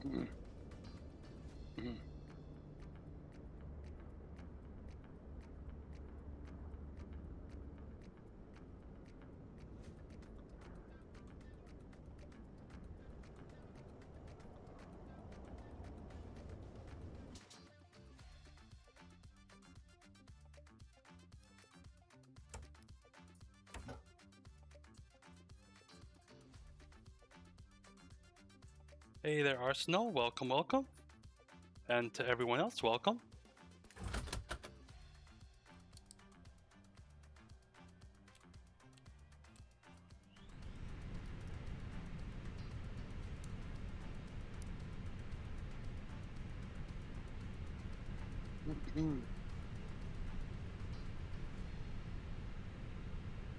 Mm. Mm. Hey there, Arsenal. Welcome, welcome. And to everyone else, welcome.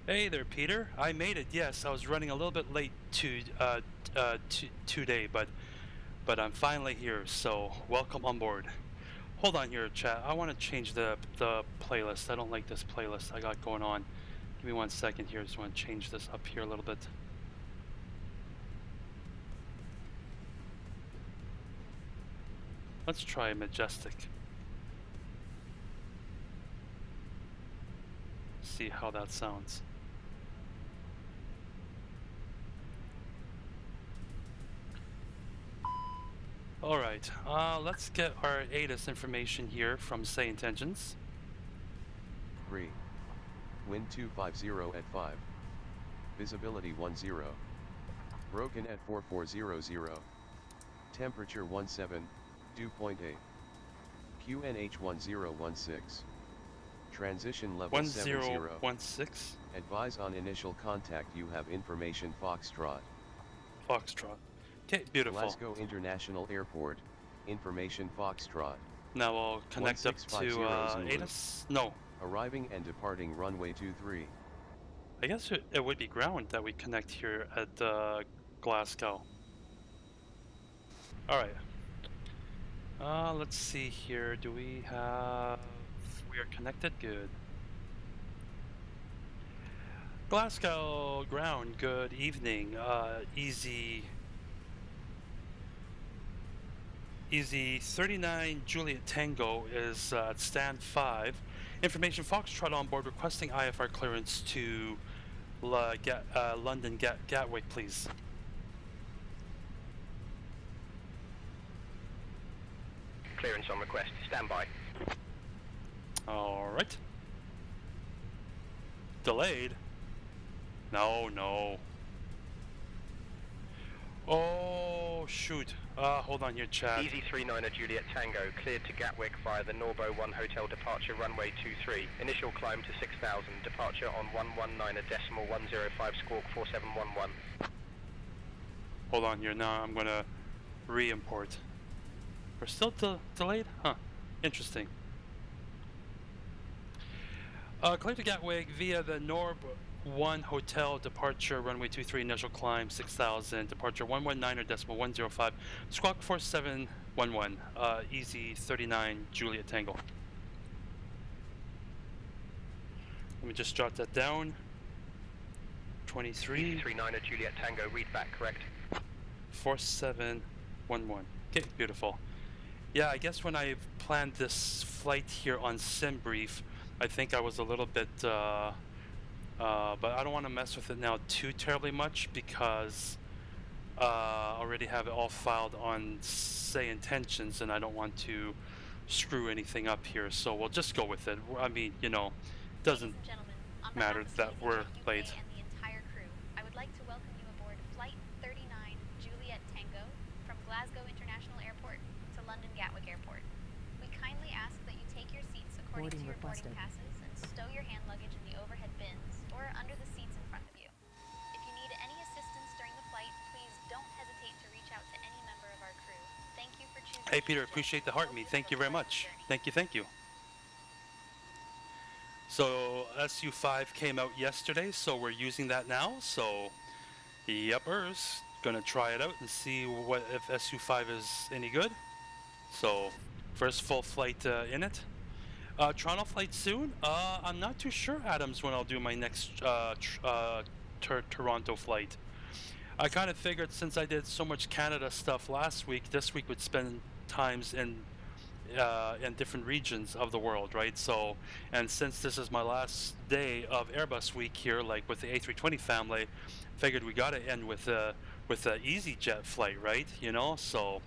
Hey there, Peter. I made it. Yes, I was running a little bit late today, but I'm finally here. So welcome on board. Hold on here, chat. I want to change the playlist. I don't like this playlist I got going on. Give me 1 second here. Just want to change this up here a little bit. Let's try Majestic. See how that sounds. All right, let's get our ATIS information here from Say Intentions. 3. Wind 250 at 5. Visibility 10. Broken at 4400. Temperature 17, dew point 8. QNH 1016. Transition level 1016. Advise on initial contact. You have information. Foxtrot. Foxtrot. Okay, beautiful. Glasgow International Airport. Information. Foxtrot. Now I'll connect up to ATIS. No. Arriving and departing runway 23. I guess it would be ground that we connect here at Glasgow. All right. Let's see here. Do we have... We are connected? Good. Glasgow ground, good evening. Easy 39 Juliet Tango is at stand 5. Information Foxtrot on board requesting IFR clearance to London Gatwick, please. Clearance on request. Stand by. All right. Delayed? No. Oh, shoot. Hold on here, Chad. Easy 39 Juliet Tango, cleared to Gatwick via the Norbo 1 Hotel departure runway 23. Initial climb to 6,000, departure on 119.105 squawk 4711. Hold on here, now I'm gonna re-import. We're still delayed? Huh, interesting. Clear to Gatwick via the Norb 1 Hotel departure runway 23, initial climb 6,000, departure 119.105 squawk 4711. Easy 39 Juliet Tango. Let me just jot that down. 23. Easy 39 Juliet Tango, read back, correct? 4711. Okay, beautiful. Yeah, I guess when I planned this flight here on SimBrief, I think I was a little bit, but I don't want to mess with it now too terribly much because I already have it all filed on Say Intentions and I don't want to screw anything up here, so we'll just go with it. I mean, you know, it doesn't matter that we're late. And the entire crew, I would like to welcome you aboard Flight 39 Juliet Tango from Glasgow International Airport to London Gatwick Airport. We kindly ask that you take your seats according to your boarding passes and stow your hand luggage in the overhead bins or under the seats in front of you. If you need any assistance during the flight, please don't hesitate to reach out to any member of our crew. Thank you for choosing. Hey Peter, appreciate the heart me. Thank you very much. Thank you. So SU5 came out yesterday, so we're using that now. So yepers, gonna try it out and see what if SU5 is any good. So first full flight in it. Toronto flight soon. I'm not too sure, Adams, when I'll do my next Toronto flight. I kind of figured since I did so much Canada stuff last week, this week would spend times in different regions of the world, right? So, and since this is my last day of Airbus week here, like with the A320 family, figured we got to end with a EasyJet flight, right? You know, so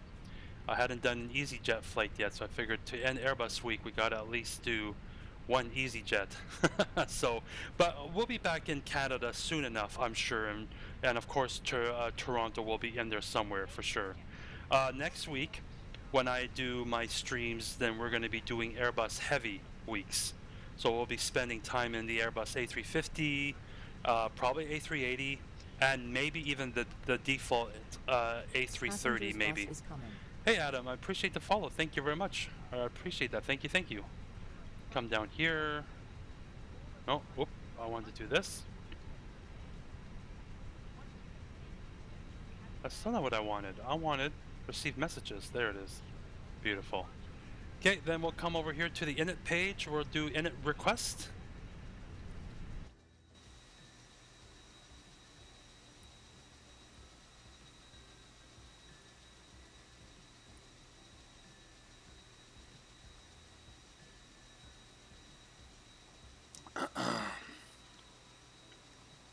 I hadn't done an EasyJet flight yet, so I figured to end Airbus week we got to at least do one EasyJet. So, but we'll be back in Canada soon enough, I'm sure, and of course Toronto will be in there somewhere for sure. Next week, when I do my streams, then we're going to be doing Airbus heavy weeks. So we'll be spending time in the Airbus A350, probably A380, and maybe even the default A330 maybe. Hey Adam, I appreciate the follow. Thank you very much. I appreciate that. Thank you. Come down here. Oh, whoop, I wanted to do this. That's still not what I wanted. I wanted receive messages. There it is. Beautiful. Okay, then we'll come over here to the init page. We'll do init request.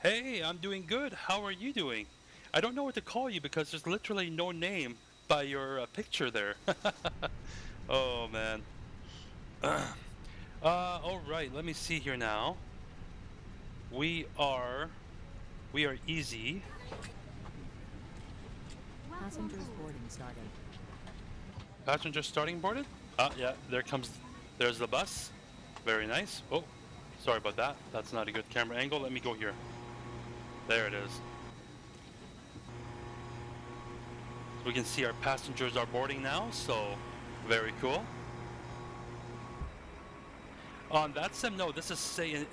Hey, I'm doing good. How are you doing? I don't know what to call you because there's literally no name by your picture there. Oh man. All right, let me see here now. We are easy. Passengers boarding started. Passengers starting boarded? Yeah, there's the bus. Very nice. Oh, sorry about that. That's not a good camera angle. Let me go here. There it is. We can see our passengers are boarding now, so very cool. On that sim, no, this is say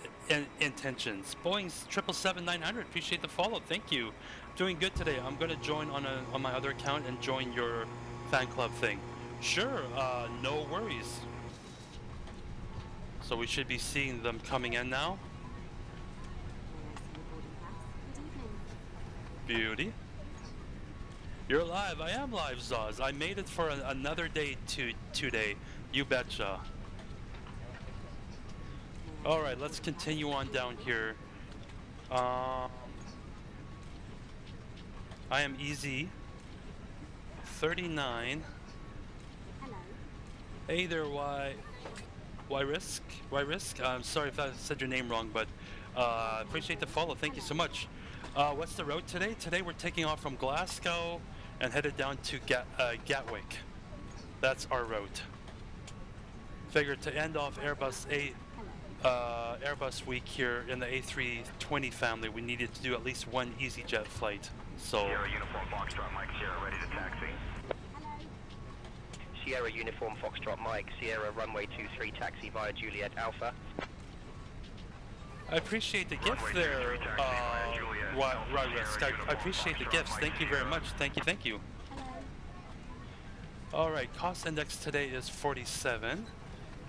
intentions. Boeing's 777-900. Appreciate the follow. Thank you. Doing good today. I'm gonna join on my other account and join your fan club thing. Sure. No worries. So we should be seeing them coming in now. Beauty. You're live. I am live, Zaz. I made it for another day today. You betcha. All right, let's continue on down here. I am easy. 39. Hello. Hey there, why risk? Why risk? I'm sorry if I said your name wrong, but appreciate the follow. Thank you so much. What's the route today? Today we're taking off from Glasgow and headed down to Gatwick. That's our route. Figured to end off Airbus week here in the A320 family, we needed to do at least one EasyJet flight. So. Sierra Uniform Foxtrot Mike, Sierra ready to taxi. Hello. Sierra Uniform Foxtrot Mike, Sierra runway 23 taxi via Juliet Alpha. I appreciate the gift there, Risk. I appreciate the gifts. Thank you very much. Thank you. Hello. All right, cost index today is 47,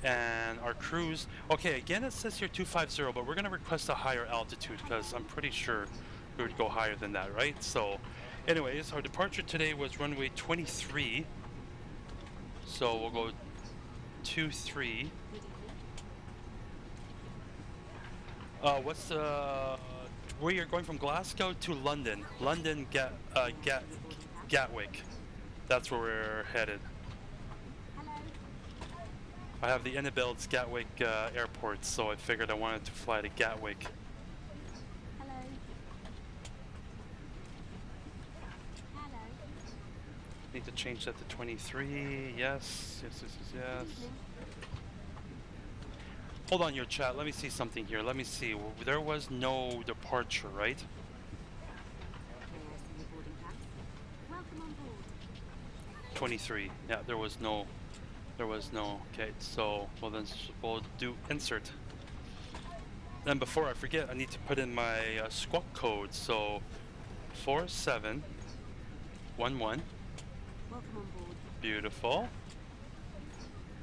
and our cruise. Okay, again it says here 250, but we're gonna request a higher altitude because I'm pretty sure we would go higher than that, right? So, anyways, our departure today was runway 23, so we'll go 23. What's we are going from Glasgow to London. London, Gatwick. That's where we're headed. Hello. I have the Inibuilds Gatwick airport, so I figured I wanted to fly to Gatwick. Hello. Hello. Need to change that to 23. Yes. Hold on your chat. Let me see something here. Let me see. There was no departure, right? May I see your boarding pass? Welcome on board. 23. Yeah, there was no. Okay, so we'll do insert. Then before I forget, I need to put in my squawk code. So 4711. Welcome on board. Beautiful.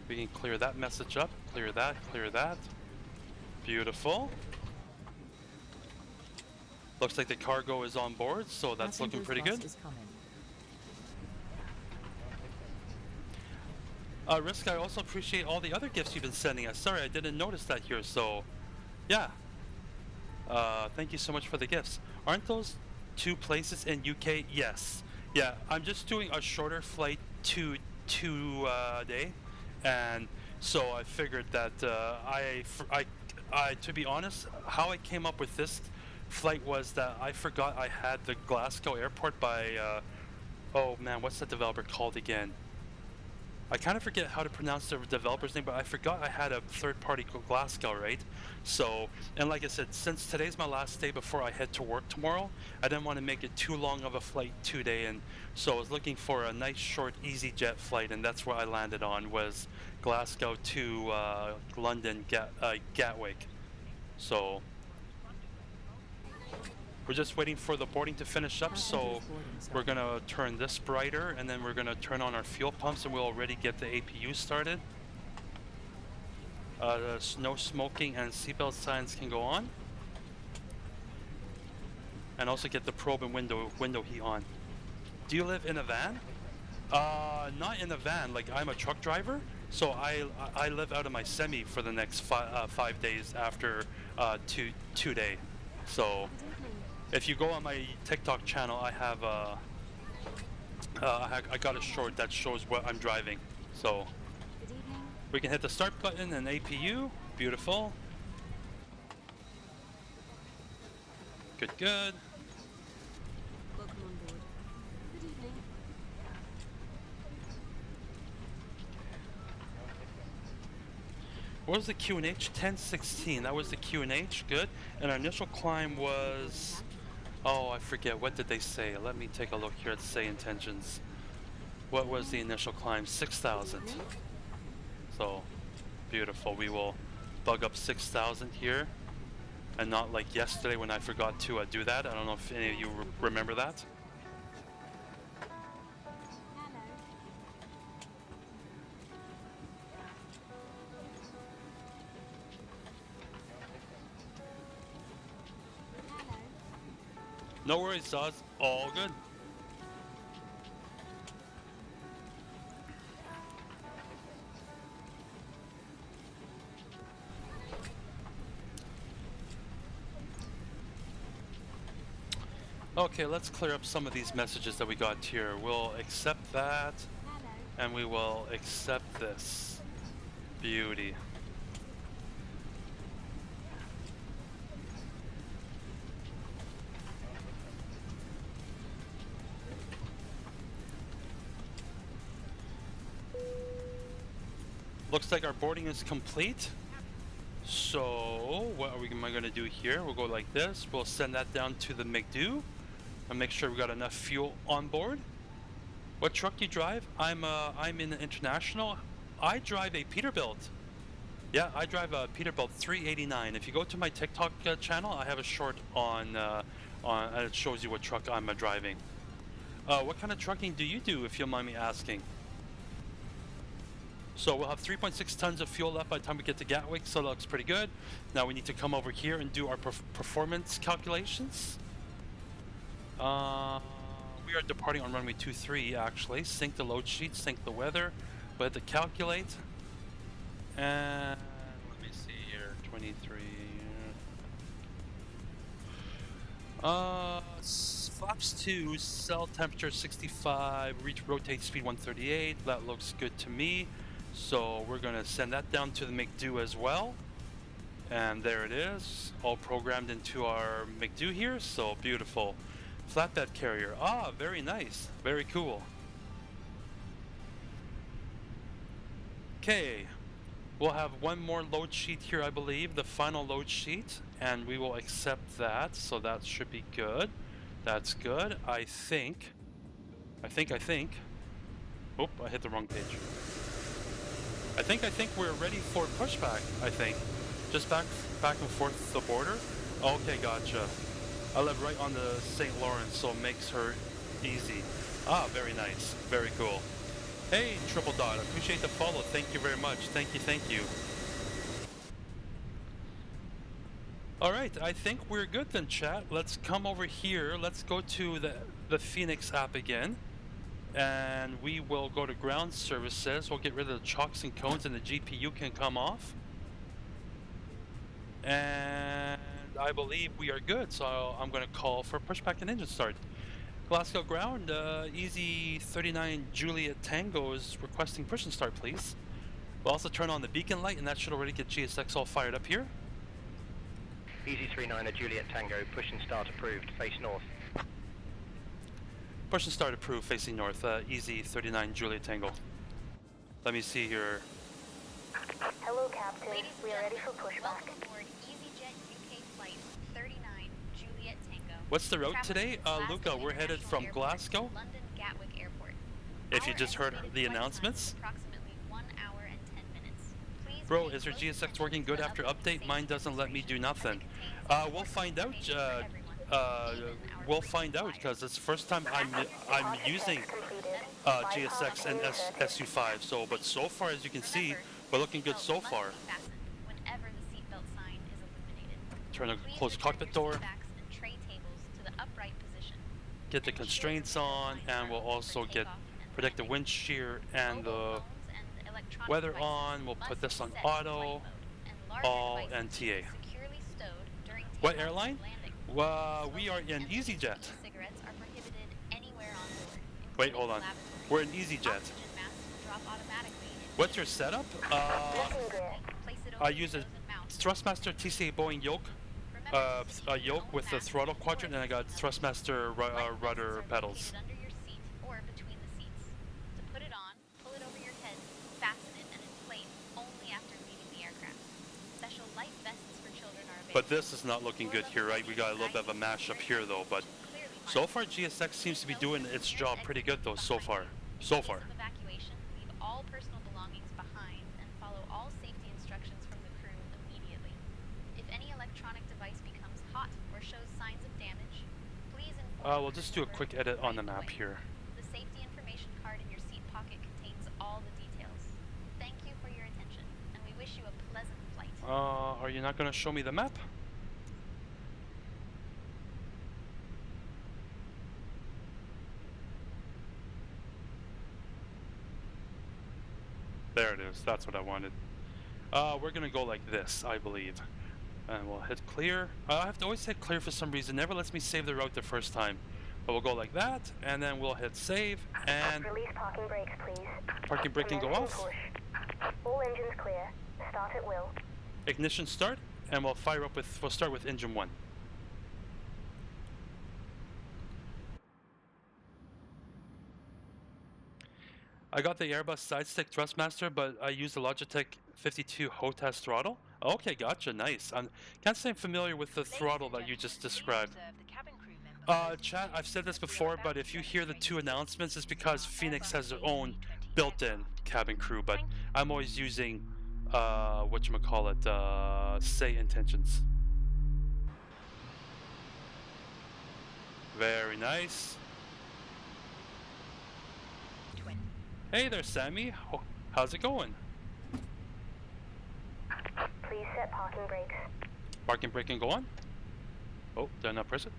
We can clear that message up. Clear that. Beautiful. Looks like the cargo is on board, so that's looking pretty good. Is coming. Risk, I also appreciate all the other gifts you've been sending us. Sorry, I didn't notice that here, so yeah. Thank you so much for the gifts. Aren't those 2 places in UK? Yes. Yeah, I'm just doing a shorter flight today, and so I figured that I to be honest, how I came up with this flight was that I forgot I had the Glasgow airport by oh man, what's the developer called again? I kind of forget how to pronounce the developer's name, but I forgot I had a third-party Glasgow, right? So, and like I said, since today's my last day before I head to work tomorrow, I didn't want to make it too long of a flight today, and so I was looking for a nice, short, easy jet flight, and that's where I landed on, was Glasgow to London, Gatwick. So, we're just waiting for the boarding to finish up, so we're gonna turn this brighter, and then we're gonna turn on our fuel pumps, and we'll already get the APU started. No smoking and seatbelt signs can go on, and also get the probe and window heat on. Do you live in a van? Not in a van. Like, I'm a truck driver, so I live out of my semi for the next 5 days after today. So. If you go on my TikTok channel, I have I got a short that shows what I'm driving. So we can hit the start button and APU. Beautiful. Good, good. Welcome on board. Good evening. What was the QNH? 1016. That was the QNH. Good. And our initial climb was... Oh, I forget. What did they say? Let me take a look here at say intentions. What was the initial climb? 6,000. So, beautiful. We will bug up 6,000 here. And not like yesterday when I forgot to do that. I don't know if any of you remember that. No worries, Zaz. All good. Okay, let's clear up some of these messages that we got here. We'll accept that, and we will accept this. Beauty. Looks like our boarding is complete. So, what am I going to do here? We'll go like this. We'll send that down to the McDo and make sure we got enough fuel on board. What truck do you drive? I'm in the International. I drive a Peterbilt. Yeah, I drive a Peterbilt 389. If you go to my TikTok channel, I have a short on it shows you what truck I'm driving. What kind of trucking do you do, if you don't mind me asking? So we'll have 3.6 tons of fuel left by the time we get to Gatwick, so that looks pretty good. Now we need to come over here and do our performance calculations. We are departing on runway 23 actually. Sync the load sheet, sync the weather. We'll hit the calculate. And let me see here, 23. Flaps 2, cell temperature 65, rotate speed 138. That looks good to me. So we're going to send that down to the McDo as well. And there it is, all programmed into our McDo here. So beautiful. Flatbed carrier. Ah, very nice. Very cool. Okay. We'll have one more load sheet here, I believe. The final load sheet. And we will accept that. So that should be good. That's good. I think. Oh, I hit the wrong page. I think we're ready for pushback, I think. Just back and forth the border. Okay, gotcha. I live right on the St. Lawrence, so it makes her easy. Ah, very nice. Very cool. Hey, Triple Dot, I appreciate the follow. Thank you very much. Thank you, thank you. All right, I think we're good then, chat. Let's come over here. Let's go to the Fenix app again. And we will go to ground services. We'll get rid of the chocks and cones and the GPU can come off. And I believe we are good, so I'm going to call for pushback and engine start. Glasgow ground, EZ39 Juliet Tango is requesting push and start, please. We'll also turn on the beacon light, and that should already get GSX all fired up here. EZ39 Juliet Tango, push and start approved, face north. Push and start approved, facing north, EZ39 Juliet Tango. Let me see here. Hello, Captain. Ladies and We are ready for gentlemen, pushback. welcome aboard EasyJet UK Flight 39 Juliet Tango. What's the route Traveling today? from Luca, we're headed International from Airport Glasgow. to London Gatwick Airport. If you Our just heard estimated the flight time announcements. is approximately 1 hour and 10 minutes. Please Bro, pay is your close GSX attention working to good the after updated update? Mine safety doesn't let me do information, nothing. as it We'll contains find out. information for everyone, even our We'll frequent find out flyers. because it's the first time I'm using GSX and SU5. So, but so far as you can see, Remember, we're looking good seatbelt so must far. be fastened whenever the seatbelt sign is illuminated. Turn the Please close return cockpit your door. seatbacks and tray tables to the upright position. Get the Ensure constraints your on, seatbelt and signs we'll are also for get takeoff and protect the landing. wind shear and the Mobile phones and electronic weather devices on. We'll put must this be on set to auto, flight mode, and larger all, devices and should be TA. securely stowed during What takeoff airline? and landing. We are in Smoking and EasyJet. e-cigarettes are prohibited anywhere on board, Wait, including hold the on. lavatory. We're in EasyJet. Oxygen masks will drop automatically if What's your needed. setup? Place it over I your use a nose and mouth. Thrustmaster TCA Boeing Yoke. Remember to secure A your yoke own with the mask throttle before quadrant, and I got using others. Thrustmaster Life vests rudder are pedals. located under your seat or between the seats. To put it on, pull it over your head, fasten it, and inflate only after leaving the aircraft. Special life vests for children are available. But this is not looking good here, right? We got a little bit of a mashup here, though. But so far, GSX seems to be doing its job pretty good, though. So far, so far. In case of evacuation, leave all personal belongings behind and follow all safety instructions from the crew immediately. If any electronic device becomes hot or shows signs of damage, please inform We'll the just do a crew quick member edit on the right map away. here. The safety information card in your seat pocket contains all the details. Thank you for your attention, and we wish you a pleasant flight. Are you not going to show me the map? There it is. That's what I wanted. We're going to go like this, I believe. And we'll hit clear. I have to always hit clear for some reason. Never lets me save the route the first time. But we'll go like that, and then we'll hit save, and Release parking brakes, please. parking brake can go Commencing off. push. All engines clear. Start at will. Ignition start, and we'll fire up with, we'll start with engine 1. I got the Airbus side stick Thrustmaster, but I use the Logitech 52 HOTAS throttle. Okay, gotcha, nice. I can't say I'm familiar with the throttle that you just described. Chat, I've said this before, but if you hear the two announcements, it's because Fenix has their own built-in cabin crew, but I'm always using, say intentions. Very nice. Hey there, Sammy. How's it going? Please set parking brakes. Parking brake can go on. Oh, did I not press it?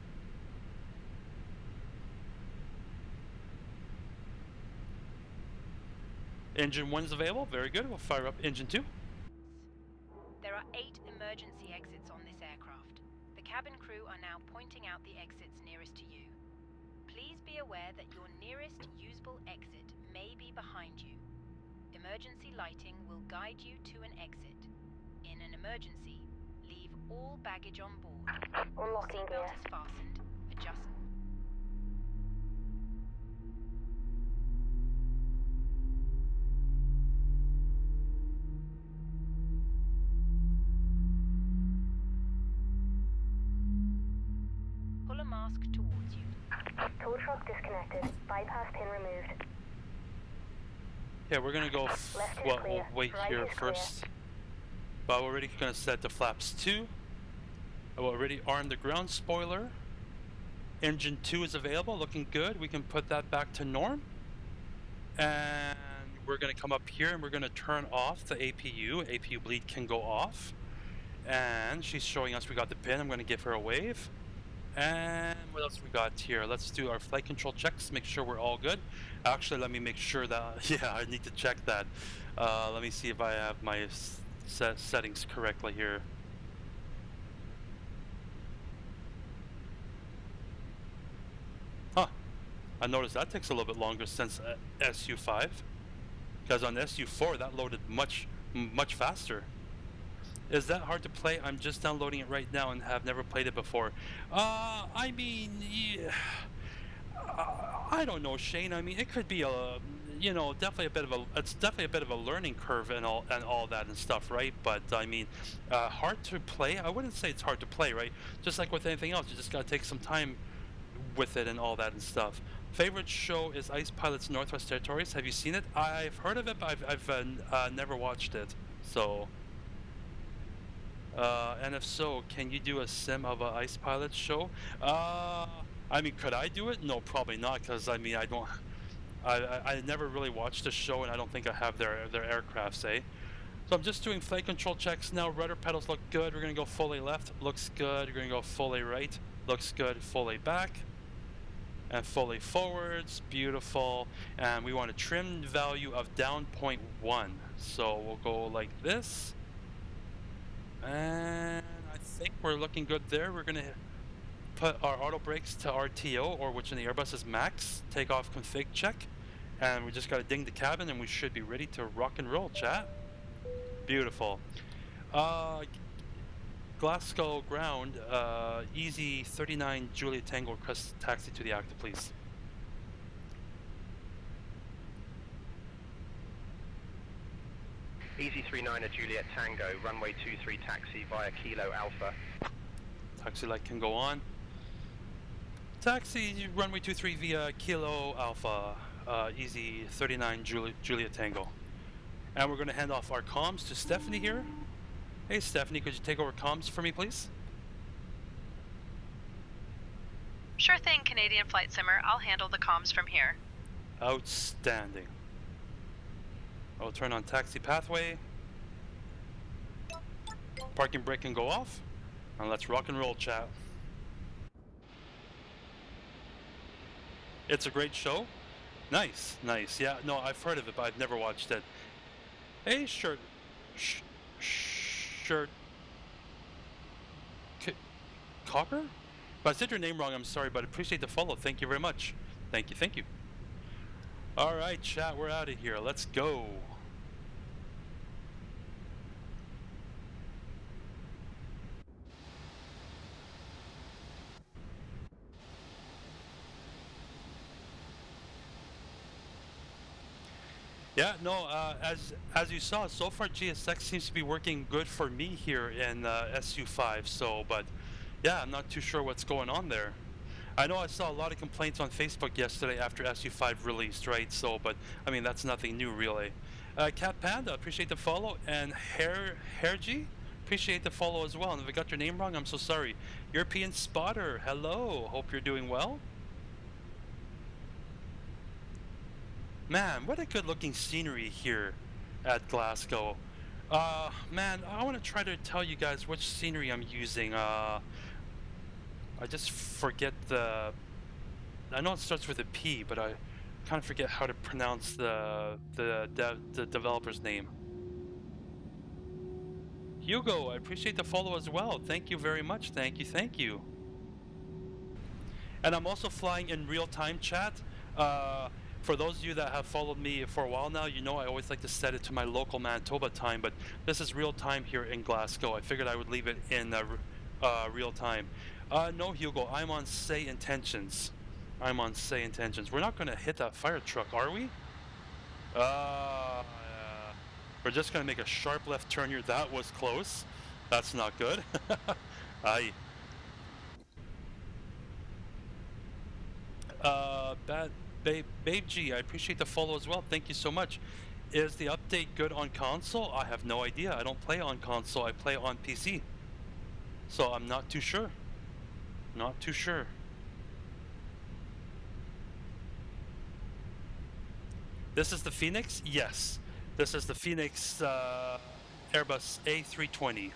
Engine 1 is available. Very good. We'll fire up engine 2. There are 8 emergency exits on this aircraft. The cabin crew are now pointing out the exits nearest to you. Please be aware that your nearest usable exit may be behind you. Emergency lighting will guide you to an exit. In an emergency, leave all baggage on board. Unlocking Seatbelt gear. is fastened. Adjust. Pull a mask towards you. Tow truck disconnected. Bypass pin removed. Yeah, we're gonna go. Left is We'll clear. wait Right here is clear. first. But we're already gonna set the flaps 2. I will already arm the ground spoiler. Engine 2 is available, looking good. We can put that back to norm. And we're gonna come up here and we're gonna turn off the APU. APU bleed can go off. And she's showing us we got the pin. I'm going to give her a wave. And what else we got here? Let's do our flight control checks, make sure we're all good. Actually, let me make sure that, yeah, I need to check that. Let me see if I have my settings correctly here. Huh. I noticed that takes a little bit longer since SU5. Because on SU4, that loaded much faster. Is that hard to play? I'm just downloading it right now and have never played it before. I mean, yeah, I don't know, Shane. I mean, it could be a, you know, definitely a bit of a, it's definitely a bit of a learning curve and all that and stuff, right? But I mean, hard to play. I wouldn't say it's hard to play, right? Just like with anything else, you just gotta take some time with it and all that and stuff. Favorite show is Ice Pilots Northwest Territories. Have you seen it? I've heard of it, but I've never watched it. So. And if so, can you do a sim of a Ice Pilot show? I mean, could I do it? No, probably not, because I mean, I never really watched the show, and I don't think I have their aircrafts, eh? So I'm just doing flight control checks now. Rudder pedals look good. We're gonna go fully left. Looks good. We're gonna go fully right. Looks good. Fully back. And fully forwards. Beautiful. And we want a trim value of down 0.1. So we'll go like this. And I think we're looking good there. We're gonna put our auto brakes to RTO, or which in the Airbus is max. Take off config check, and we just gotta ding the cabin, and we should be ready to rock and roll, chat. Beautiful. Glasgow ground, easy 39 Juliet Tango request taxi to the active, please. Easy 39 Juliet Tango, runway 23 taxi via Kilo Alpha. Taxi light can go on. Taxi runway 23 via Kilo Alpha, easy 39 Juliet Tango. And we're going to hand off our comms to Stephanie here. Hey Stephanie, could you take over comms for me, please? Sure thing, Canadian Flight Simmer. I'll handle the comms from here. Outstanding. I'll turn on taxi pathway. Parking brake can go off. And let's rock and roll, chat. It's a great show. Nice, nice. Yeah, no, I've heard of it, but I've never watched it. Hey, shirt. Cocker? If I said your name wrong, I'm sorry, but I appreciate the follow. Thank you very much. Thank you, thank you. All right, chat, we're out of here. Let's go. Yeah, no, as you saw, so far GSX seems to be working good for me here in SU5, so, but yeah, I'm not too sure what's going on there. I know I saw a lot of complaints on Facebook yesterday after SU5 released, right? So, but I mean, that's nothing new really. Cat Panda, appreciate the follow, and Hairg, appreciate the follow as well. And if I got your name wrong, I'm so sorry. European Spotter, hello, hope you're doing well. Man, what a good looking scenery here at Glasgow. Man, I want to try to tell you guys which scenery I'm using. I just forget the... I know it starts with a P, but I kind of forget how to pronounce the developer's name. Hugo, I appreciate the follow as well. Thank you very much. Thank you, thank you. And I'm also flying in real-time chat. For those of you that have followed me for a while now, you know I always like to set it to my local Manitoba time, but this is real time here in Glasgow. I figured I would leave it in real time. No, Hugo, I'm on say intentions. I'm on say intentions. We're not going to hit that fire truck, are we? We're just going to make a sharp left turn here. That was close. That's not good. Aye. Babe G, I appreciate the follow as well. Thank you so much. Is the update good on console? I have no idea. I don't play on console. I play on PC. So I'm not too sure. Not too sure. This is the Fenix? Yes. This is the Fenix Airbus A320.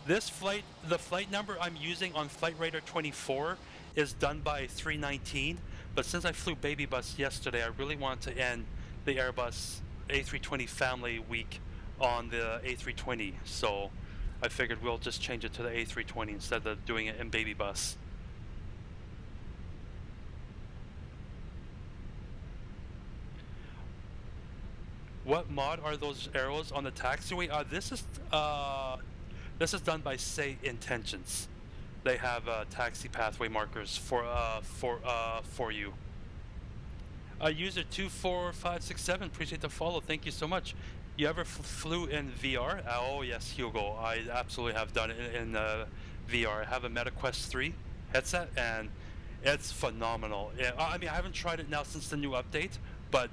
This flight, the flight number I'm using on Flight Radar 24 is done by 319, but since I flew Baby Bus yesterday, I really want to end the Airbus A320 family week on the A320, so I figured we'll just change it to the A320 instead of doing it in Baby Bus. What mod are those arrows on the taxiway? This is done by Say Intentions. They have taxi pathway markers for you. User 24567, appreciate the follow. Thank you so much. You ever flew in VR? Oh yes, Hugo. I absolutely have done it in VR. I have a MetaQuest 3 headset, and it's phenomenal. I mean, I haven't tried it now since the new update, but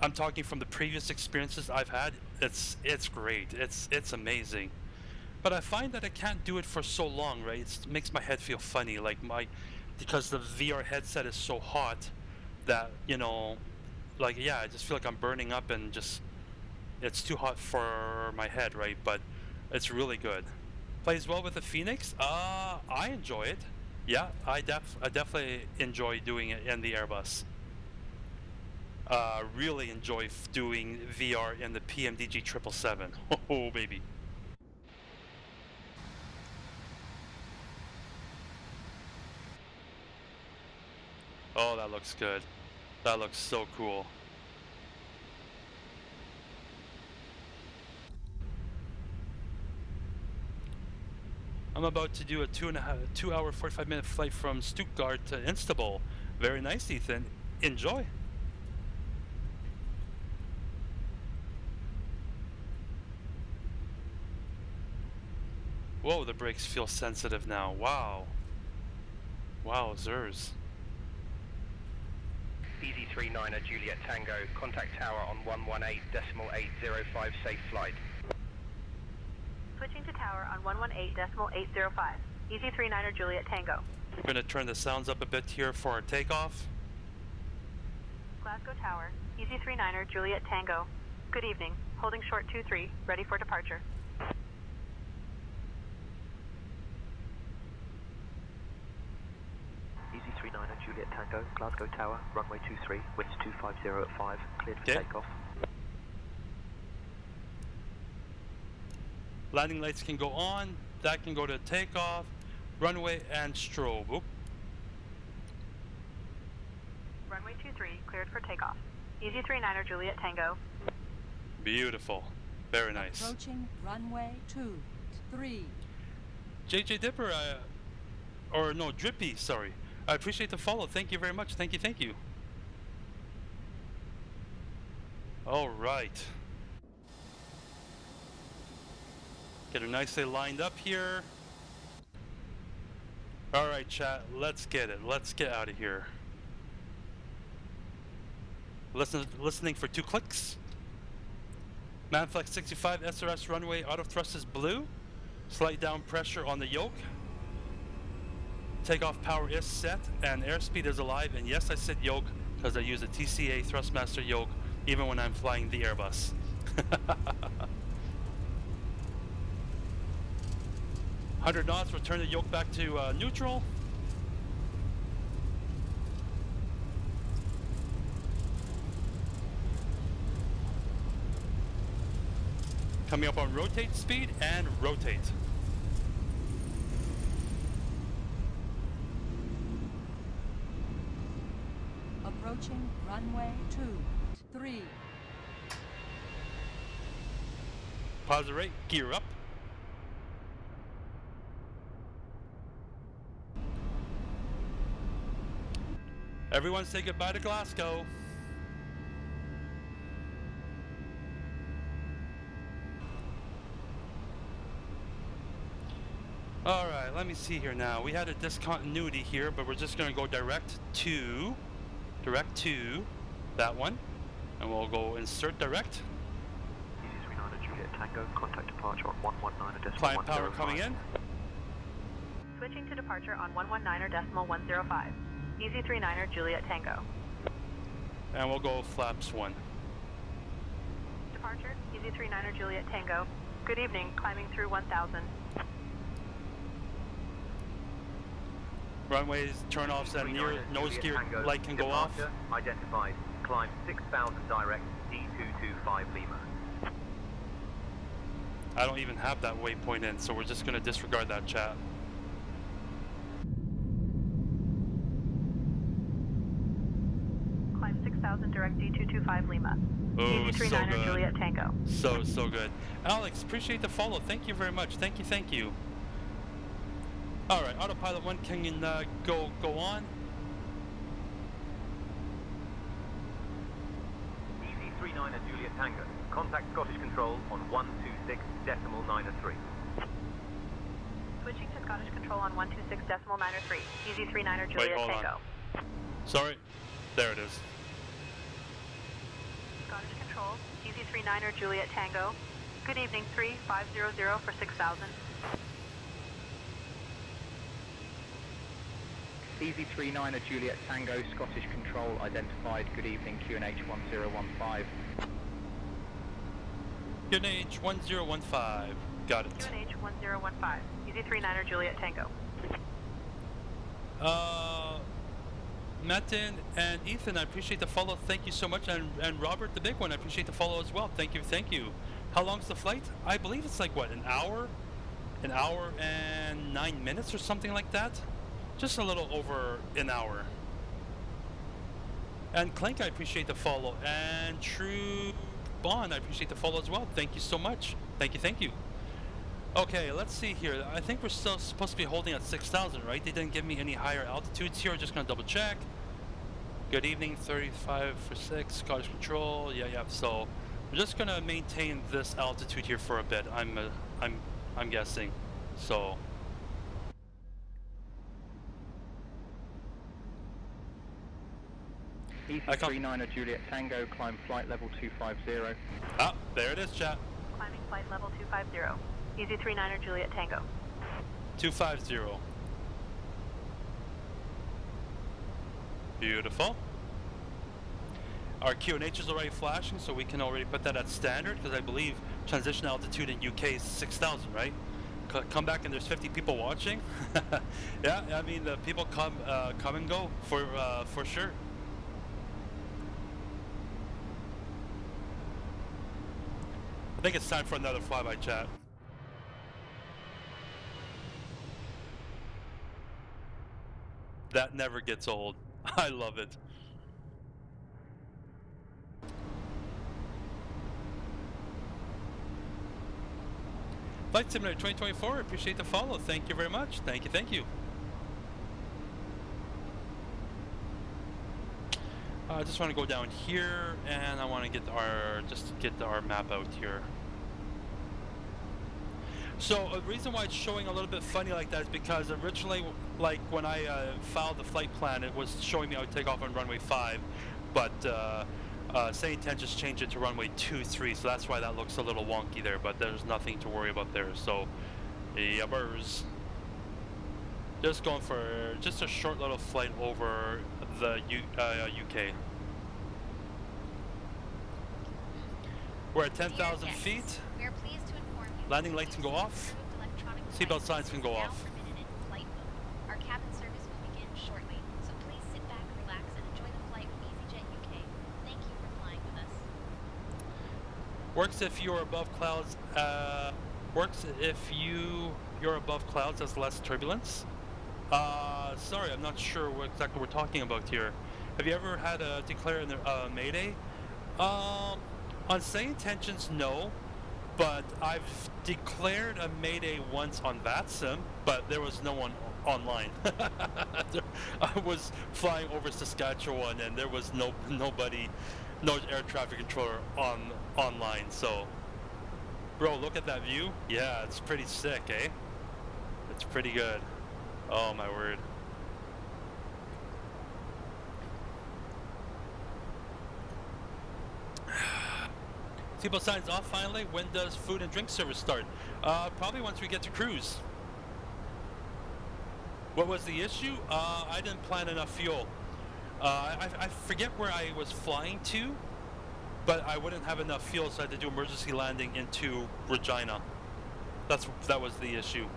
I'm talking from the previous experiences I've had. It's great. It's amazing. But I find that I can't do it for so long, right? It makes my head feel funny, like because the VR headset is so hot that, you know, like, yeah, I just feel like I'm burning up and just, it's too hot for my head, right? But it's really good. Plays well with the Fenix. I enjoy it. Yeah, I definitely enjoy doing it in the Airbus. Really enjoy doing VR in the PMDG 777. Oh, baby. Oh, that looks good. That looks so cool. I'm about to do a 2 hour 45-minute flight from Stuttgart to Istanbul. Very nice, Ethan. Enjoy. Whoa, the brakes feel sensitive now. Wow. Wowzers. EZ39 Juliet Tango, contact tower on 118.805, safe flight. Switching to tower on 118.805, EZ39 Juliet Tango. We're going to turn the sounds up a bit here for our takeoff. Glasgow Tower, EZ39 Juliet Tango. Good evening, holding short 23, ready for departure. EZ39 Juliet Tango, Glasgow Tower, runway 23, winds 250 at 5, cleared for takeoff. Landing lights can go on, that can go to takeoff, runway and strobe. Oop. Runway 23, cleared for takeoff. EZ39 Juliet Tango. Beautiful. Very nice. Approaching runway 23. JJ Dipper, or no, Drippy, sorry. I appreciate the follow. Thank you very much. Thank you. All right. Get her nicely lined up here. All right, chat. Let's get it. Let's get out of here. Listening for 2 clicks. Manflex 65 SRS runway auto thrust is blue. Slight down pressure on the yoke. Takeoff power is set and airspeed is alive, and yes, I said yoke because I use a TCA Thrustmaster yoke even when I'm flying the Airbus. 100 knots, we'll turn the yoke back to neutral. Coming up on rotate speed and rotate. Approaching runway 23. Pause the rate, gear up. Everyone say goodbye to Glasgow. All right, let me see here now. We had a discontinuity here, but we're just going to go direct to that one, and we'll go insert direct. EZ39 Juliet Tango, contact departure on 119.105. Climb power coming in. Switching to departure on 119.105. EZ39 Juliet Tango. And we'll go flaps 1. Departure, EZ39 Juliet Tango. Good evening, climbing through 1000. Runways, turn-offs, and near nose gear light can go off. Identified. Climb 6000 direct D225 Lima. I don't even have that waypoint in, so we're just gonna disregard that, chat. Climb 6000 direct D225 Lima. Oh, so EG39 good. Juliet Tango. So good. Alex, appreciate the follow. Thank you very much. Thank you. All right, autopilot 1 can go on. EG39 Juliet Tango. Contact Scottish Control on 126.93. Switching to Scottish Control on 126.93. EG39 Juliet Wait, hold Tango. on. Sorry. There it is. Scottish Control, EG39 Juliet Tango. Good evening, 3500 for 6000. EZ39 Juliet Tango, Scottish Control identified. Good evening, QNH 1015. QNH 1015. Got it. QNH 1015. EZ39 Juliet Tango. Metin and Ethan, I appreciate the follow. Thank you so much. And Robert, the big one, I appreciate the follow as well. Thank you. How long's the flight? I believe it's like, what, an hour? An hour and 9 minutes or something like that? Just a little over an hour. And Clank, I appreciate the follow. And True Bond, I appreciate the follow as well. Thank you so much. Thank you. Okay, let's see here. I think we're still supposed to be holding at 6,000, right? They didn't give me any higher altitudes here. Just gonna double check. Good evening, 35 for 6, Scottish Control. Yeah. So we're just gonna maintain this altitude here for a bit. I'm guessing. So. EZ39 Juliet Tango, climb flight level 250. Ah, there it is, chat. Climbing flight level 250. EZ39 Juliet Tango. 250. Beautiful. Our QNH is already flashing, so we can already put that at standard, because I believe transition altitude in UK is 6,000, right? Come back and there's 50 people watching. Yeah, I mean the people come and go for sure. I think it's time for another flyby, chat. That never gets old. I love it. Flight Simulator 2024, appreciate the follow. Thank you very much. Thank you. I just want to go down here, and I want to get our map out here. So the reason why it's showing a little bit funny like that is because originally, like when I filed the flight plan, it was showing me I would take off on runway 5, but Say Intent just changed it to runway 23, so that's why that looks a little wonky there. But there's nothing to worry about there. So, yeah, birds. Just going for just a short little flight over the UK. We're at 10,000 feet. We are pleased to inform you Landing lights can go off. Seatbelt signs can go off. Our cabin service will begin shortly, so please sit back, relax, and enjoy the flight with EasyJet UK. Thank you for flying with us. Works if you're above clouds. Works if you're above clouds. Has less turbulence. Sorry, I'm not sure what exactly we're talking about here. Have you ever had a declare in the Mayday? On Say Intentions, no. But I've declared a Mayday once on VATSIM, but there was no one online. I was flying over Saskatchewan, and there was nobody, no air traffic controller online. So, bro, look at that view. Yeah, it's pretty sick, eh? It's pretty good. Oh my word. Seatbelt signs off finally. When does food and drink service start? Probably once we get to cruise. What was the issue? I didn't plan enough fuel. I forget where I was flying to, but I wouldn't have enough fuel, so I had to do emergency landing into Regina. That was the issue.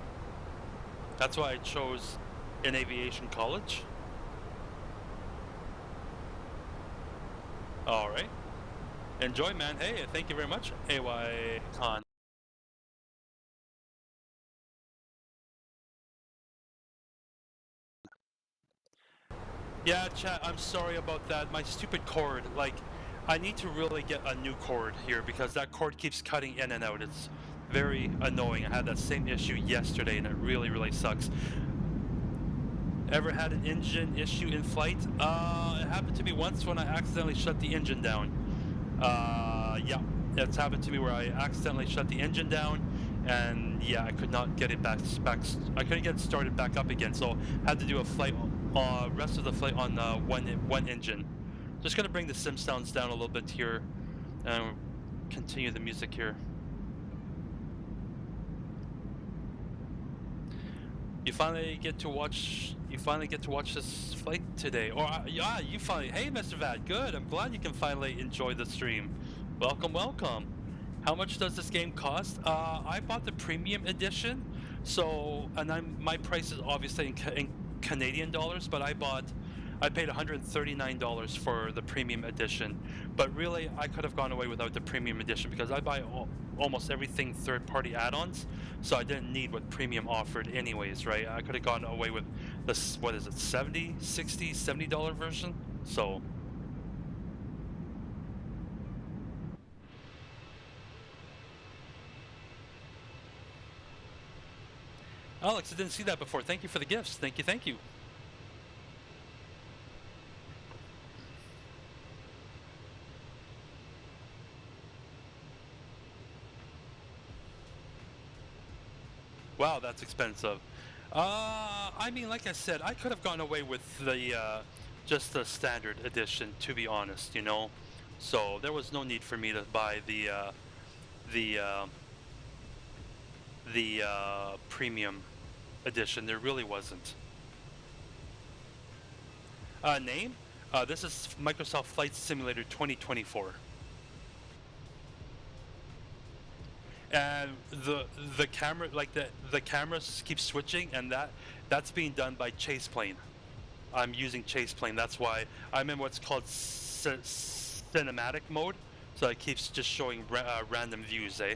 That's why I chose in aviation college. All right. Enjoy, man. Hey, thank you very much, AY Khan. Yeah, chat, I'm sorry about that. My stupid cord, like, I need to really get a new cord here because that cord keeps cutting in and out. It's very annoying. I had that same issue yesterday and it really, really sucks. Ever had an engine issue in flight? It happened to me once when I accidentally shut the engine down. Yeah, it's happened to me where I accidentally shut the engine down, and yeah, I could not get it back. I couldn't get it started back up again, so had to do a flight, rest of the flight on one engine. Just gonna bring the sim sounds down a little bit here, and continue the music here. You finally get to watch this flight today, or yeah, you finally. Hey, Mr. Vat, good. I'm glad you can finally enjoy the stream. Welcome, welcome. How much does this game cost? I bought the premium edition, so my price is obviously in Canadian dollars, but I paid $139 for the premium edition. But really, I could have gone away without the premium edition because I buy almost everything third-party add-ons, so I didn't need what premium offered anyways, right? I could have gone away with this, what is it, $70 version? So Alex, I didn't see that before. Thank you for the gifts. Thank you, thank you. Wow, that's expensive. I mean, like I said, I could have gone away with the just the standard edition, to be honest, you know. So there was no need for me to buy the premium edition. There really wasn't. Name? This is Microsoft Flight Simulator 2024. And the camera, like the cameras keep switching, and that's being done by ChasePlane. I'm using ChasePlane. That's why I'm in what's called cinematic mode, so it keeps just showing random views, eh?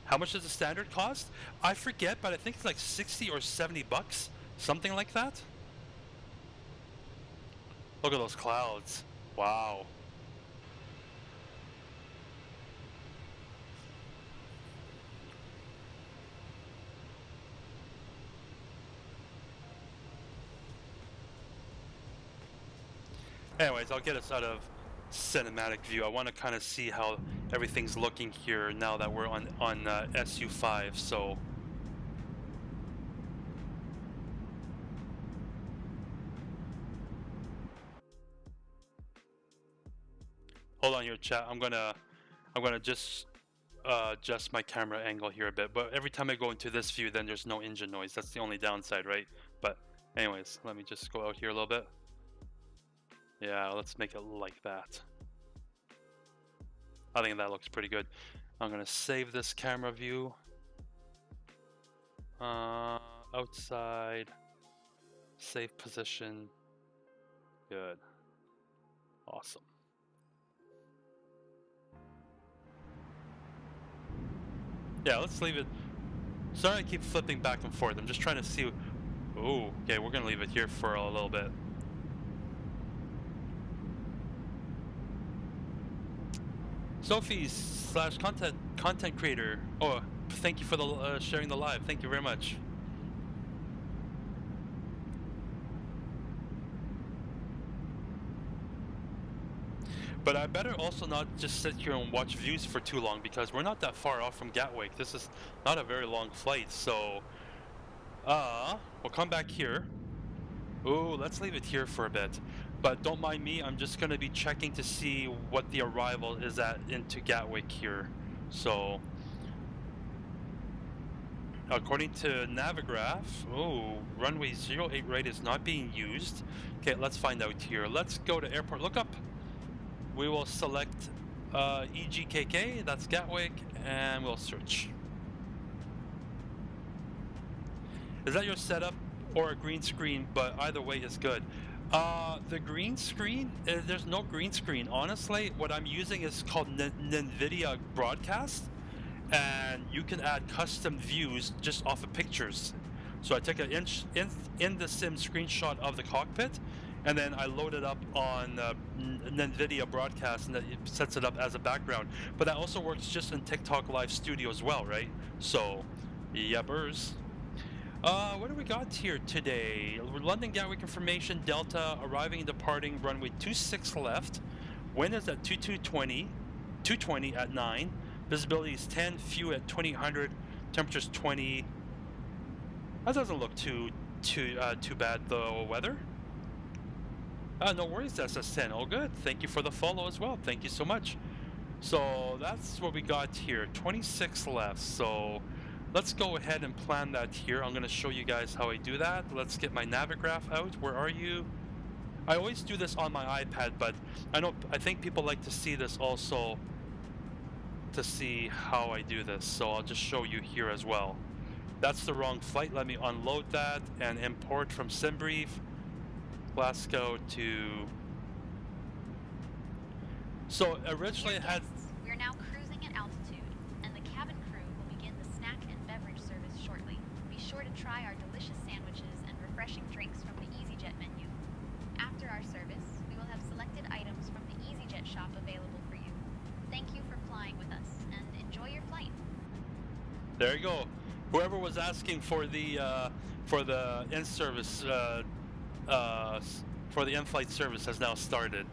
How much does the standard cost? I forget, but I think it's like 60 or 70 bucks, something like that. Look at those clouds. Wow. Anyways, I'll get us out of cinematic view. I want to kind of see how everything's looking here now that we're on SU5. So hold on here, chat. I'm gonna just adjust my camera angle here a bit. But every time I go into this view, then there's no engine noise. That's the only downside, right? But anyways, let me just go out here a little bit. Yeah, let's make it like that. I think that looks pretty good. I'm gonna save this camera view. Outside, save position. Good. Awesome. Yeah, let's leave it. Sorry I keep flipping back and forth. I'm just trying to see. Oh, okay, we're gonna leave it here for a little bit. Sophie/content creator. Oh, thank you for the sharing the live. Thank you very much. But I better also not just sit here and watch views for too long because we're not that far off from Gatwick. This is not a very long flight, so we'll come back here. Ooh, let's leave it here for a bit. But don't mind me, I'm just gonna be checking to see what the arrival is at into Gatwick here. So according to Navigraph, runway 08 right is not being used. Okay, let's find out here. Let's go to airport lookup. We will select EGKK, that's Gatwick, and we'll search. Is that your setup or a green screen? But either way is good. The green screen, there's no green screen. Honestly, what I'm using is called NVIDIA Broadcast, and you can add custom views just off of pictures. So I take an in the sim screenshot of the cockpit, and then I load it up on NVIDIA Broadcast, and it sets it up as a background. But that also works just in TikTok Live Studio as well, right? So, yeppers. What do we got here today? London Gatwick information, Delta, arriving and departing, runway 26 left. Wind is at 220 at 9. Visibility is 10, fuel at 2000, temperature's 20. That doesn't look too bad, the weather. No worries, SS10. All good. Thank you for the follow as well. Thank you so much. So that's what we got here. 26 left. So let's go ahead and plan that here. I'm going to show you guys how I do that. Let's get my Navigraph out. Where are you? I always do this on my iPad, but I think people like to see this also, to see how I do this. So I'll just show you here as well. That's the wrong flight. Let me unload that and import from SimBrief. Glasgow to... So originally it had... We're now cruising at altitude, and the cabin crew will begin the snack and beverage service shortly. Be sure to try our delicious sandwiches and refreshing drinks from the EasyJet menu. After our service, we will have selected items from the EasyJet shop available for you. Thank you for flying with us, and enjoy your flight. There you go. Whoever was asking for the in-service, for the in-flight service has now started.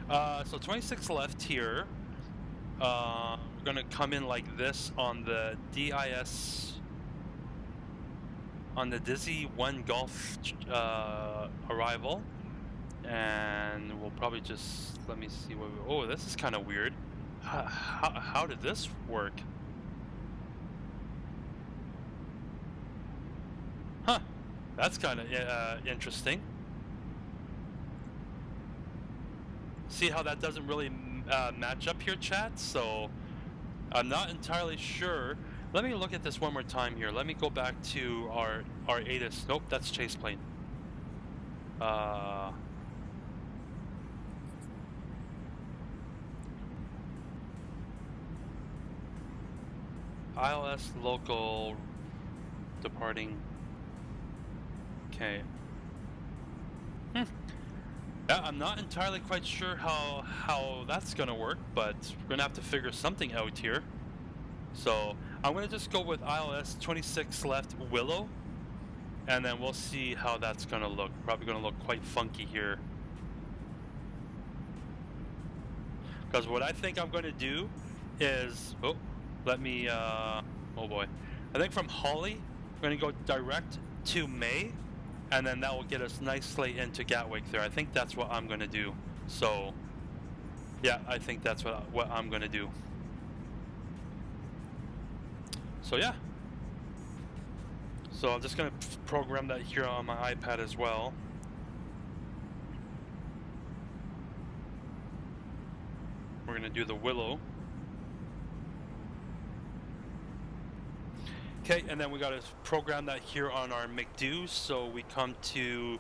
So 26 left here. We're gonna come in like this on the DIS, on the Dizzy 1 Golf arrival, and we'll probably just, let me see what we, oh, this is kind of weird. How did this work? Huh, that's kind of interesting. See how that doesn't really match up here, chat? So I'm not entirely sure. Let me look at this one more time here. Let me go back to our ATIS. Nope, that's ChasePlane. ILS local departing. Okay. Yeah, I'm not entirely quite sure how that's gonna work, but we're gonna have to figure something out here. So I'm gonna just go with ILS 26 left Willow, and then we'll see how that's gonna look. Probably gonna look quite funky here. Because what I think I'm gonna do is, oh, let me, oh boy. I think from Holly, we're gonna go direct to May, and then that will get us nicely into Gatwick there. I think that's what I'm gonna do. So yeah, I think that's what I'm gonna do. So yeah, so I'm just gonna program that here on my iPad as well. We're gonna do the Willow. Okay, and then we got to program that here on our McDo. So we come to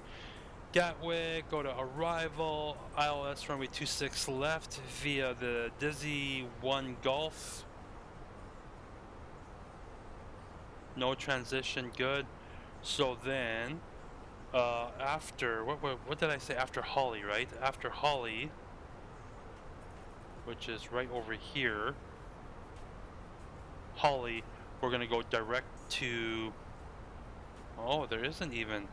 Gatwick, go to arrival, ILS runway 26 left via the Dizzy 1 Golf. No transition, good. So then, after, what did I say? After Holly, right? After Holly, which is right over here, Holly, we're gonna go direct to, oh, there isn't even.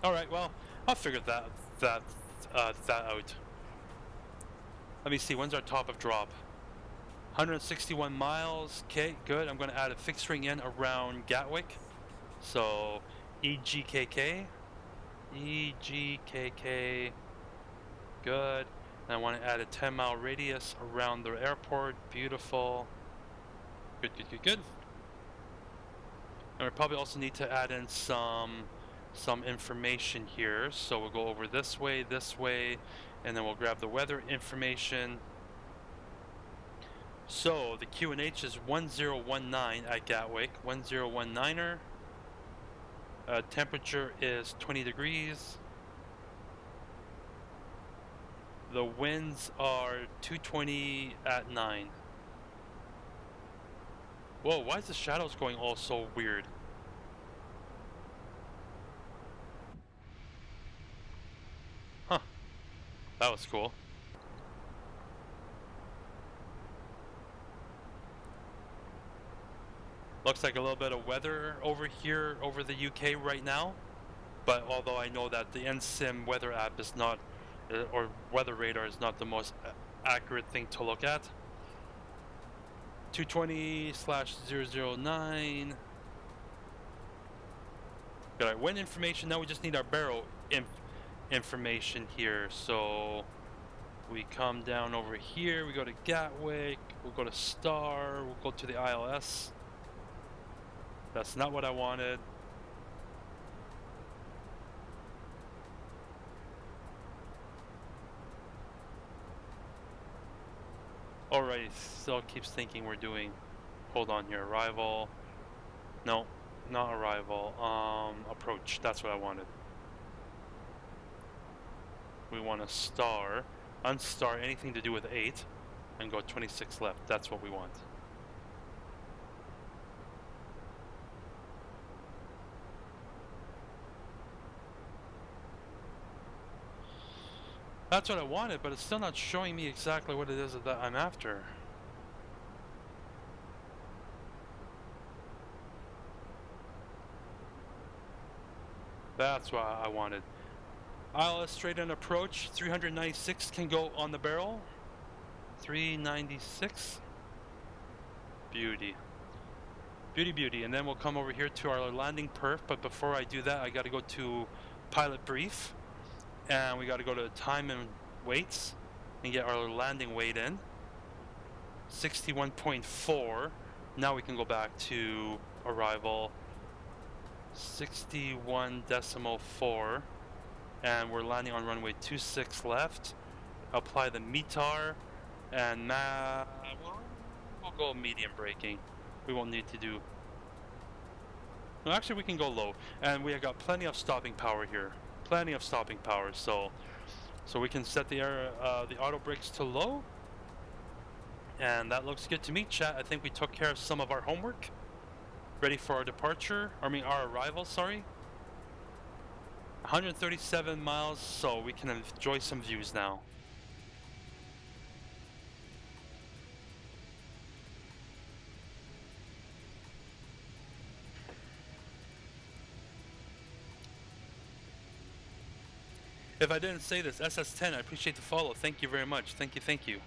All right, well, I'll figure that out. Let me see, when's our top of drop? 161 miles, okay, good. I'm gonna add a fixed ring in around Gatwick. So, EGKK, good. And I want to add a 10-mile radius around the airport. Beautiful. Good, good, good, good. And we probably also need to add in some information here. So we'll go over this way, and then we'll grab the weather information. So the QNH is 1019 at Gatwick, 1019er. Temperature is 20 degrees. The winds are 220 at 9. Whoa, why is the shadows going all so weird? Huh, that was cool. Looks like a little bit of weather over here, over the UK right now. But although I know that the NSIM weather app is not, or weather radar is not the most accurate thing to look at. 220/009. Got our wind information. Now we just need our barrel information here. So we come down over here. We go to Gatwick. We'll go to Star. We'll go to the ILS. That's not what I wanted. Alright, still keeps thinking we're doing. Hold on here. Arrival. No, not arrival. Approach. That's what I wanted. We want to star. Unstar anything to do with 8. And go 26 left. That's what we want. That's what I wanted, but it's still not showing me exactly what it is that I'm after. That's what I wanted. ILS straight in approach, 396 can go on the barrel. 396. Beauty. Beauty, beauty. And then we'll come over here to our landing perf, but before I do that, I gotta go to pilot brief. And we got to go to time and weights and get our landing weight in. 61.4. Now we can go back to arrival. 61.4. And we're landing on runway 26 left. Apply the METAR. And we'll go medium braking. We won't need to do... No, actually we can go low. And we have got plenty of stopping power here. Plenty of stopping power, so we can set the auto brakes to low, and that looks good to me. Chat, I think we took care of some of our homework. Ready for our departure, our arrival, sorry. 137 miles, so we can enjoy some views now. If I didn't say this, SS10, I appreciate the follow. Thank you very much. Thank you, thank you.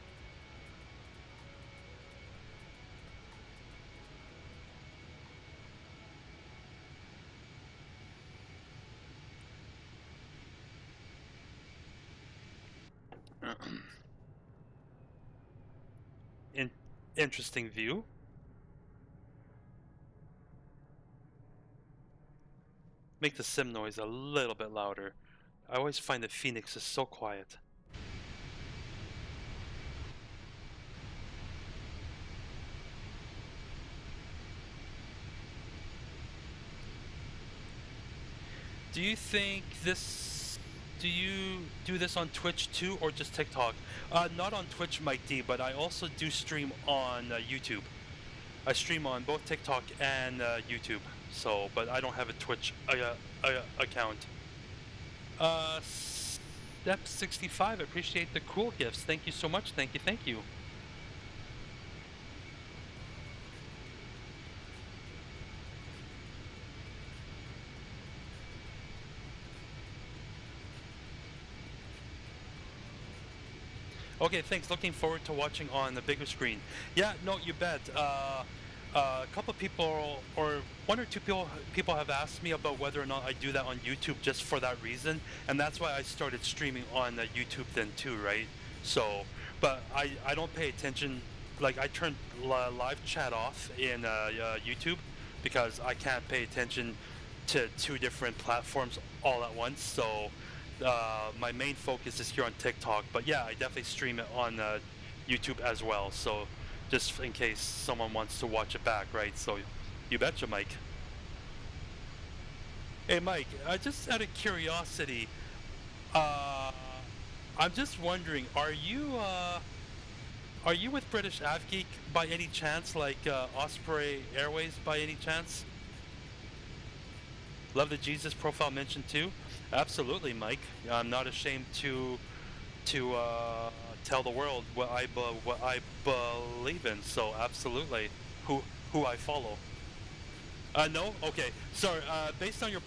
Interesting view. Make the sim noise a little bit louder. I always find that Phoenix is so quiet. Do you think this... Do you do this on Twitch too, or just TikTok? Not on Twitch, Mike D, but I also do stream on YouTube. I stream on both TikTok and YouTube. So, but I don't have a Twitch account. Step 65, I appreciate the cool gifts. Thank you so much. Thank you, thank you. Okay, thanks. Looking forward to watching on the bigger screen. Yeah, no, you bet. A couple people, or one or two people have asked me about whether or not I do that on YouTube just for that reason, and that's why I started streaming on YouTube then too, right? So, but I don't pay attention. Like, I turn live chat off in YouTube because I can't pay attention to two different platforms all at once. So my main focus is here on TikTok, but yeah, I definitely stream it on YouTube as well. So just in case someone wants to watch it back, right? So you betcha, Mike. Hey, Mike, just out of curiosity, I'm just wondering, are you with British AvGeek by any chance, like Osprey Airways by any chance? Love the Jesus profile mentioned too. Absolutely, Mike. I'm not ashamed to tell the world what I believe in. So absolutely, who I follow. No, okay. Sorry. Based on your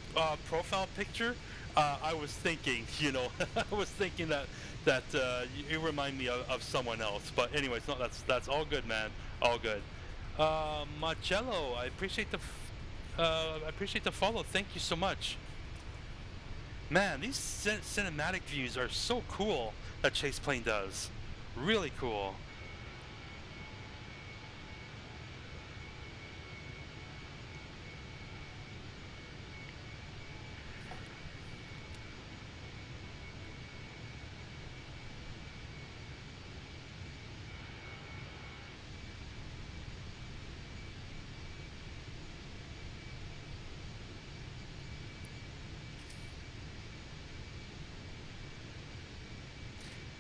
profile picture, I was thinking, you know, I was thinking that you remind me of someone else. But anyways, no, that's all good, man. All good. Marcello, I appreciate the follow. Thank you so much. Man, these cinematic views are so cool that ChasePlane does. Really cool.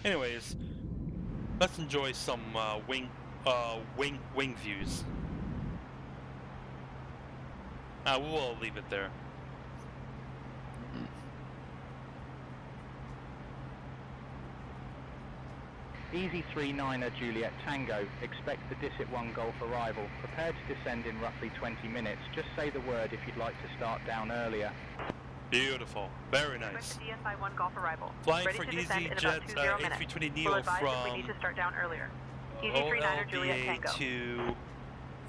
Anyways, let's enjoy some wing views. We'll leave it there. Easy 39er Juliet Tango, expect the Disset 1 Golf arrival. Prepare to descend in roughly 20 minutes. Just say the word if you'd like to start down earlier. Beautiful. Very nice. DSI 1 Golf arrival. Flying Ready for to descend in EasyJet about 20 A320 minutes. Neo We'll advise from if we need to start down earlier. Easy 39er Juliet OLBA Tango. to...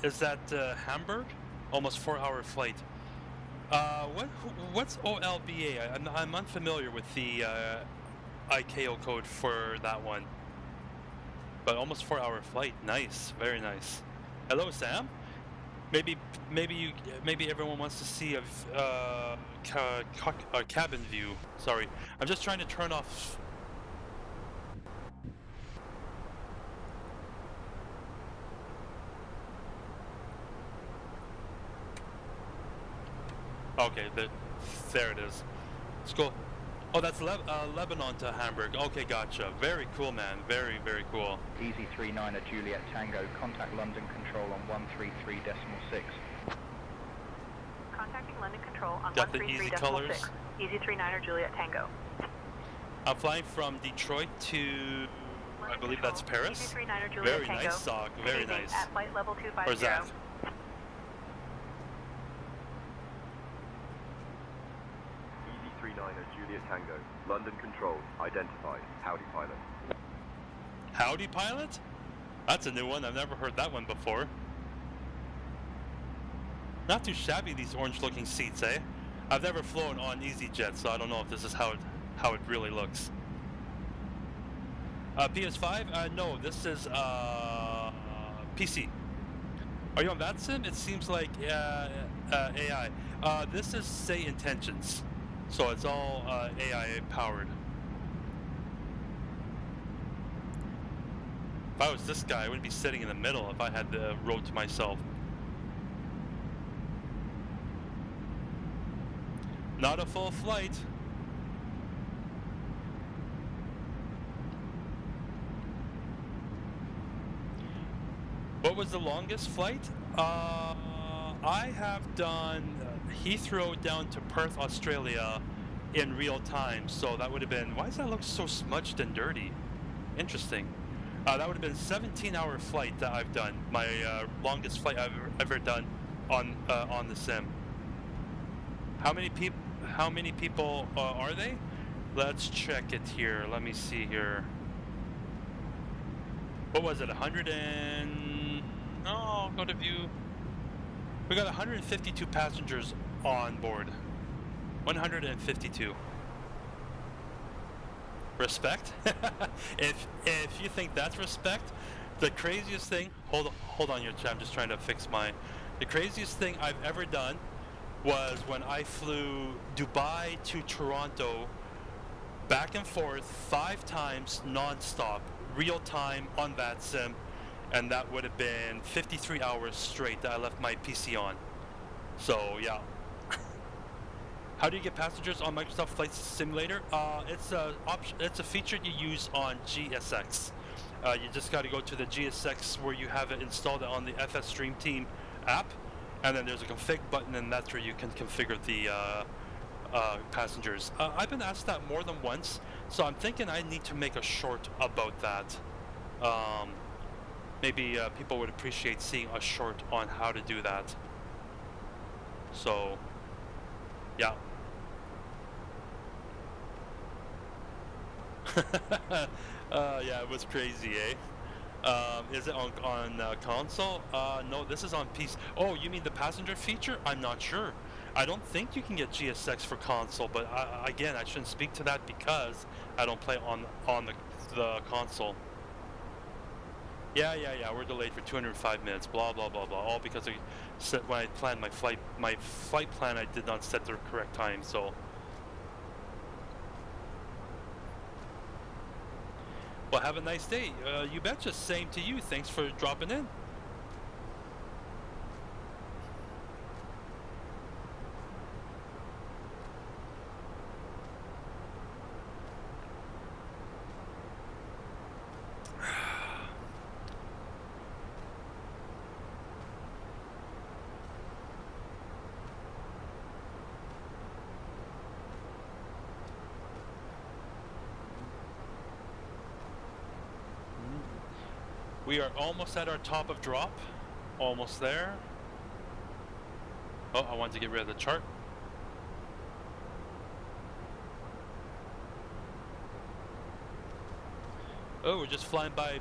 Is that Hamburg? Almost 4-hour flight. What's OLBA? I'm unfamiliar with the ICAO code for that one. But almost 4-hour flight. Nice. Very nice. Hello, Sam? Maybe everyone wants to see a cabin view. Sorry, I'm just trying to turn off. Okay, there it is. Let's go. Oh, that's Lebanon to Hamburg. Okay, gotcha. Very cool, man. Very, very cool. Easy 39er Juliet Tango, contact London Control on 133.6. Contacting London Control on Got the easy colors. 133.6. Easy 39er Juliet Tango. I'm flying from Detroit to, London I believe Control, that's Paris. Easy 39er Juliet Very Tango. nice, Sock. Very Leaving nice. At flight level 250. Or Zach. Easy 39er Juliet Tango, London Control, identified. Howdy pilot. Howdy pilot? That's a new one. I've never heard that one before. Not too shabby, these orange-looking seats, eh? I've never flown on EasyJet, so I don't know if this is how it really looks. PS5? No, this is PC. Are you on VATSIM? It seems like AI. This is Say Intentions, so it's all AI powered. If I was this guy, I wouldn't be sitting in the middle if I had the road to myself. Not a full flight. What was the longest flight? I have done Heathrow down to Perth, Australia in real time. So that would have been, why does that look so smudged and dirty? Interesting. That would have been a 17-hour flight that I've done. My longest flight I've ever done on the sim. How many people are they? Let's check it here. Let me see here. What was it? 100 and... No, go to view. We got 152 passengers on board. 152. Respect? if you think that's respect, the craziest thing... Hold on your chat. I'm just trying to fix my... The craziest thing I've ever done was when I flew Dubai to Toronto back and forth 5 times non-stop, real time on VATSIM, and that would have been 53 hours straight that I left my PC on. So yeah. How do you get passengers on Microsoft Flight Simulator? It's a feature you use on GSX. You just got to go to the GSX where you have it installed on the FS Stream Team app, and then there's a config button, and that's where you can configure the passengers. I've been asked that more than once, so I'm thinking I need to make a short about that. Maybe people would appreciate seeing a short on how to do that. So, yeah. Yeah, it was crazy, eh? Is it on console? No, this is on PC. Oh, you mean the passenger feature? I'm not sure. I don't think you can get GSX for console, but again, I shouldn't speak to that because I don't play on the console. Yeah, we're delayed for 205 minutes, blah, blah, blah, blah, all because when I planned my flight plan, I did not set the correct time, so. Well, have a nice day. You betcha, same to you. Thanks for dropping in. We are almost at our top of drop. Almost there. Oh, I wanted to get rid of the chart. Oh, we're just flying by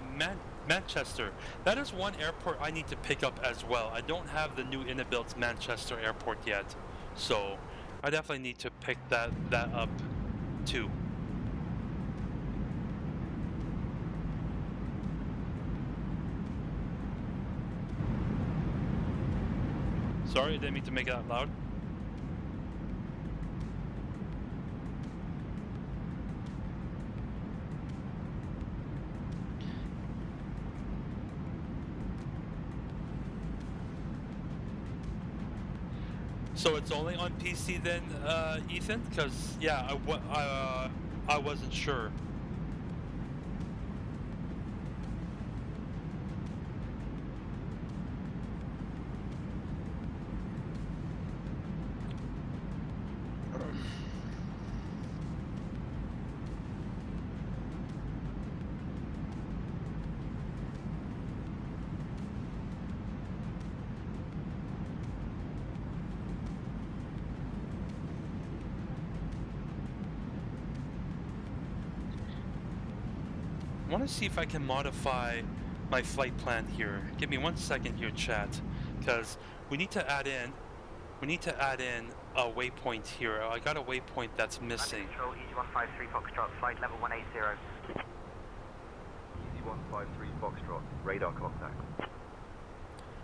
Manchester. That is one airport I need to pick up as well. I don't have the new Inibuilds Manchester airport yet, so I definitely need to pick that up too. Sorry, I didn't mean to make it out loud. So it's only on PC then, Ethan? Because, yeah, I wasn't sure. I want to see if I can modify my flight plan here. Give me 1 second here, chat, because we need to add in a waypoint here. I got a waypoint that's missing. Control, EG153 Foxtrot, flight level 180. EG153 Foxtrot, radar contact.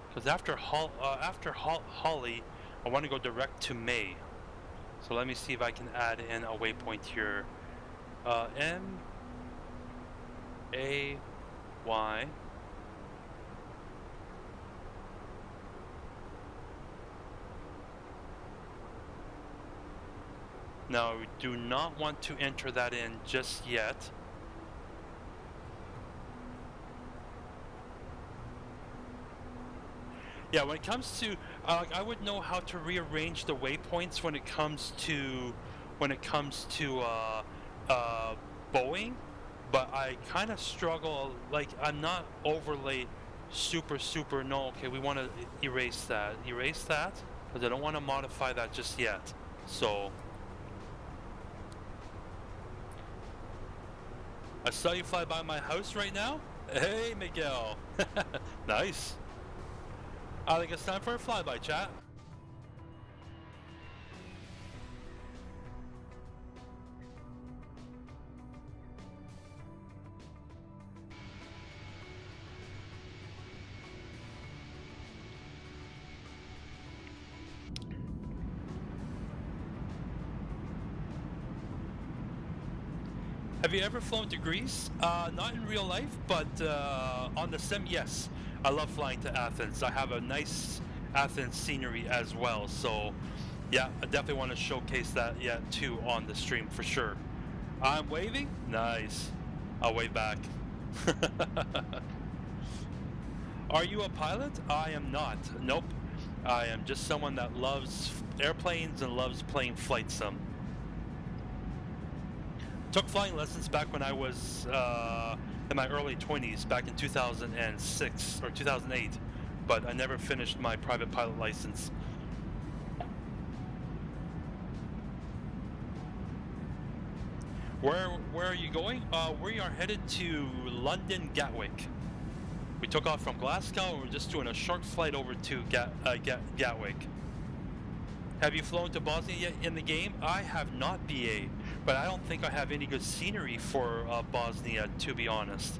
Because after Holly, I want to go direct to May. So let me see if I can add in a waypoint here. M-A-Y. Now, we do not want to enter that in just yet. Yeah, when it comes to, I would know how to rearrange the waypoints when it comes to Boeing, but I kind of struggle. Like, I'm not overly super. No, okay, we want to erase that, because I don't want to modify that just yet. So. I saw you fly by my house right now. Hey, Miguel. Nice. I think it's time for a flyby, chat. Have you ever flown to Greece? Not in real life, but on the sim, yes. I love flying to Athens. I have a nice Athens scenery as well, so yeah, I definitely want to showcase that too on the stream for sure. I'm waving? Nice. I'll wave back. Are you a pilot? I am not. Nope. I am just someone that loves airplanes and loves playing flight sim. Took flying lessons back when I was in my early 20s, back in 2006 or 2008, but I never finished my private pilot license. Where are you going? We are headed to London Gatwick. We took off from Glasgow and we're just doing a short flight over to Gatwick. Have you flown to Bosnia yet in the game? I have not, BA, but I don't think I have any good scenery for Bosnia, to be honest.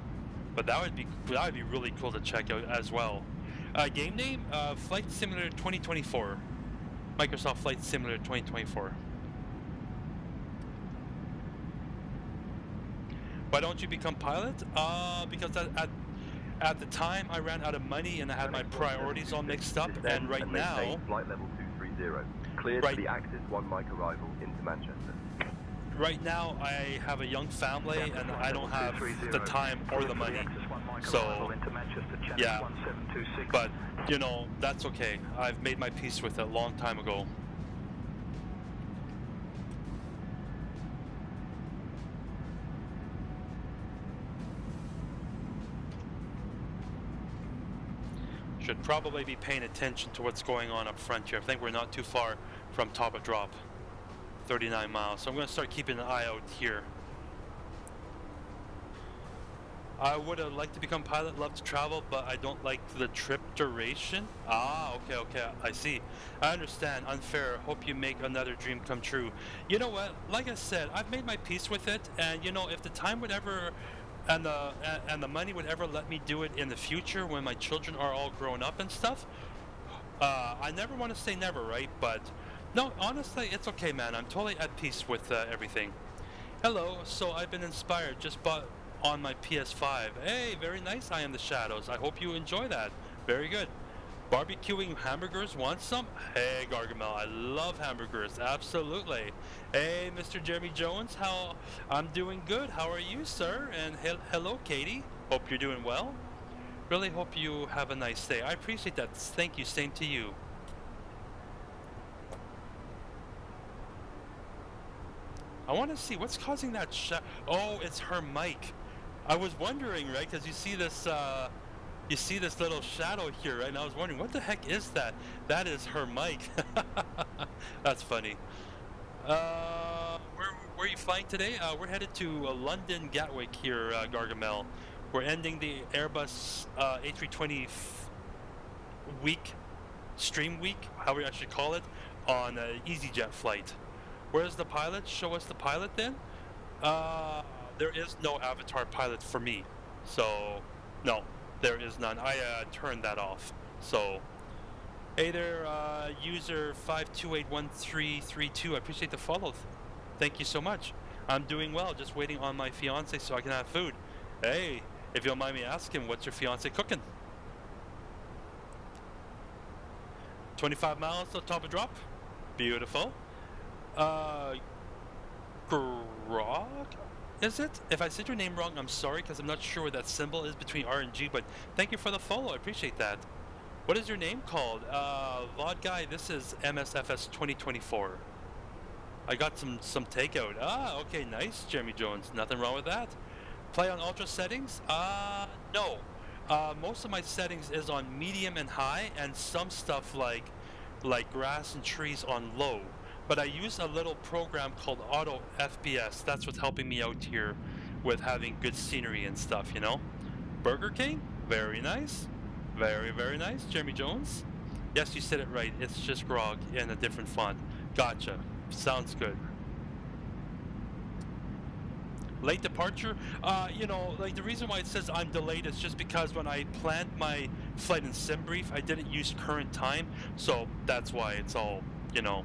But that would be really cool to check out as well. Game name? Flight Simulator 2024. Microsoft Flight Simulator 2024. Why don't you become pilot? Because at the time I ran out of money and I had my priorities all mixed up, and right now... Flight level 230. Cleared for the Axis 1 mic arrival into Manchester. Right now I have a young family and I don't have the time or the money. So, yeah. But, you know, that's okay. I've made my peace with it a long time ago. Should probably be paying attention to what's going on up front here. I think we're not too far from top of drop. 39 miles. So I'm going to start keeping an eye out here. I would have liked to become pilot, love to travel, but I don't like the trip duration. Ah, okay, I see. I understand. Unfair. Hope you make another dream come true. You know what? Like I said, I've made my peace with it, and you know, if the time would ever... And the money would ever let me do it in the future when my children are all grown up and stuff. I never want to say never, right? But no, honestly, it's okay, man. I'm totally at peace with everything. Hello. So I've been inspired. Just bought on my PS5. Hey, very nice. I am the Shadows. I hope you enjoy that. Very good. Barbecuing hamburgers, want some? Hey, Gargamel, I love hamburgers, absolutely. Hey, Mr. Jeremy Jones, I'm doing good. How are you, sir? And hello, Katie. Hope you're doing well. Really hope you have a nice day. I appreciate that. Thank you. Same to you. I want to see what's causing that Oh, it's her mic. I was wondering, right? Because you see this. You see this little shadow here, right? And I was wondering, what the heck is that? That is her mic. That's funny. Where are you flying today? We're headed to London Gatwick here, Gargamel. We're ending the Airbus A320 stream week, however I should call it, on an EasyJet flight. Where's the pilot? Show us the pilot then. There is no avatar pilot for me, so no. There is none. I turned that off. So, hey there, user 5281332. I appreciate the follow. Thank you so much. I'm doing well. Just waiting on my fiance so I can have food. Hey, if you don't mind me asking, what's your fiance cooking? 25 miles to top of drop. Beautiful. Grog? Is it? If I said your name wrong, I'm sorry, because I'm not sure what that symbol is between R and G, but thank you for the follow. I appreciate that. What is your name called? VOD guy, this is MSFS 2024. I got some takeout. Ah, okay, nice, Jeremy Jones. Nothing wrong with that. Play on ultra settings? No. Most of my settings is on medium and high, and some stuff like grass and trees on low. But I use a little program called Auto FPS. That's what's helping me out here with having good scenery and stuff, you know? Burger King? Very nice. Very, very nice. Jeremy Jones? Yes, you said it right. It's just Grog in a different font. Gotcha. Sounds good. Late departure? You know, like the reason why it says I'm delayed is just because when I planned my flight in SimBrief, I didn't use current time. So that's why it's all, you know...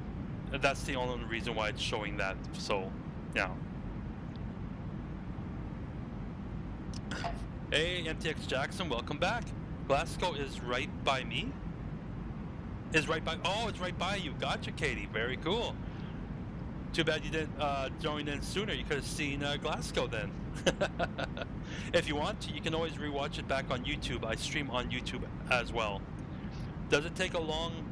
That's the only reason why it's showing that, so, yeah. Hey, MTX Jackson, welcome back. Glasgow is right by me? Is right by... Oh, it's right by you. Gotcha, Katie. Very cool. Too bad you didn't join in sooner. You could have seen Glasgow then. If you want to, you can always rewatch it back on YouTube. I stream on YouTube as well. Does it take long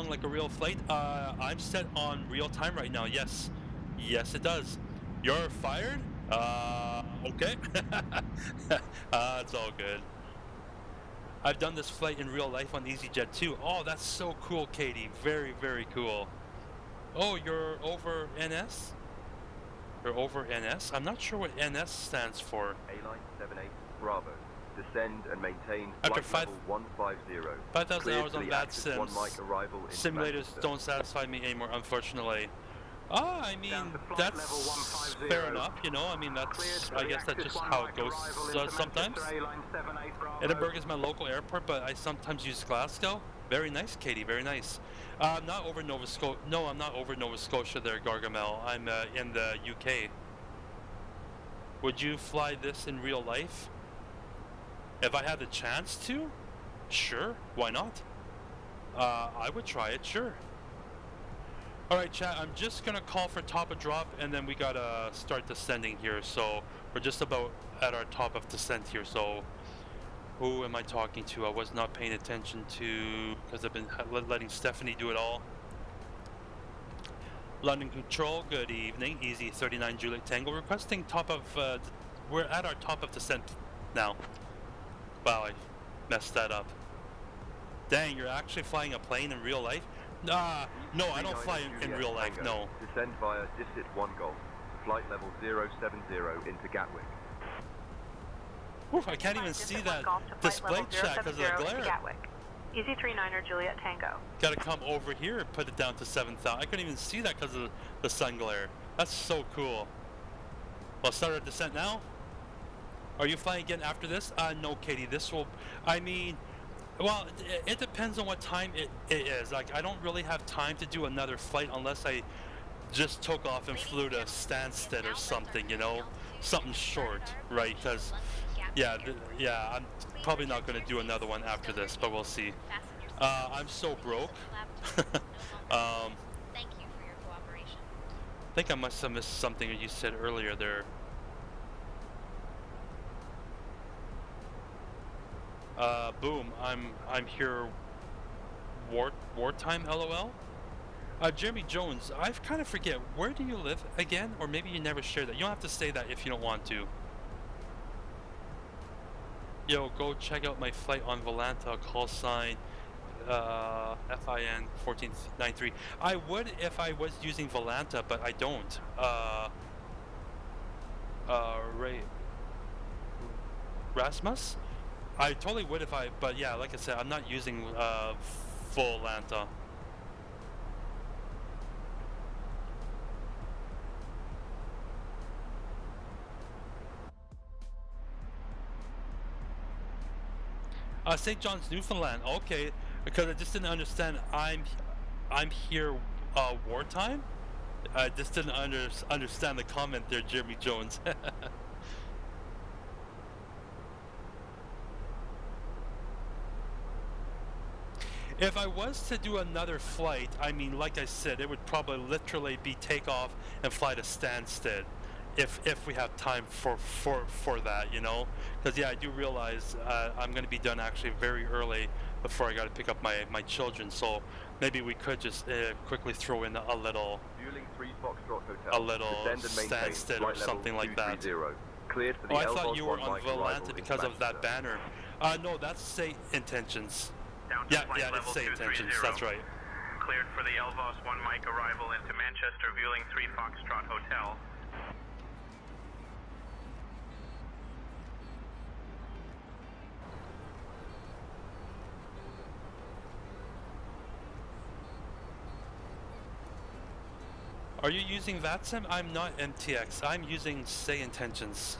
like a real flight? I'm set on real time right now. Yes. Yes, it does. You're fired? Okay. It's all good. I've done this flight in real life on EasyJet too. Oh, that's so cool, Katie. Very, very cool. Oh, you're over NS? You're over NS? I'm not sure what NS stands for. A-line 78, Bravo. Descend and maintain After flight level 150. 5,000 hours on that sim. Arrival in Simulators Manchester. don't satisfy me anymore, unfortunately. I mean, that's fair enough, you know. I mean, I guess that's just how it goes sometimes. Edinburgh is my local airport, but I sometimes use Glasgow. Very nice, Katie, very nice. I'm not over Nova Scotia. No, I'm not over Nova Scotia there, Gargamel. I'm in the UK. Would you fly this in real life? If I had the chance to? Sure, why not? I would try it, sure. Alright, chat, I'm just gonna call for top of drop, and then we gotta start descending here. So we're just about at our top of descent here. So who am I talking to? I was not paying attention to, because I've been letting Stephanie do it all. London Control, good evening. Easy 39 Juliet Tango, requesting top of, we're at our top of descent now. Wow, I messed that up. Dang, you're actually flying a plane in real life? No, I don't fly in real life, no. Descend via Disit 1 Golf, flight level 070 into Gatwick. Oof, I can't even see that display chat because of the glare. Easy 39er Juliet Tango. Gotta come over here and put it down to 7,000. I couldn't even see that because of the sun glare. That's so cool. Well, start our descent now. Are you flying again after this? No, Katie, this will, I mean, well, it depends on what time it is. Like, I don't really have time to do another flight unless I just took off and flew to Stansted or something, you know? Something short, right? Because, yeah, I'm probably not going to do another one after this, but we'll see. I'm so broke. I think I must have missed something that you said earlier there. Boom, I'm here wartime, LOL. Jeremy Jones, I kind of forget, where do you live again? Or maybe you never shared that. You don't have to say that if you don't want to. Yo, go check out my flight on Volanta, call sign FIN 1493. I would if I was using Volanta, but I don't. Rasmus? I totally would if I, but yeah, like I said, I'm not using Volanta. St. John's, Newfoundland. Okay, because I just didn't understand. I'm here wartime. I just didn't understand the comment there, Jeremy Jones. If I was to do another flight, I mean, like I said, it would probably literally be take off and fly to Stansted, if we have time for that, you know. Because yeah, I do realize I'm going to be done actually very early before I got to pick up my children. So Maybe we could just quickly throw in a little Stansted or something like that. Cleared for the I thought you were on Volanta because of that banner. No, that's Say Intentions. Yeah, it's Say Intentions, that's right. Cleared for the Elvos 1 Mike arrival into Manchester, Vueling 3 Foxtrot Hotel. Are you using VATSIM? I'm not MTX. I'm using Say Intentions.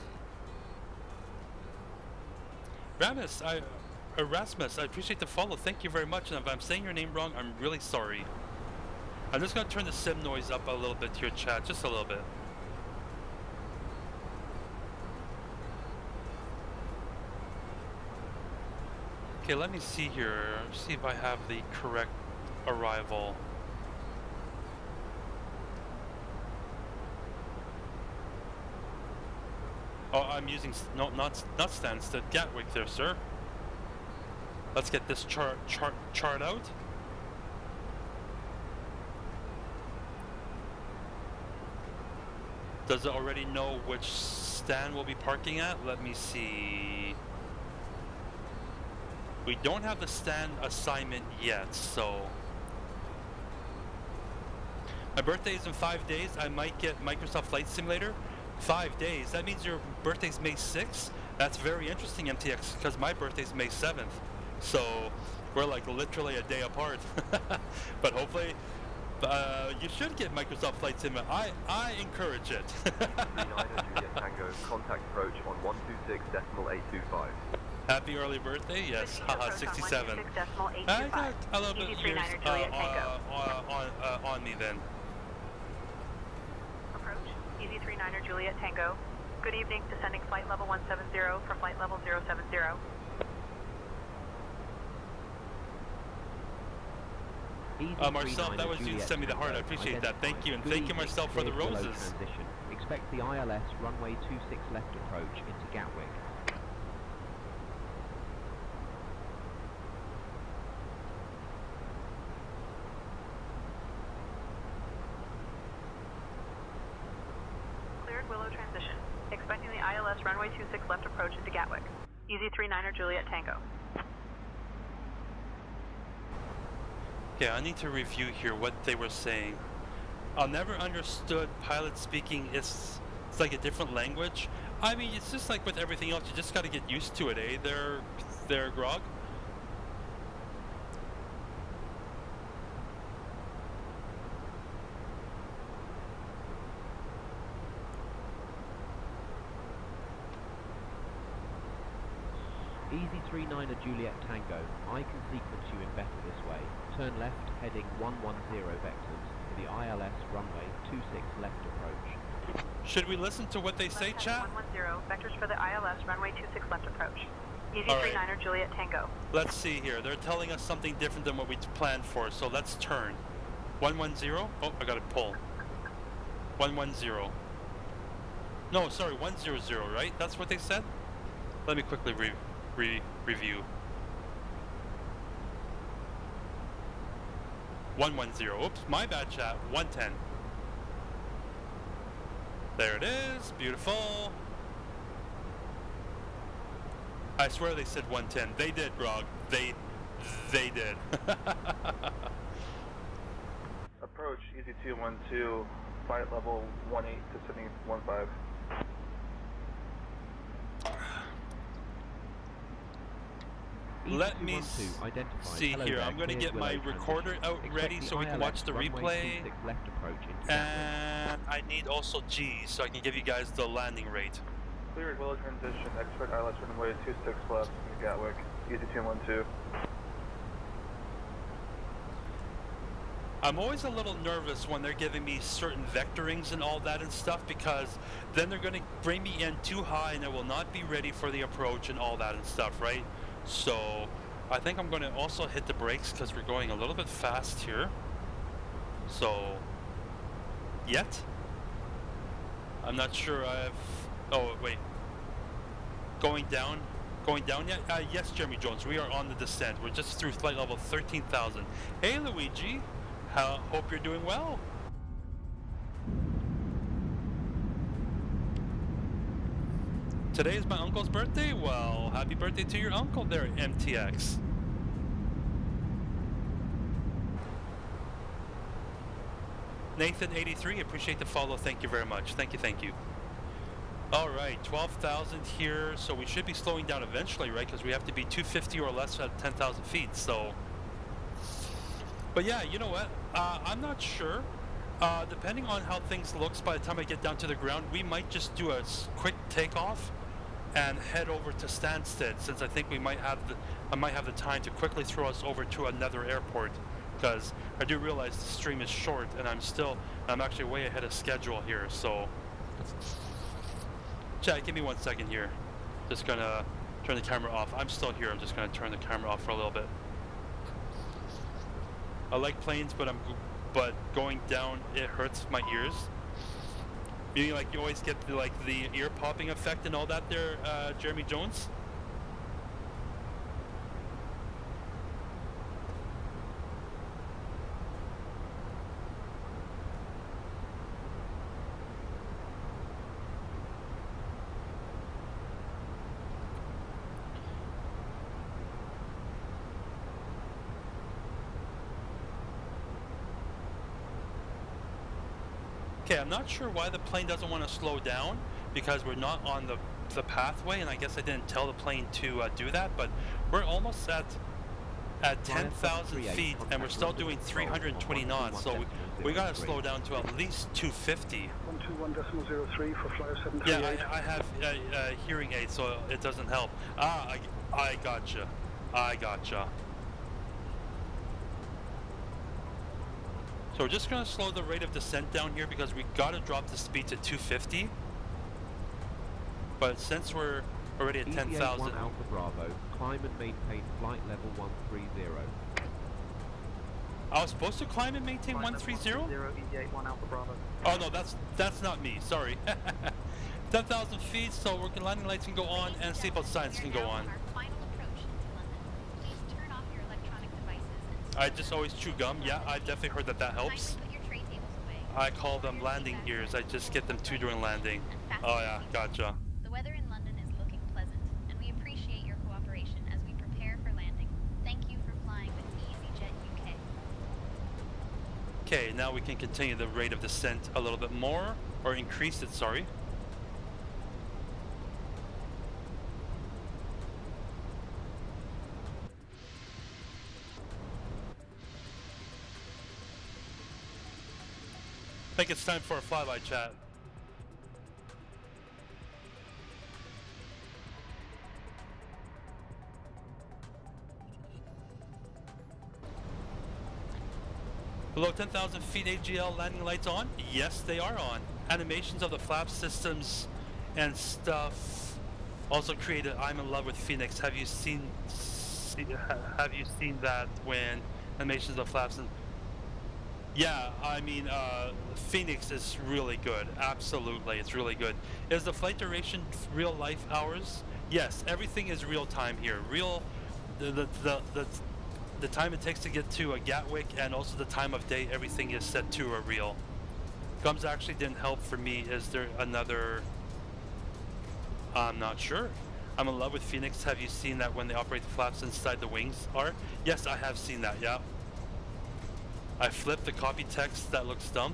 Rasmus, I appreciate the follow. Thank you very much. And if I'm saying your name wrong, I'm really sorry. I'm just going to turn the sim noise up a little bit to your chat, just a little bit. Okay, let me see here. See if I have the correct arrival. Oh, I'm using not Stansted, Gatwick there, sir. Let's get this chart out. Does it already know which stand we'll be parking at? Let me see. We don't have the stand assignment yet, so... My birthday is in 5 days. I might get Microsoft Flight Simulator. 5 days. That means your birthday's May 6th? That's very interesting, MTX, because my birthday's May 7th. So, we're like literally a day apart. But hopefully... you should get Microsoft Flight Simulator. I encourage it. 39 Juliet Tango, contact approach on 126.825. Happy early birthday, yes, haha, 67. I got a little bit of years on me then. Approach, Easy 39er Juliet Tango. Good evening, descending flight level 170 for flight level 070. Marcel, that was you to send me the heart. I appreciate that. Thank you, and thank you, Marcel, for the roses. Expect the ILS runway 26 left approach into Gatwick. Cleared Willow transition. Expecting the ILS runway 26 left approach into Gatwick. Easy 39er Juliet Tango. Okay, I need to review here what they were saying. I never understood pilot speaking. It's like a different language. I mean, it's just like with everything else. You just got to get used to it, eh? There, Grog. Easy 39er Juliet Tango, I can sequence you in better this way. Turn left, heading 110 vectors for the ILS runway 26 left approach. Should we listen to what they say, chat? 110 vectors for the ILS runway 26 left approach. Easy All right. 39er Juliet Tango. Let's see here. They're telling us something different than what we planned for, so let's turn. 110. Oh, I got to pull. 110. No, sorry, 100, right? That's what they said? Let me quickly review. 110. Oops, my bad, chat. 110. There it is. Beautiful. I swear they said 110. They did, Grog. They did. Approach Easy 212, flight level 18 descending 15. Let me see here. I'm going to get my recorder out ready so we can watch the replay. And I need also G so I can give you guys the landing rate. Cleared Willow transition, expect ILS runway 26 left in Gatwick, Easy 212. I'm always a little nervous when they're giving me certain vectorings and all that and stuff, because then they're going to bring me in too high and I will not be ready for the approach and all that and stuff, right? So I think I'm going to also hit the brakes because we're going a little bit fast here. So yet I'm not sure I've... Oh wait, going down yet? Yes, Jeremy Jones, we are on the descent. We're just through flight level 13,000. Hey Luigi, hope you're doing well. Today is my uncle's birthday. Well, happy birthday to your uncle there, MTX. Nathan83, appreciate the follow. Thank you very much. Thank you. All right, 12,000 here. So we should be slowing down eventually, right? Because we have to be 250 or less at 10,000 feet. So, but yeah, you know what? I'm not sure. Depending on how things looks by the time I get down to the ground, we might just do a quick takeoff and head over to Stansted, since I think I might have the time to quickly throw us over to another airport, because I do realize the stream is short and I'm actually way ahead of schedule here. So chat, give me 1 second here. Just gonna Turn the camera off. I'm still here. I'm just going to turn the camera off for a little bit. I like planes, but going down, it hurts my ears. Meaning, like, you always get the ear popping effect and all that there, Jeremy Jones. Okay, I'm not sure why the plane doesn't want to slow down, because we're not on the pathway, and I guess I didn't tell the plane to do that, but we're almost at 10,000 feet, and we're still doing 320 knots, so we gotta slow down to at least 250. 121.03 for flyer 738. Yeah, I have hearing aids, so it doesn't help. I gotcha. I gotcha. So we're just going to slow the rate of descent down here because we got to drop the speed to 250. But since we're already at 10,000... Alpha Bravo, climb and maintain flight level 130. I was supposed to climb and maintain 130? Alpha Bravo. Oh no, that's not me, sorry. 10,000 feet, so landing lights can go on and seatbelt signs can go on. I just always chew gum. Yeah, I definitely heard that helps. I call them landing ears. I just get them too during landing. Oh yeah, gotcha. The weather in London is looking pleasant, and we appreciate your cooperation as we prepare for landing. Thank you for flying with EasyJet UK. Okay, now we can continue the rate of descent a little bit more, or increase it, sorry. I think it's time for a flyby chat. Below 10,000 feet AGL landing lights on? Yes, they are on. Animations of the flap systems and stuff also created. I'm in love with Phoenix. Have you seen that when animations of the flaps and... Yeah, I mean, Phoenix is really good. Absolutely, it's really good. Is the flight duration real life hours? Yes, everything is real time here. The time it takes to get to a Gatwick and also the time of day, everything is set to a real. Gums actually didn't help for me. Is there another? I'm not sure. I'm in love with Phoenix. Have you seen that when they operate the flaps inside the wings are? Yes, I have seen that, yeah. I flipped the copy text that looks dumb.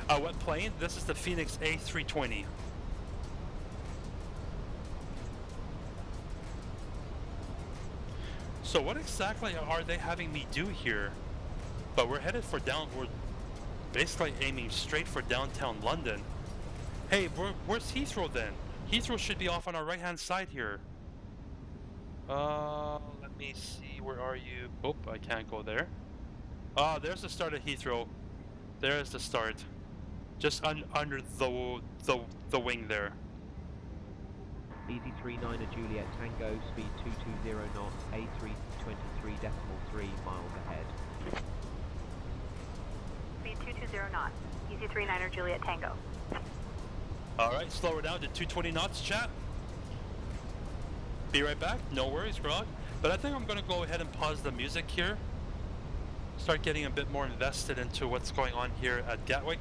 What plane? This is the Fenix A320. So what exactly are they having me do here? But we're headed for we're basically aiming straight for downtown London. Hey, where's Heathrow then? Heathrow should be off on our right hand side here. Let me see, where are you? Oh, I can't go there. Oh, there's the start of Heathrow. There's the start. Just under the wing there. Easy 39 Juliet Tango, speed 220 knots, A323.3 miles ahead. Speed 220 knots, Easy 39 Juliet Tango. Alright, slow her down to 220 knots, chat. Be right back, no worries, Grog. But I think I'm going to go ahead and pause the music here. Start getting a bit more invested into what's going on here at Gatwick.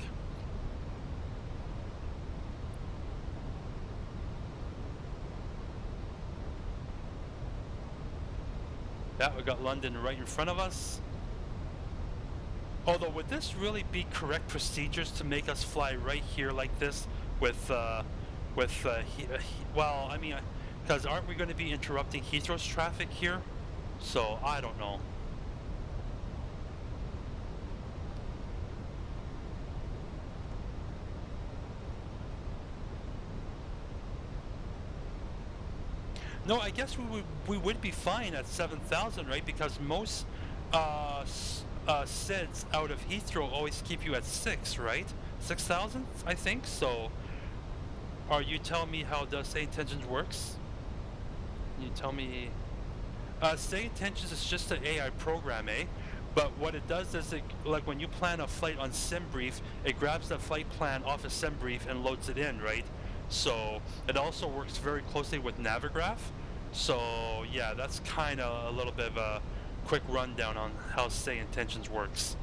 Yeah, we got London right in front of us. Although, would this really be correct procedures to make us fly right here like this with well, I mean, because aren't we going to be interrupting Heathrow's traffic here? So, I don't know. No, I guess we would be fine at 7,000, right? Because most SIDs out of Heathrow always keep you at 6, right? 6,000, I think. So Are you telling me how the Say Intentions works? Can you tell me? Say Intentions is just an AI program, eh? But what it does is, like when you plan a flight on SimBrief, it grabs the flight plan off of SimBrief and loads it in, right? So it also works very closely with Navigraph. So yeah, that's kind of a little bit of a quick rundown on how Say Intentions works.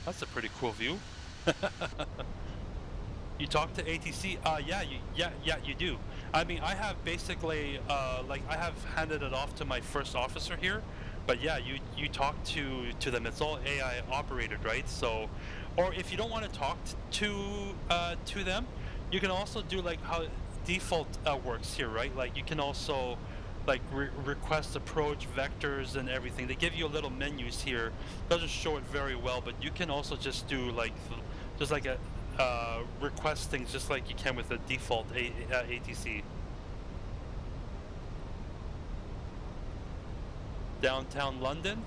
That's a pretty cool view. You talk to ATC? Yeah, you do. I mean, I have basically, like, I have handed it off to my first officer here, but yeah, you talk to them. It's all AI operated, right? So, or if you don't want to talk to them, you can also do like how default works here, right? Like you can also like request approach vectors and everything. They give you little menus here. Doesn't show it very well, but you can also just do like just like a request things just like you can with the default ATC. Downtown London.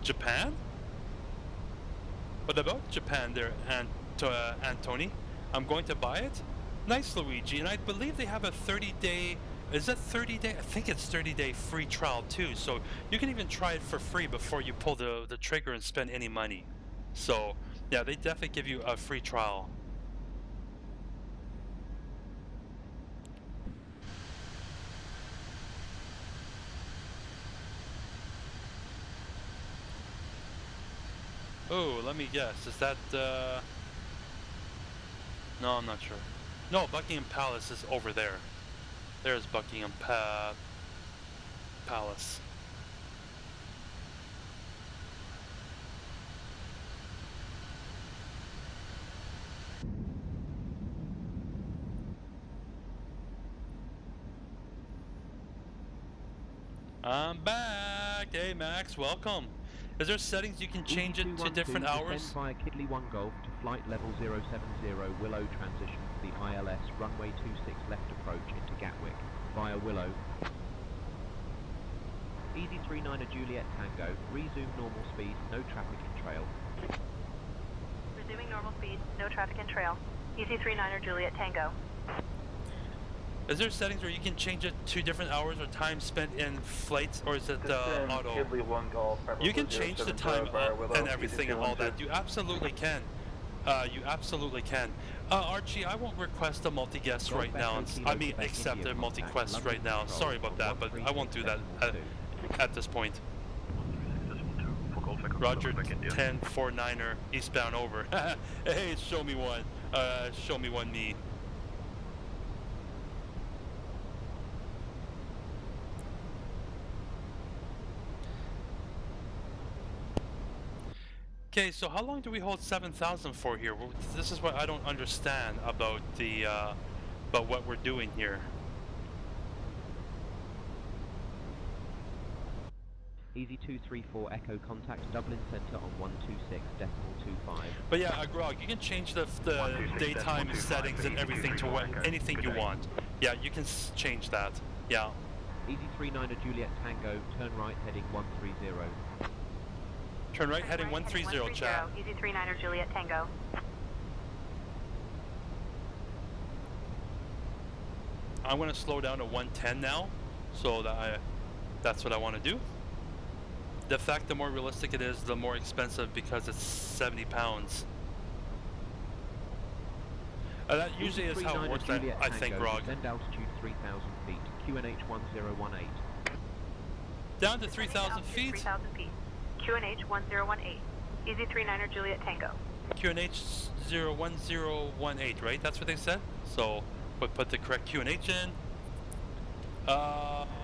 Japan? What about Japan there, Antony? I'm going to buy it? Nice, Luigi, and I believe they have a 30-day, is it 30-day? I think it's 30-day free trial too, so you can even try it for free before you pull the trigger and spend any money. So, yeah, they definitely give you a free trial. Oh, let me guess. Is that, no, I'm not sure. No, Buckingham Palace is over there. There's Buckingham Palace. I'm back! Hey Max, welcome! Is there settings you can change it to different hours? Descend via Kidley 1 Golf to flight level 070 Willow transition for the ILS runway 26 left approach into Gatwick via Willow. Easy 39 Juliet Tango, resume normal speed, no traffic in trail. Resuming normal speed, no traffic in trail. Easy 39 Juliet Tango. Is there settings where you can change it to different hours or time spent in flights, or is it auto? You can change the time and everything and all that. You absolutely can. You absolutely can. Archie, I won't request a multi-guest right now. I mean, accept a multi-quest right now. Sorry about that, but I won't do that at this point. Roger, 1049er, eastbound over. Hey, show me one. Show me one me. Okay, so how long do we hold 7,000 for here? Well, this is what I don't understand about the about what we're doing here. Easy 234 Echo contact Dublin Centre on 126.25. But yeah, Grog, you can change the daytime settings and everything to what anything you want. Yeah, you can change that. Yeah. Easy 39 Juliet Tango, turn right heading 130. Turn right heading 130, chat. Easy 39 Juliet Tango. I'm going to slow down to 110 now, so that that's what I want to do. The fact the more realistic it is, the more expensive because it's 70 pounds. That usually is how it works, I think, Grog. Descend altitude 3,000 feet, QNH 1018. Down to 3,000 feet? 3,000 feet. QNH 1018. Easy 39 Juliet Tango. QNH 01018, right? That's what they said? So, we'll put the correct QNH in.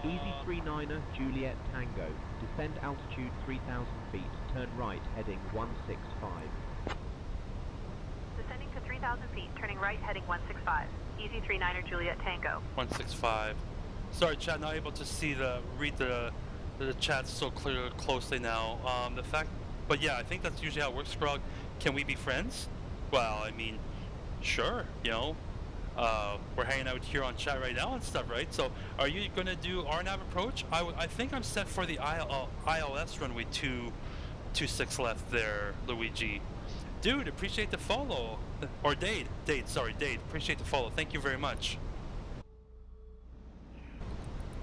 Easy 39 Juliet Tango. Descend altitude 3,000 feet. Turn right heading 165. Descending to 3,000 3,000 feet, turning right, heading 165. Easy 39er Juliet Tango. 165. Sorry, chat, not able to read the chat so closely now. But yeah, I think that's usually how it works, Grog. Can we be friends? Well, I mean, sure, you know. We're hanging out here on chat right now and stuff, right? So, are you gonna do RNAV approach? I think I'm set for the ILS runway 26 left there, Luigi. Dude, appreciate the follow. Or Dade, appreciate the follow. Thank you very much.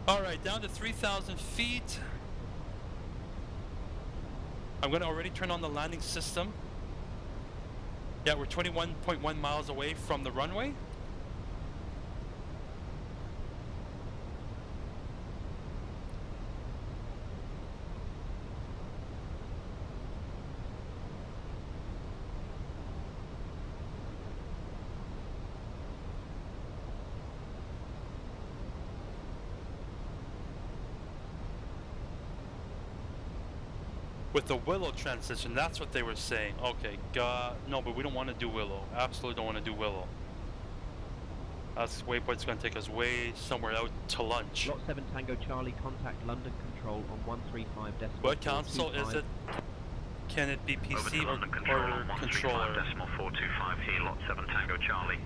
Alright, down to 3,000 feet. I'm gonna already turn on the landing system. Yeah, we're 21.1 miles away from the runway. With the Willow transition, that's what they were saying. Okay, God, no, but we don't want to do Willow. Absolutely don't want to do Willow. That's waypoint's going to take us way somewhere out to lunch. Lot 7 Tango Charlie, contact London Control on 135.425. What console is it? Can it be PC or controller? 135.425 here, Lot 7 Tango Charlie.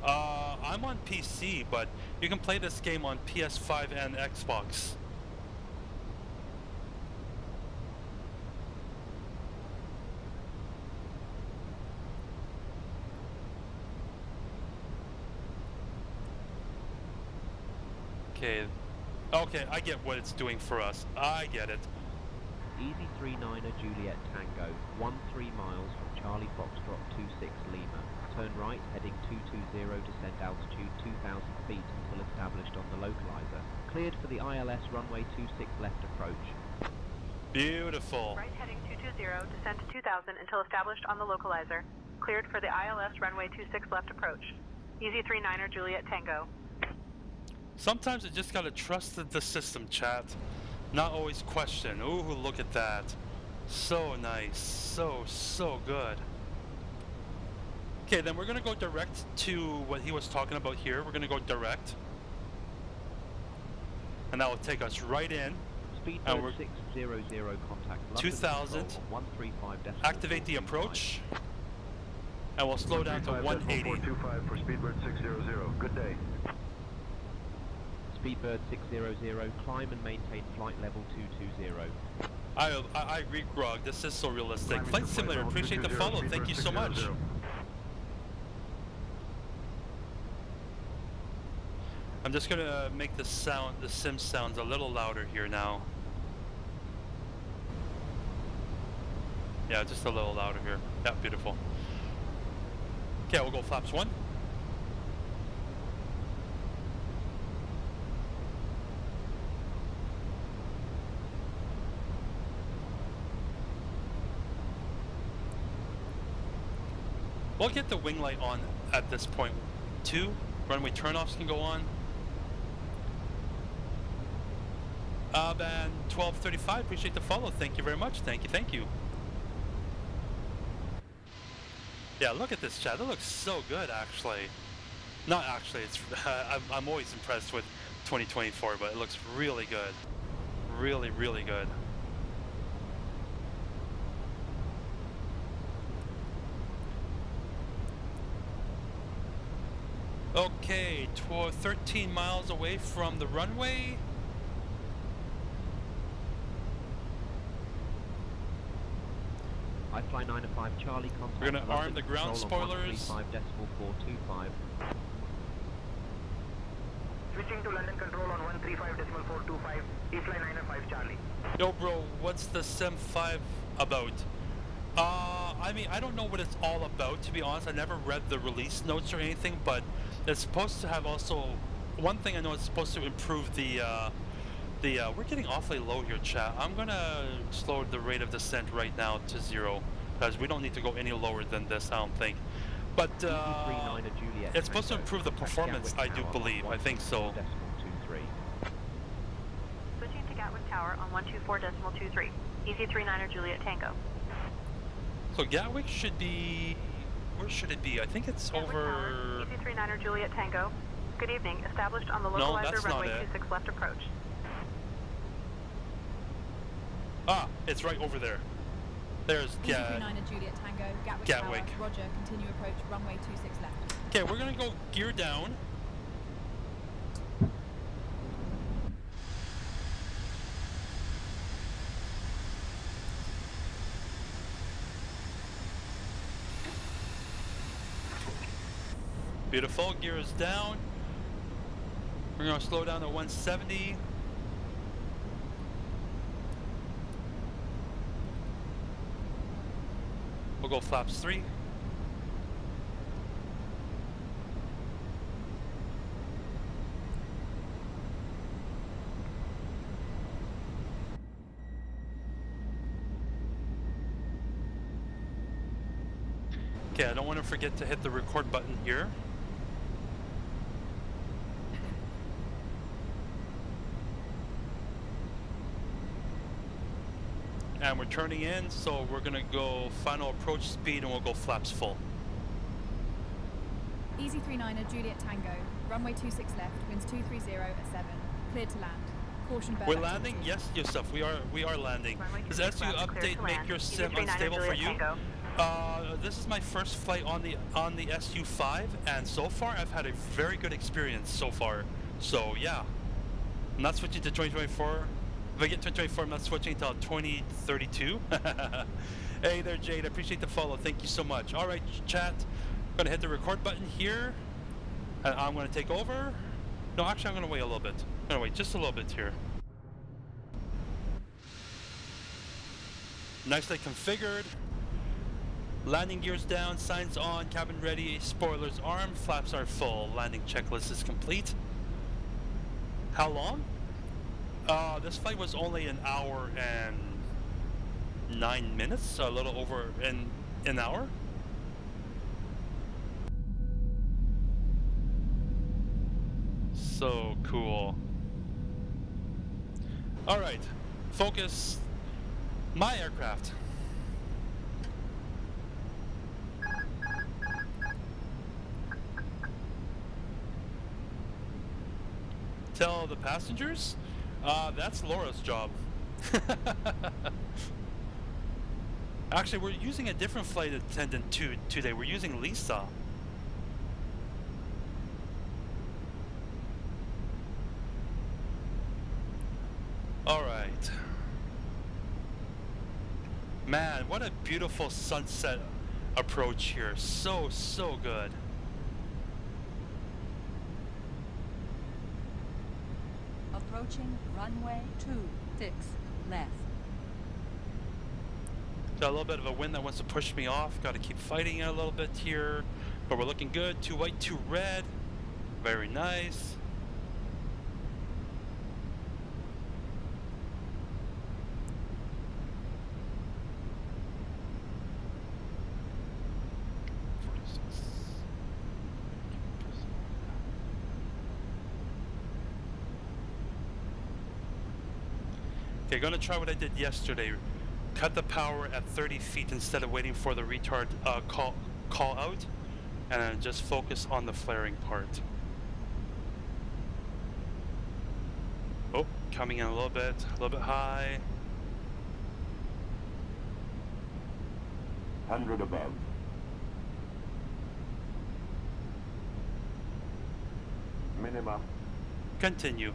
I'm on PC, but you can play this game on PS5 and Xbox. Okay, I get what it's doing for us. I get it. Easy 39er Juliet Tango, 13 miles from Charlie Foxtrot 26 Lima. Turn right, heading 220, descend altitude 2,000 feet until established on the localizer. Cleared for the ILS runway 26 left approach. Beautiful. Right, heading 220, descend to 2,000 until established on the localizer. Cleared for the ILS runway 26 left approach. Easy 39er Juliet Tango. Sometimes you just gotta trust the system, chat. Not always question. Ooh, look at that. So nice. So good. Okay, then we're gonna go direct to what he was talking about here. We're gonna go direct. And that will take us right in. Speedbird 600, contact London 2000. 135. Activate the approach. And we'll slow down to 180. 425 for Speedbird 600. Good day. Speedbird 600, climb and maintain flight level 220. I agree, Grog. This is so realistic. Flight Simulator, appreciate the follow. Thank you so much. I'm just gonna make the sim sounds a little louder here now. Yeah, just a little louder here. Yeah, beautiful. Okay, we'll go flaps 1. We'll get the wing light on at this point. 2 runway turnoffs can go on. And 1235, appreciate the follow. Thank you very much. Thank you. Yeah, look at this chat. It looks so good, actually. Not actually. It's I'm always impressed with 2024, but it looks really good. Really, really good. Okay, 13 miles away from the runway. I fly 905 Charlie, contact We're going to arm the ground spoilers. 135.425. Switching to London Control on 135.425, E-fly 905 Charlie. Yo bro, what's the Sim 5 about? I mean, I don't know what it's all about, to be honest. I never read the release notes or anything, but it's supposed to have also... One thing I know, it's supposed to improve the we're getting awfully low here, chat. I'm gonna slow the rate of descent right now to 0, because we don't need to go any lower than this, I don't think. But it's supposed to improve the performance, I do believe. I think so. Switching to Gatwick Tower on 124.23. Easy 39er Juliet Tango. So Gatwick should be where should it be? I think it's Gatwick Tower, over... EG39 Juliet Tango. Good evening. Established on the No, localizer that's not runway it. 26 left approach. Ah, it's right over there. There's EG39 Juliet Tango, Gatwick, Gatwick. Tower, Roger, continue approach, runway 26 left. Okay, we're gonna go gear down. Beautiful, gear is down. We're gonna slow down to 170. We'll go flaps 3. Okay, I don't want to forget to hit the record button here. And we're turning in, so we're gonna go final approach speed and we'll go flaps full. EZ39 Juliet Tango, runway 26 left, winds 230 at 7, cleared to land. Caution bird We're activity. landing? Yes, Yusuf, we are landing. Does SU update make your sim EZ39 unstable for Juliet you? Tango. This is my first flight on the SU5, and so far I've had a very good experience so far. So yeah, I'm not switching to 2024. If I get 2024, I'm not switching until 2032. Hey there, Jade. I appreciate the follow. Thank you so much. All right, chat. I'm gonna hit the record button here, and I'm gonna take over. No, actually, I'm gonna wait a little bit. I'm gonna wait just a little bit here. Nicely configured. Landing gears down, signs on, cabin ready, spoilers armed, flaps are full. Landing checklist is complete. How long? This flight was only an hour and 9 minutes, a little over an hour. So cool. All right, focus my aircraft. Tell the passengers? That's Laura's job. Actually, we're using a different flight attendant today. We're using Lisa. All right. Man, what a beautiful sunset approach here. So good. Approaching runway 26 left. Got a little bit of a wind that wants to push me off. Got to keep fighting it a little bit here. But we're looking good. 2 white, 2 red. Very nice. Okay, gonna try what I did yesterday. Cut the power at 30 feet instead of waiting for the retard call out, and then just focus on the flaring part. Oh, coming in a little bit high. 100 above. Minimum. Continue.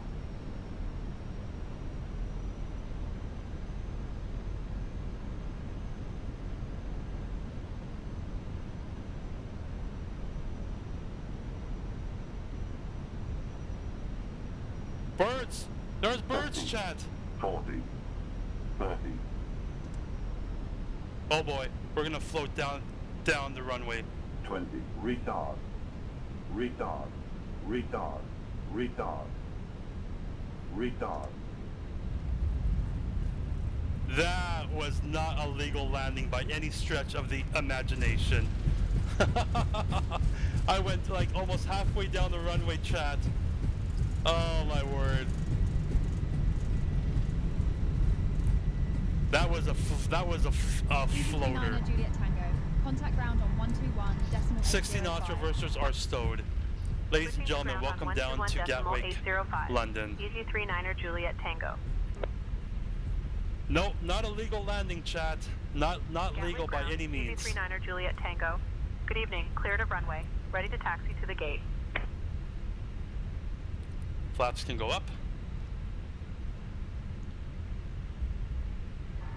Birds! There's birds, 30, chat! 40, 30. Oh boy, we're gonna float down the runway. 20. Retard. Retard. Retard. Retard. Retard. That was not a legal landing by any stretch of the imagination. I went like almost halfway down the runway, chat. Oh my word. That was a floater. Juliet Tango, Contact ground on 121.805. 60 knots reversers are stowed. Ladies and gentlemen, welcome down to Gatwick, London. Easy 39er Juliet Tango. Nope, not a legal landing, chat. Not legal by any means. Easy 39er Juliet Tango. Good evening. Cleared of runway. Ready to taxi to the gate. Flaps can go up.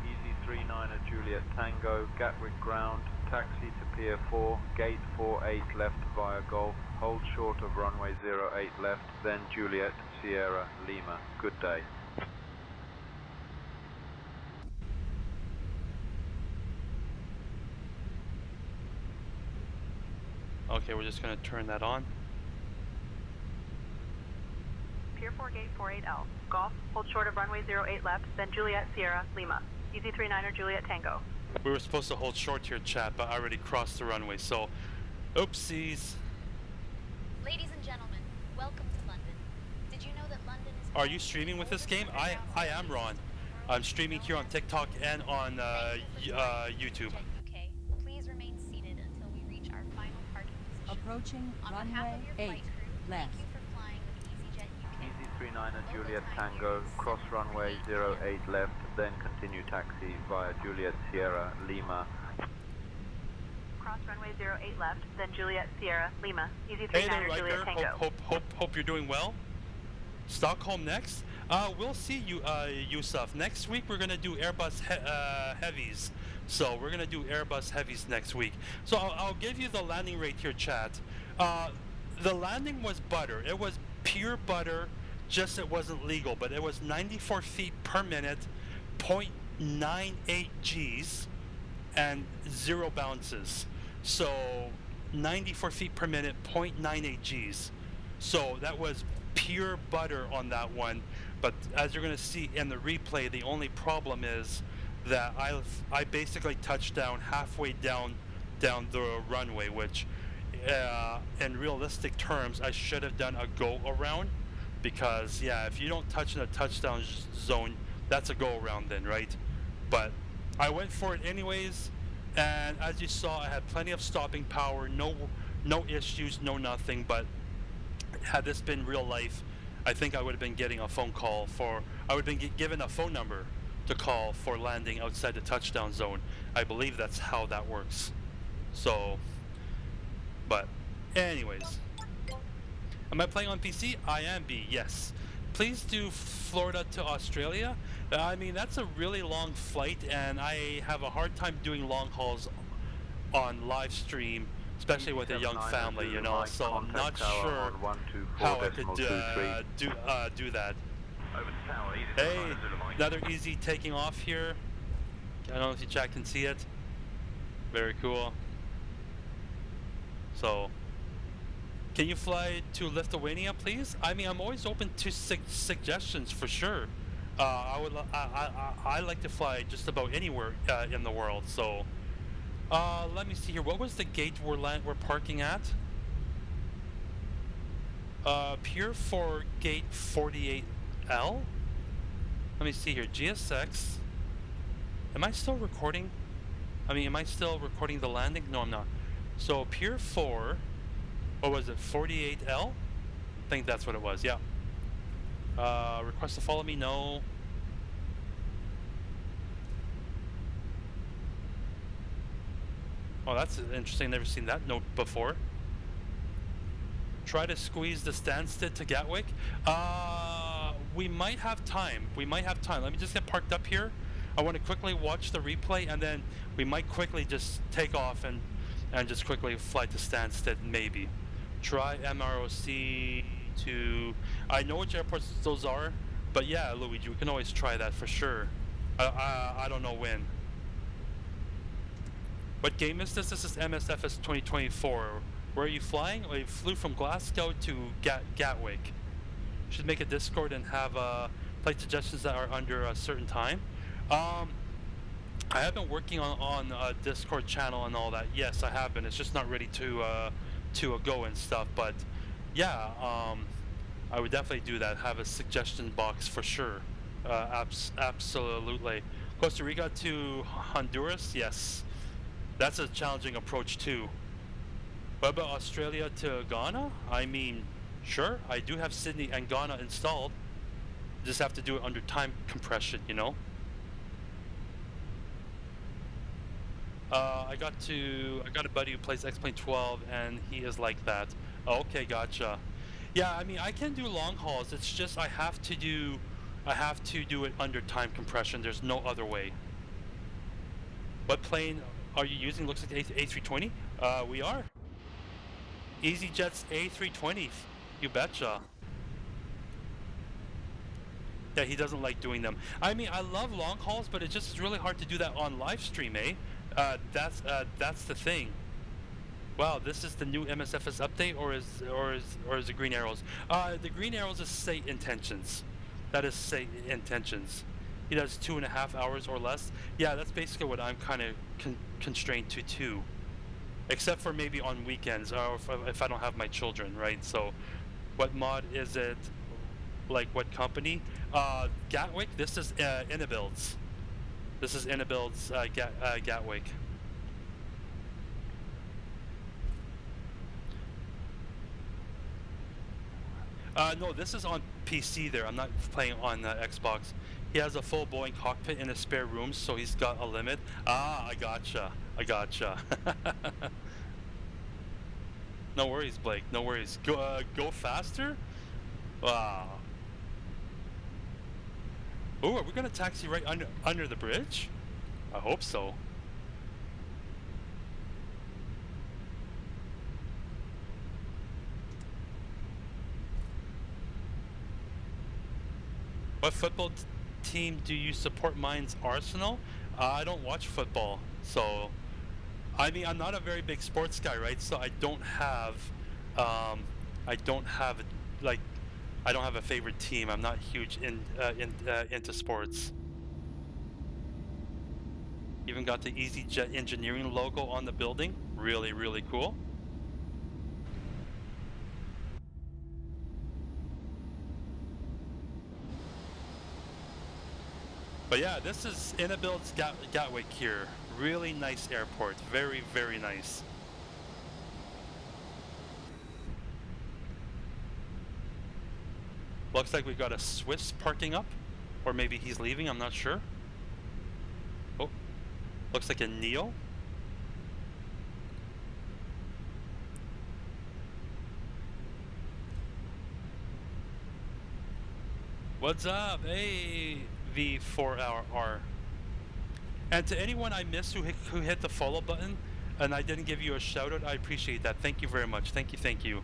Easy 39er Juliet Tango, Gatwick ground, taxi to Pier 4, gate 48 left via Golf, hold short of runway 08 left, then Juliet, Sierra, Lima. Good day. Okay, we're just going to turn that on. Pier 4 gate 48L. Golf, hold short of runway 08 left, then Juliet, Sierra, Lima. Easy 39er Juliet Tango. We were supposed to hold short here, chat, but I already crossed the runway, so oopsies. Ladies and gentlemen, welcome to London. Did you know that London is... Are you streaming with this game? I am, Ron. I'm streaming here on TikTok and on YouTube. EGKK. Please remain seated until we reach our final parking position. Approaching On runway behalf of your 8 flight crew, left. thank you for flying with EasyJet UK. Easy 39er Juliet Tango, cross runway 08 left, then continue taxi via Juliet, Sierra, Lima. Cross runway 08 left, then Juliet, Sierra, Lima. Easy Hey 39er there, Juliet Riker. Tango. Hope you're doing well. Stockholm next. We'll see you, Yusuf. Next week we're gonna do Airbus heavies. So we're gonna do Airbus heavies next week. So I'll give you the landing rate here, chat. The landing was butter. It was pure butter. Just it wasn't legal, but it was 94 feet per minute, 0.98 Gs, and 0 bounces. So 94 feet per minute, 0.98 Gs. So that was pure butter on that one. But as you're going to see in the replay, the only problem is that I basically touched down halfway down the runway, which in realistic terms I should have done a go around, because yeah, if you don't touch in a touchdown zone, that's a go around then, right? But I went for it anyways, and as you saw, I had plenty of stopping power, no issues, no nothing. But had this been real life, I think I would have been getting a phone call I would have been given a phone number to call for landing outside the touchdown zone. I believe that's how that works. So, but anyways, am I playing on PC? I am, B, yes. Please do Florida to Australia. I mean, that's a really long flight, and I have a hard time doing long hauls on live stream, especially with a young family, you know, so I'm not sure how I could do that. Hey, another easy taking off here. I don't know if you chat can see it. Very cool. So, can you fly to Lithuania, please? I mean, I'm always open to suggestions for sure. I like to fly just about anywhere in the world. So, let me see here. What was the gate we're parking at? Pier 4 gate 48L. Let me see here. GSX. Am I still recording? I mean, am I still recording the landing? No, I'm not. So Pier 4. What was it? 48L? I think that's what it was. Yeah. Request to follow me? No. Oh, that's interesting. Never seen that note before. Try to squeeze the Stansted to Gatwick. We might have time. We might have time. Let me just get parked up here. I want to quickly watch the replay, and then we might quickly just take off and just quickly fly to Stansted, maybe. Try MROC to... I know which airports those are, but yeah, Luigi, we can always try that for sure. I don't know when. What game is this? This is MSFS 2024. Where are you flying? I flew from Glasgow to Gatwick. Should make a Discord and have flight suggestions that are under a certain time. I have been working on a Discord channel and all that. Yes, I have been. It's just not ready to go and stuff. But yeah, I would definitely do that. Have a suggestion box for sure. Absolutely. Costa Rica to Honduras. Yes. That's a challenging approach too. What about Australia to Ghana? I mean, sure, I do have Sydney and Ghana installed. Just have to do it under time compression, you know? I got a buddy who plays X-Plane 12 and he is like that. Okay, gotcha. Yeah, I mean, I can do long hauls. It's just I have to do it under time compression. There's no other way. What plane are you using? Looks like A320. We are. EasyJet's A320. You betcha. Yeah, he doesn't like doing them. I mean, I love long hauls, but it just is really hard to do that on live stream, eh? That's the thing. Wow, this is the new MSFS update, or is it Green Arrows? The Green Arrows is say intentions. That is say intentions. He does 2.5 hours or less. Yeah, that's basically what I'm kind of constrained to too. Except for maybe on weekends, or if I don't have my children, right? So, what mod is it? Like what company? Gatwick. This is Inibuilds. This is Inibuilds Gatwick. No, this is on PC there. I'm not playing on Xbox. He has a full Boeing cockpit in his spare room, so he's got a limit. Ah, I gotcha. I gotcha. No worries, Blake. No worries. Go faster? Wow. Oh, are we gonna taxi right under the bridge? I hope so. What football team do you support? Mine's Arsenal. I don't watch football, so I mean I'm not a very big sports guy, right? So I don't have a favorite team. I'm not huge into sports. Even got the EasyJet engineering logo on the building. Really, really cool. But yeah, this is Inibuilds Gatwick here. Really nice airport. Very, very nice. Looks like we got a Swiss parking up. Or maybe he's leaving, I'm not sure. Oh, looks like a Neo. What's up? Hey, V4R. And to anyone I missed who hit the follow button and I didn't give you a shout out, I appreciate that. Thank you very much. Thank you, thank you.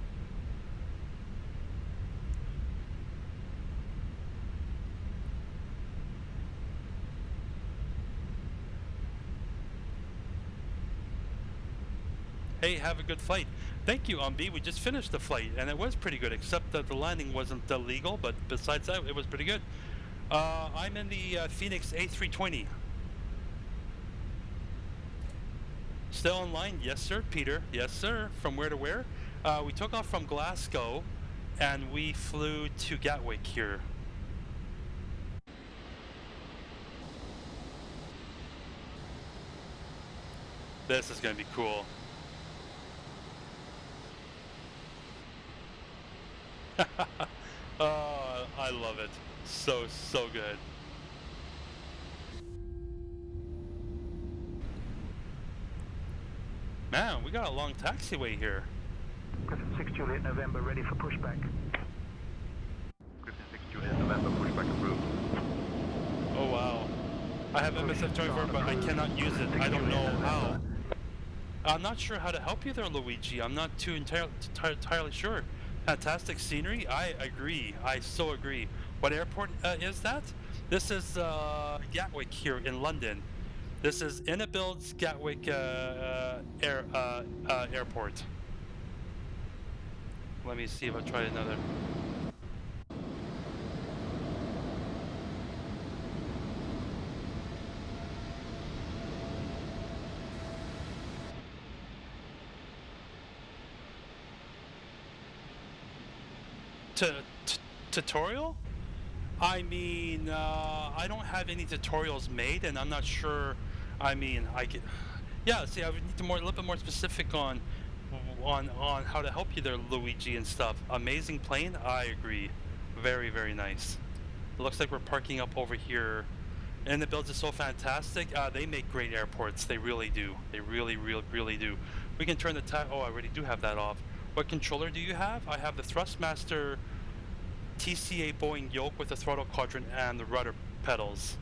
Hey, have a good flight. Thank you, B. We just finished the flight, and it was pretty good, except that the landing wasn't legal, but besides that, it was pretty good. I'm in the Fenix A320. Still online? Yes, sir, Peter. Yes, sir. From where to where? We took off from Glasgow, and we flew to Gatwick here. This is going to be cool. Oh, I love it. So good. Man, we got a long taxiway here. Griffin 6 Juliet November, ready for pushback. Griffin 6 Juliet November, pushback approved. Oh wow. I have MSF24, but I cannot use it. I don't know how. I'm not sure how to help you there, Luigi. I'm not too entirely sure. Fantastic scenery. I agree. I so agree. What airport is that? This is Gatwick here in London. This is Inibuilds Gatwick airport. Let me see if I try another. Tutorial? I mean, I don't have any tutorials made, and I'm not sure. I mean, Yeah, see, I would need to a little bit more specific on how to help you there, Luigi and stuff. Amazing plane, I agree. Very, very nice. It looks like we're parking up over here. And the builds are so fantastic. They make great airports. They really do. They really, really do. We can turn the oh, I already do have that off. What controller do you have? I have the Thrustmaster TCA Boeing Yoke with the throttle quadrant and the rudder pedals.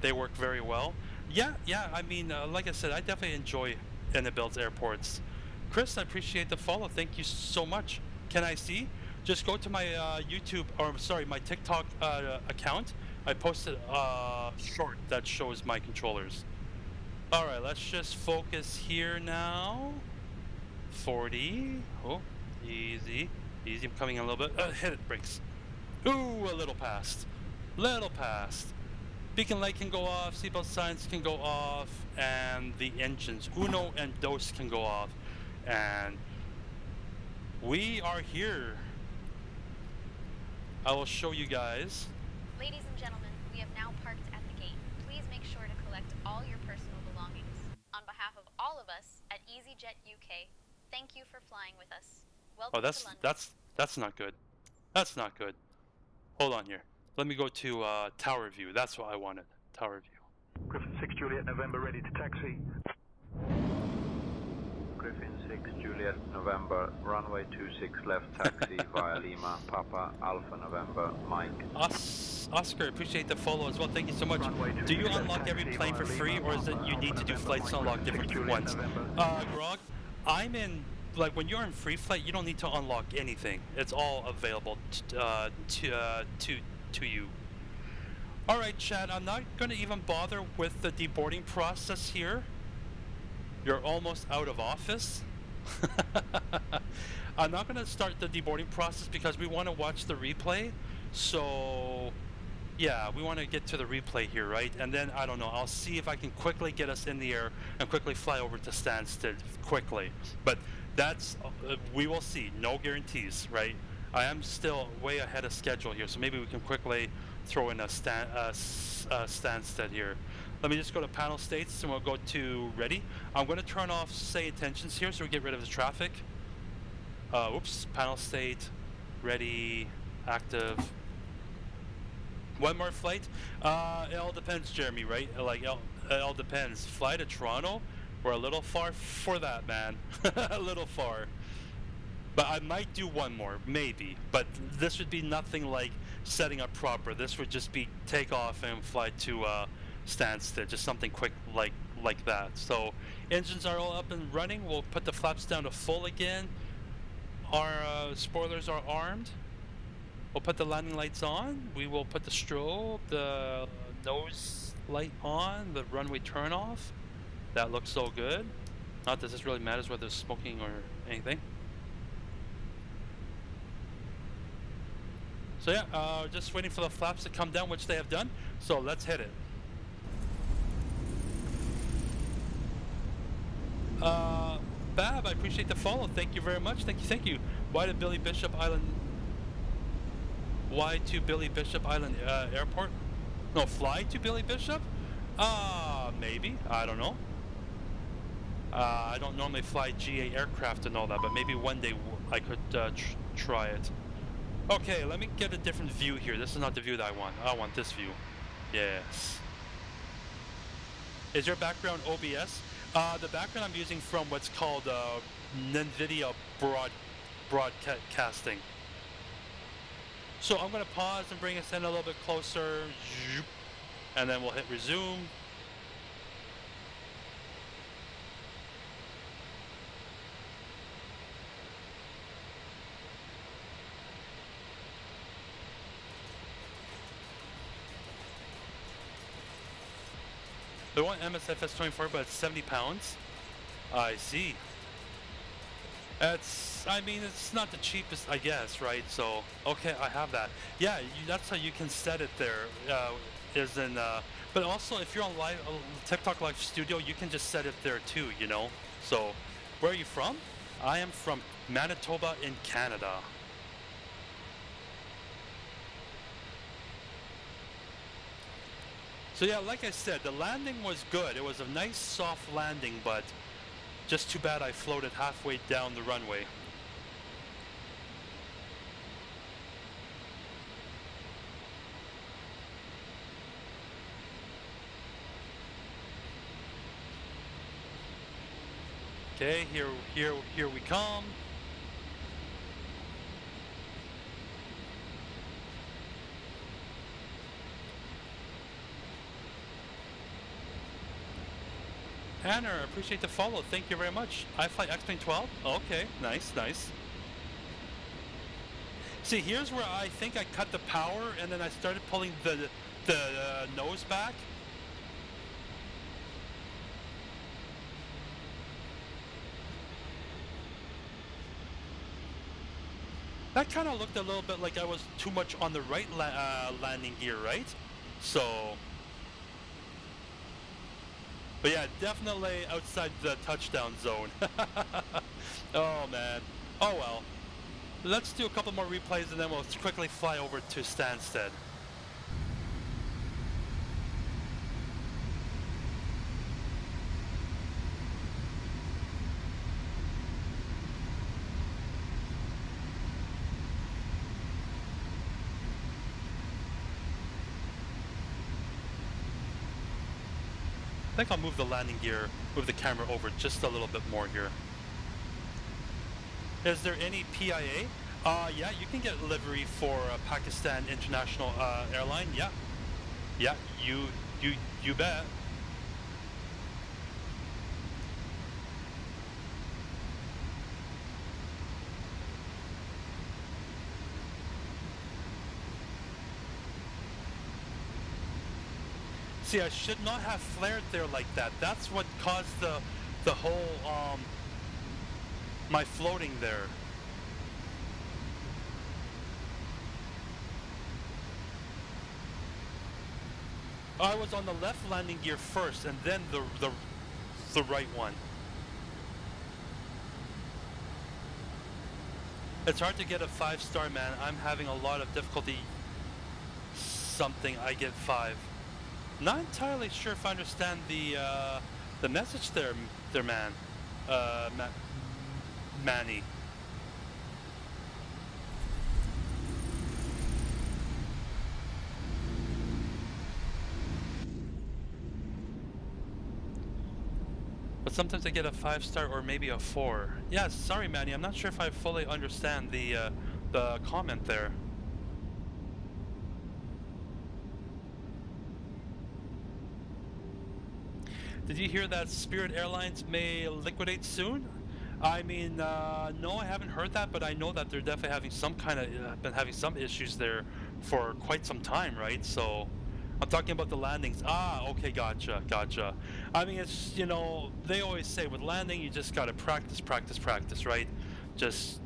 They work very well. Yeah, I mean, like I said, I definitely enjoy Inibuilds airports. Chris, I appreciate the follow. Thank you so much. Can I see? Just go to my YouTube, or sorry, my TikTok account. I posted a short that shows my controllers. Alright, let's just focus here now. 40. Oh, easy. Easy, I'm coming in a little bit. Hit it, brakes. Ooh, a little past. Little past. Beacon light can go off, seatbelt signs can go off, and the engines, uno and dos, can go off. And we are here. I will show you guys. Ladies and gentlemen, we have now parked at the gate. Please make sure to collect all your personal belongings. On behalf of all of us at EasyJet UK, thank you for flying with us. Welcome to London. That's not good. That's not good. Hold on here. Let me go to tower view. That's what I wanted. Tower view. Griffin 6 Juliet November, ready to taxi. Griffin 6 Juliet November, runway 26 left taxi via Lima, Papa, Alpha November, Mike. Oscar, appreciate the follow as well. Thank you so much. Do you unlock every plane for free, or is it you need to do flights to unlock different ones? Grog, I'm in, like, when you're in free flight, you don't need to unlock anything. It's all available to you. Alright, Chad, I'm not going to even bother with the deboarding process here. You're almost out of office. I'm not going to start the deboarding process because we want to watch the replay. So, yeah, we want to get to the replay here, right? And then, I don't know, I'll see if I can quickly get us in the air and quickly fly over to Stansted quickly. But that's, we will see. No guarantees, right? I am still way ahead of schedule here, so maybe we can quickly throw in a Stansted here. Let me just go to panel states and we'll go to ready. I'm going to turn off say attentions here so we get rid of the traffic. Whoops, panel state, ready, active. One more flight. It all depends, Jeremy, right? Like, it all depends. Fly to Toronto? We're a little far for that, man. A little far. But I might do one more, maybe. But this would be nothing like setting up proper. This would just be take off and fly to Stansted, just something quick like that. So engines are all up and running. We'll put the flaps down to full again. Our spoilers are armed. We'll put the landing lights on. We will put the strobe, the nose light on, the runway turn off. That looks so good. Not that this really matters whether it's smoking or anything. So yeah, just waiting for the flaps to come down, which they have done. So let's hit it. Bab, I appreciate the follow. Thank you very much. Thank you. Why to Billy Bishop Island Airport? No, fly to Billy Bishop? Maybe. I don't know. I don't normally fly GA aircraft and all that, but maybe one day I could try it. Okay, let me get a different view here. This is not the view that I want. I want this view. Yes. Is your background OBS? The background I'm using from what's called NVIDIA broadcasting. So I'm going to pause and bring us in a little bit closer. And then we'll hit resume. They want MSFS 24, but it's 70 pounds. I see. I mean, it's not the cheapest, I guess, right? So, okay, I have that. Yeah, that's how you can set it there. But also, if you're on live TikTok Live Studio, you can just set it there too, you know? So, where are you from? I am from Manitoba in Canada. So yeah, like I said, the landing was good. It was a nice soft landing, but just too bad I floated halfway down the runway. Okay, here we come. Anna, appreciate the follow. Thank you very much. I fly X-Plane 12. Okay, nice, nice. See, here's where I think I cut the power, and then I started pulling the nose back. That kind of looked a little bit like I was too much on the right landing gear, right? So, but yeah, definitely outside the touchdown zone. Oh man. Oh well. Let's do a couple more replays and then we'll quickly fly over to Stansted. I think I'll move the landing gear, move the camera over just a little bit more here. Is there any PIA? Yeah, you can get livery for Pakistan International Airline. Yeah, yeah, you bet. See, I should not have flared there like that. That's what caused the whole my floating there. I was on the left landing gear first, and then the right one. It's hard to get a 5-star, man. I'm having a lot of difficulty. Something I get 5. Not entirely sure if I understand the message there, man. Manny. But sometimes I get a 5-star or maybe a 4. Yeah, sorry, Manny. I'm not sure if I fully understand the comment there. Did you hear that Spirit Airlines may liquidate soon? I mean, no, I haven't heard that, but I know that they're definitely having some kind of been having some issues there for quite some time, right? So, I'm talking about the landings. Ah, okay, gotcha. I mean, it's, you know, they always say with landing, you just gotta practice, right? Just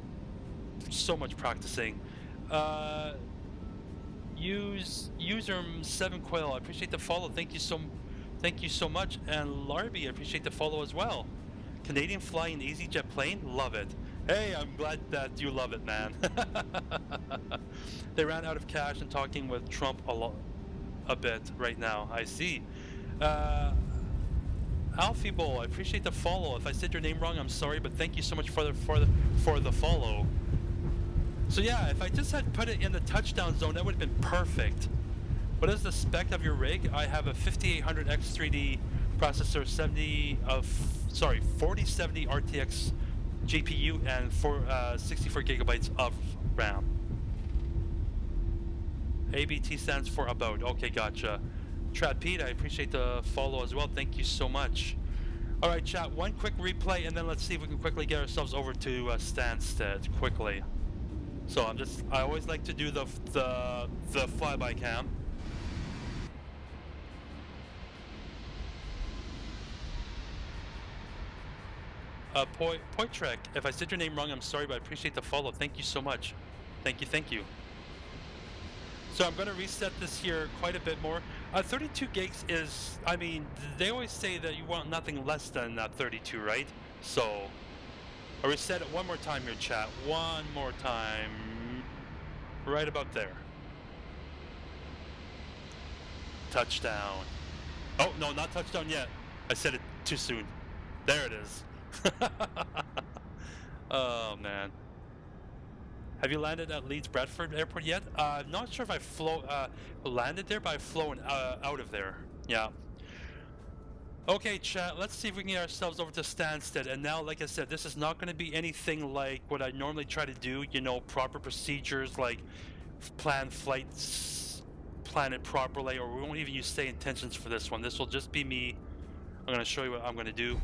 so much practicing. User 7 Quail, I appreciate the follow. Thank you so much. And Larby, I appreciate the follow as well. Canadian flying EasyJet plane, love it. Hey, I'm glad that you love it, man. They ran out of cash and talking with Trump a bit right now. I see. Alfie Bowl, I appreciate the follow. If I said your name wrong, I'm sorry, but thank you so much for the follow. So yeah, if I just had put it in the touchdown zone, that would have been perfect. What is the spec of your rig? I have a 5800 X3D processor, 4070 RTX GPU, and 64 gigabytes of RAM. ABT stands for about. Okay, gotcha. Trapede, I appreciate the follow as well. Thank you so much. All right, chat. One quick replay, and then let's see if we can quickly get ourselves over to Stansted quickly. So I always like to do the flyby cam. Poitrek, if I said your name wrong, I'm sorry, but I appreciate the follow. Thank you so much. Thank you. So I'm going to reset this here quite a bit more. 32 gigs is, I mean, they always say that you want nothing less than 32, right? So I'll reset it one more time here, chat. One more time. Right about there. Touchdown. Oh, no, not touchdown yet. I said it too soon. There it is. Oh, man. Have you landed at Leeds Bradford Airport yet? I'm not sure if I landed there, but I've flown out of there. Yeah. Okay, chat, let's see if we can get ourselves over to Stansted. And now, like I said, this is not going to be anything like what I normally try to do, you know, proper procedures like plan flights, plan it properly, or we won't even use stay intentions for this one. This will just be me. I'm going to show you what I'm going to do.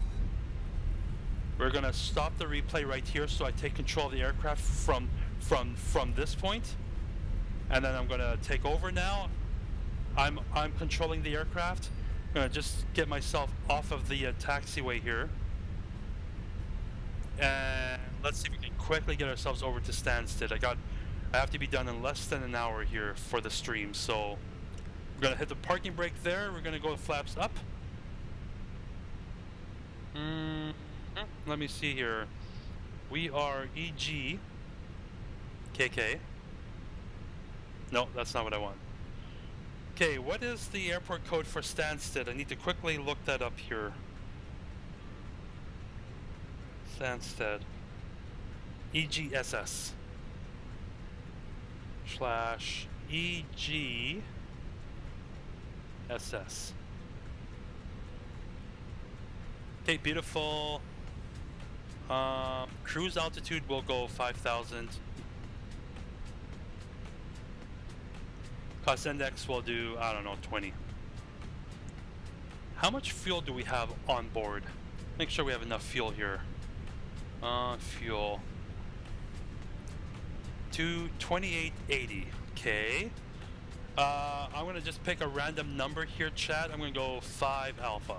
We're going to stop the replay right here so I take control of the aircraft from this point. And then I'm going to take over now. I'm controlling the aircraft. I'm going to just get myself off of the taxiway here. And let's see if we can quickly get ourselves over to Stansted. I have to be done in less than an hour here for the stream. So we're going to hit the parking brake there. We're going to go flaps up. Let me see here. We are EGKK. No, that's not what I want. Okay, what is the airport code for Stansted? I need to quickly look that up here. Stansted. EGSS. / EGSS. Okay, beautiful. Cruise altitude will go 5,000. Cost index will do, I don't know, 20. How much fuel do we have on board? Make sure we have enough fuel here. Fuel. 2880. Okay. I'm gonna just pick a random number here, chat. I'm gonna go 5 alpha.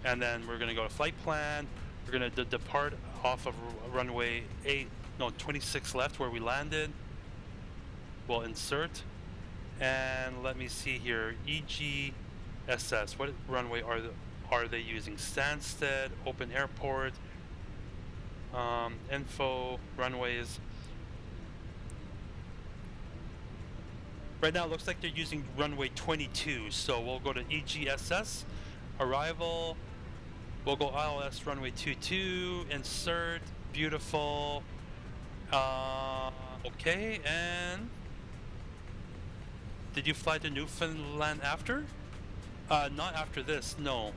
And then we're gonna go to flight plan. We're gonna depart off of runway 26 left where we landed. We'll insert. And let me see here. EGSS. What runway are they using? Stansted, open airport. Info, runways. Right now it looks like they're using runway 22. So we'll go to EGSS. Arrival. We'll go ILS runway 22, insert, beautiful. Okay, and did you fly to Newfoundland after? Not after this, no.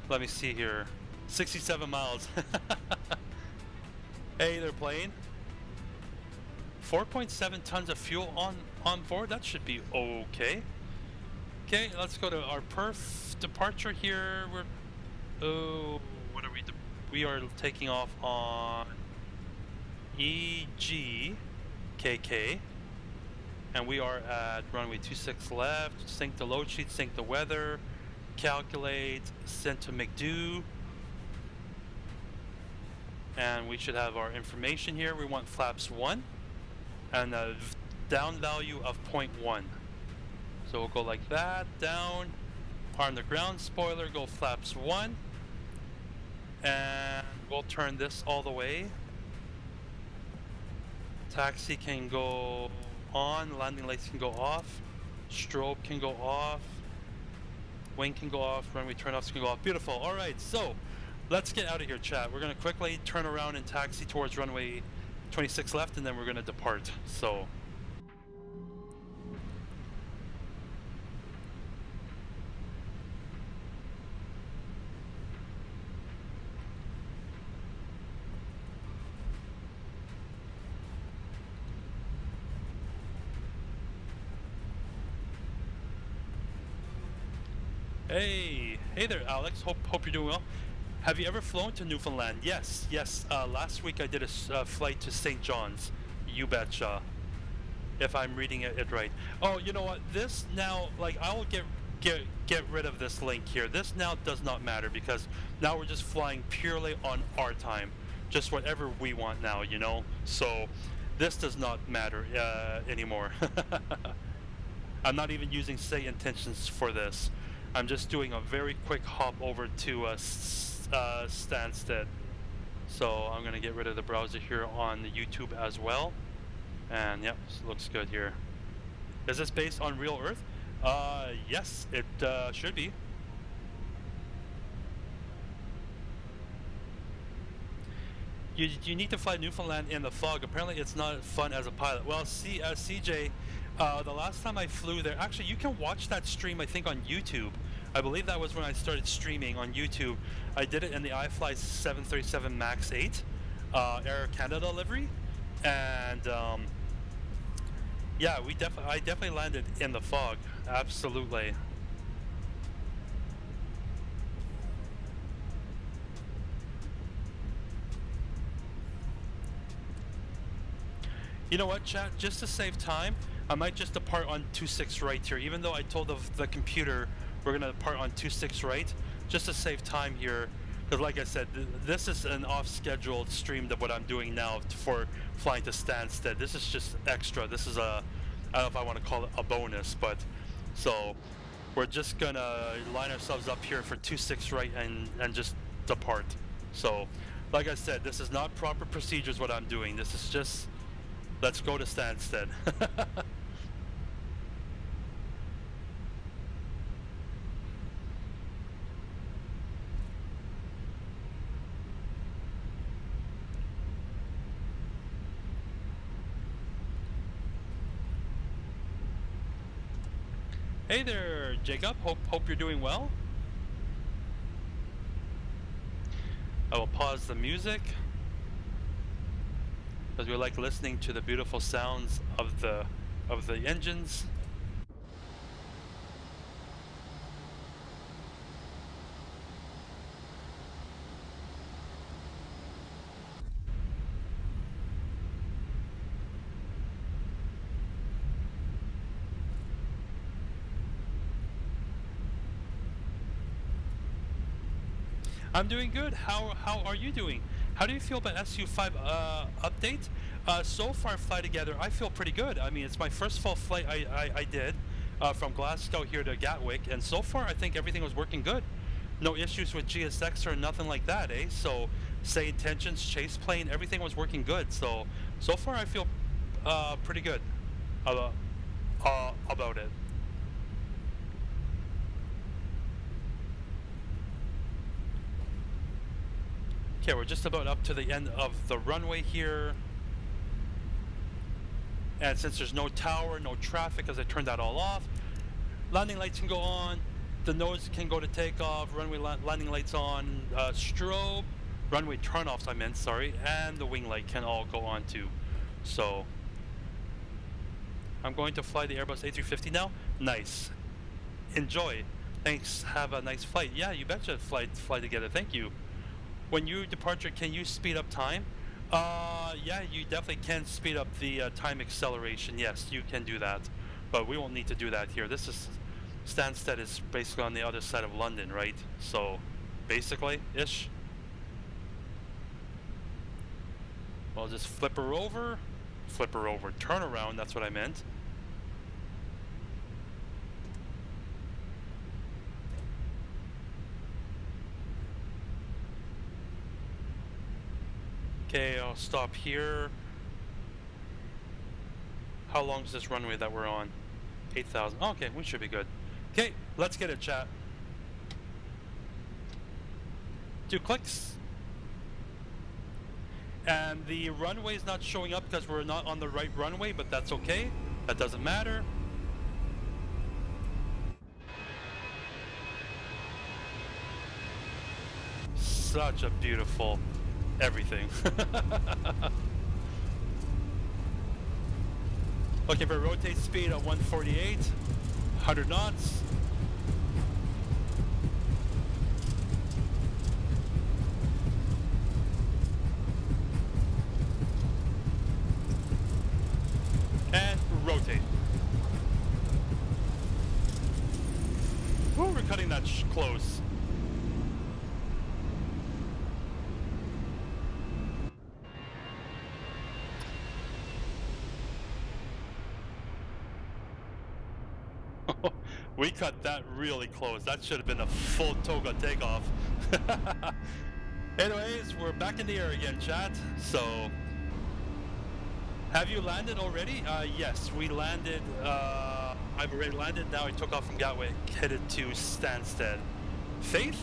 Let me see here. 67 miles. Hey, they're playing. 4.7 tons of fuel on board. That should be okay. Okay, let's go to our perf departure here. What are we? We are taking off on EGKK, and we are at runway 26 left. Sync the load sheet. Sync the weather. Calculate, send to McDo, and we should have our information here. We want flaps 1 and a down value of 0.1. So we'll go like that, down, arm the ground spoiler, go flaps 1, and we'll turn this all the way. Taxi can go on, landing lights can go off, strobe can go off, wing can go off, runway turn-offs can go off. Beautiful. All right, so let's get out of here, chat. We're going to quickly turn around and taxi towards runway 26 left, and then we're going to depart. So Hey there, Alex. Hope you're doing well. Have you ever flown to Newfoundland? Yes. Last week I did a flight to St. John's. You betcha. If I'm reading it right. Oh, you know what? This now, like, I will get rid of this link here. This now does not matter because now we're just flying purely on our time, just whatever we want now, you know. So this does not matter anymore. I'm not even using say intentions for this. I'm just doing a very quick hop over to Stansted. So I'm gonna get rid of the browser here on the YouTube as well. And yep, looks good here. Is this based on real Earth? Yes, it should be. You need to fly Newfoundland in the fog. Apparently it's not fun as a pilot. Well, CJ, the last time I flew there, actually you can watch that stream I think on YouTube. I believe that was when I started streaming on YouTube. I did it in the iFly 737 MAX 8 Air Canada livery, and yeah, I definitely landed in the fog. Absolutely. You know what, chat? Just to save time, I might just depart on 26 right here. Even though I told the computer we're gonna depart on 26 right, just to save time here. Because like I said, this is an off-scheduled stream of what I'm doing now for flying to Stansted. This is just extra. This is a, I don't know if I want to call it a bonus, but so we're just gonna line ourselves up here for 26 right and just depart. So, like I said, this is not proper procedures what I'm doing. This is just, let's go to Stansted. Hey there, Jacob. Hope you're doing well. I will pause the music because we like listening to the beautiful sounds of the engines. I'm doing good. How are you doing? How do you feel about SU5 update? So far, Fly Together, I feel pretty good. I mean, it's my first full flight I did from Glasgow here to Gatwick, and so far I think everything was working good. No issues with GSX or nothing like that, eh? So, say intentions, ChasePlane, everything was working good. So far I feel pretty good about it. Okay, we're just about up to the end of the runway here. And since there's no tower, no traffic, as I turned that all off, landing lights can go on, the nose can go to takeoff, runway landing lights on, strobe, runway turnoffs I meant, sorry, and the wing light can all go on too. So, I'm going to fly the Airbus A350 now. Nice. Enjoy. Thanks, have a nice flight. Yeah, you betcha, fly together, thank you. When you departure, can you speed up time? Yeah, you definitely can speed up the time acceleration. Yes, you can do that, but we won't need to do that here. This is Stansted is basically on the other side of London, right? So, basically, ish. I'll just flip her over, turn around. That's what I meant. Okay, I'll stop here. How long is this runway that we're on? 8,000. Oh, okay, we should be good. Okay, let's get it, chat. 2 clicks. And the runway is not showing up because we're not on the right runway, but that's okay. That doesn't matter. Such a beautiful everything. Looking for rotate speed at 148, 100 knots. And rotate. Ooh, we're cutting that close. We cut that really close. That should have been a full toga takeoff. Anyways, we're back in the air again, chat. So, have you landed already? Yes, we landed. I've already landed. Now I took off from Gatwick, headed to Stansted. Faith?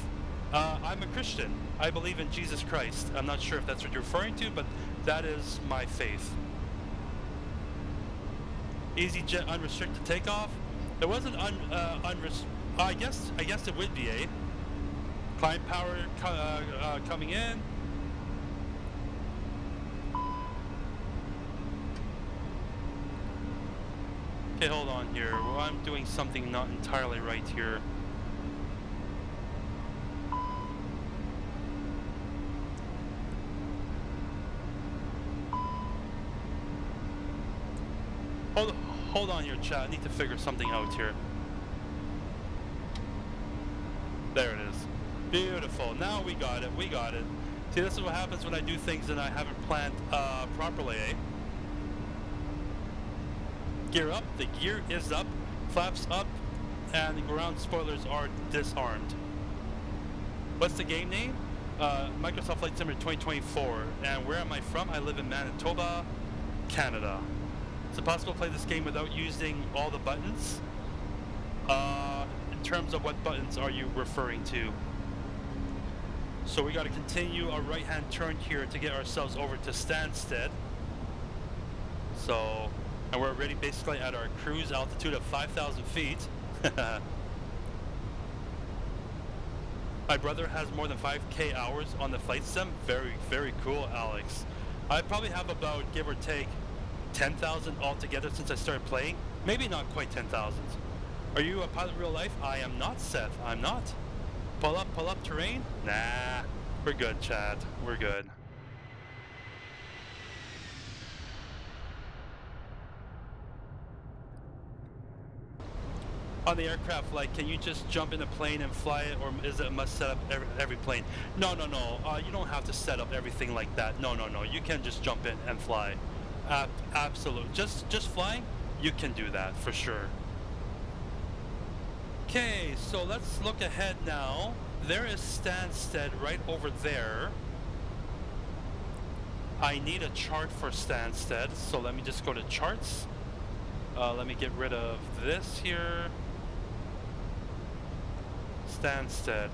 I'm a Christian. I believe in Jesus Christ. I'm not sure if that's what you're referring to, but that is my faith. EasyJet unrestricted takeoff. It wasn't I guess it would be a climb power coming in. Okay, hold on here. Well, I'm doing something not entirely right here. Hold on here, chat. I need to figure something out here. There it is. Beautiful. Now we got it. We got it. See, this is what happens when I do things and I haven't planned properly, eh? Gear up. The gear is up. Flaps up. And the ground spoilers are disarmed. What's the game name? Microsoft Flight Simulator 2024. And where am I from? I live in Manitoba, Canada. Is it possible to play this game without using all the buttons? In terms of what buttons are you referring to? So we got to continue a right-hand turn here to get ourselves over to Stansted. So, and we're already basically at our cruise altitude of 5,000 feet. My brother has more than 5K hours on the flight sim. Very, very cool, Alex. I probably have about, give or take, 10,000 altogether since I started playing. Maybe not quite 10,000. Are you a pilot in real life? I am not, Seth. I'm not. Pull up terrain? Nah. We're good, Chad. We're good. On the aircraft, like, can you just jump in a plane and fly it, or is it a must set up every plane? No. You don't have to set up everything like that. No. You can just jump in and fly. Absolutely. Just flying, you can do that for sure. Okay, so let's look ahead now. There is Stansted right over there. I need a chart for Stansted, so let me just go to charts. Let me get rid of this here. Stansted.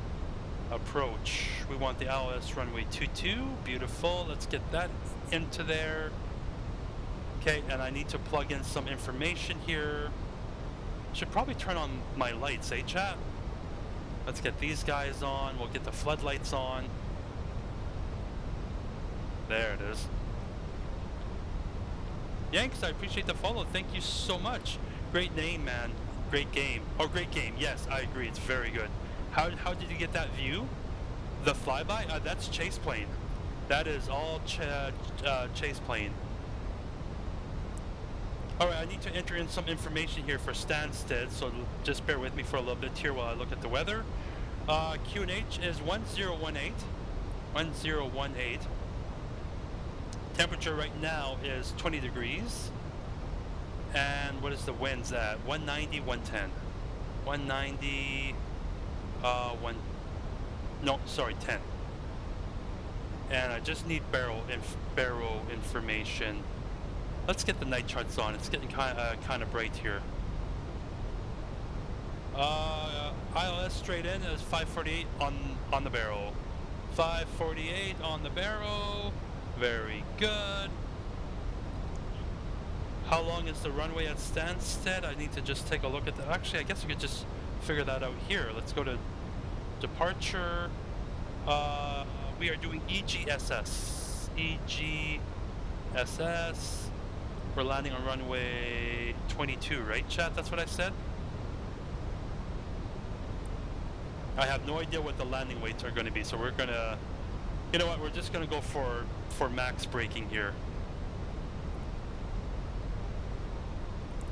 Approach. We want the ILS runway 22. Beautiful. Let's get that into there. Okay, and I need to plug in some information here. Should probably turn on my lights, eh, chat? Let's get these guys on. We'll get the floodlights on. There it is. Yanks, I appreciate the follow. Thank you so much. Great name, man. Great game. Oh, great game. Yes, I agree. It's very good. How did you get that view? The flyby? That's ChasePlane. That is all ChasePlane. Alright, I need to enter in some information here for Stansted, so just bear with me for a little bit here while I look at the weather. QNH is 1018. 1018. Temperature right now is 20 degrees. And what is the winds at? 190, 110. 190, 10. And I just need barrel information. Let's get the night charts on. It's getting kind of bright here. ILS straight in is 548 on the barrel. 548 on the barrel. Very good. How long is the runway at Stansted? I need to just take a look at that. Actually, I guess we could just figure that out here. Let's go to departure. We are doing EGSS. EGSS. We're landing on runway 22, right, chat? That's what I said? I have no idea what the landing weights are going to be, so we're going to... You know what? We're just going to go for max braking here.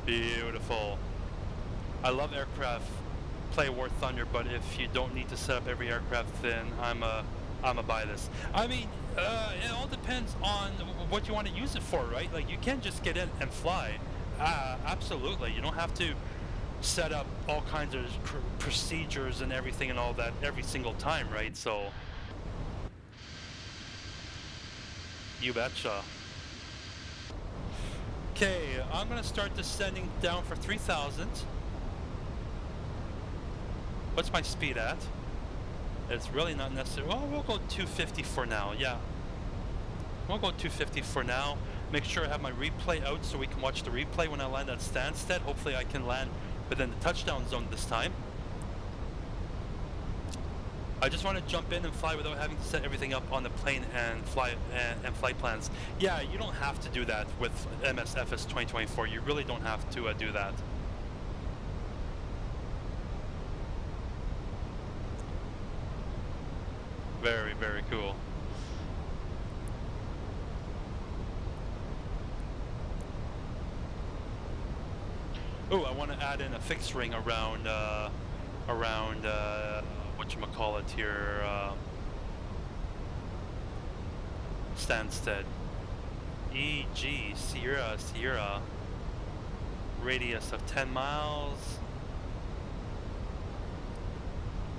Beautiful. I love aircraft. Play War Thunder, but if you don't need to set up every aircraft, then I'm a buy this. I mean, it all depends on what you want to use it for, right? Like, you can't just get in and fly. Absolutely. You don't have to set up all kinds of procedures and everything and all that every single time, right? So, you betcha. Okay, I'm gonna start descending down for 3,000. What's my speed at? It's really not necessary. Well, we'll go 250 for now, yeah. We'll go 250 for now. Make sure I have my replay out so we can watch the replay when I land at Stansted. Hopefully I can land within the touchdown zone this time. I just want to jump in and fly without having to set everything up on the plane and flight plans. Yeah, you don't have to do that with MSFS 2024. You really don't have to do that. Very, very cool. Oh, I want to add in a fixed ring around whatchamacallit here, Stansted. EG, Sierra, radius of 10 miles.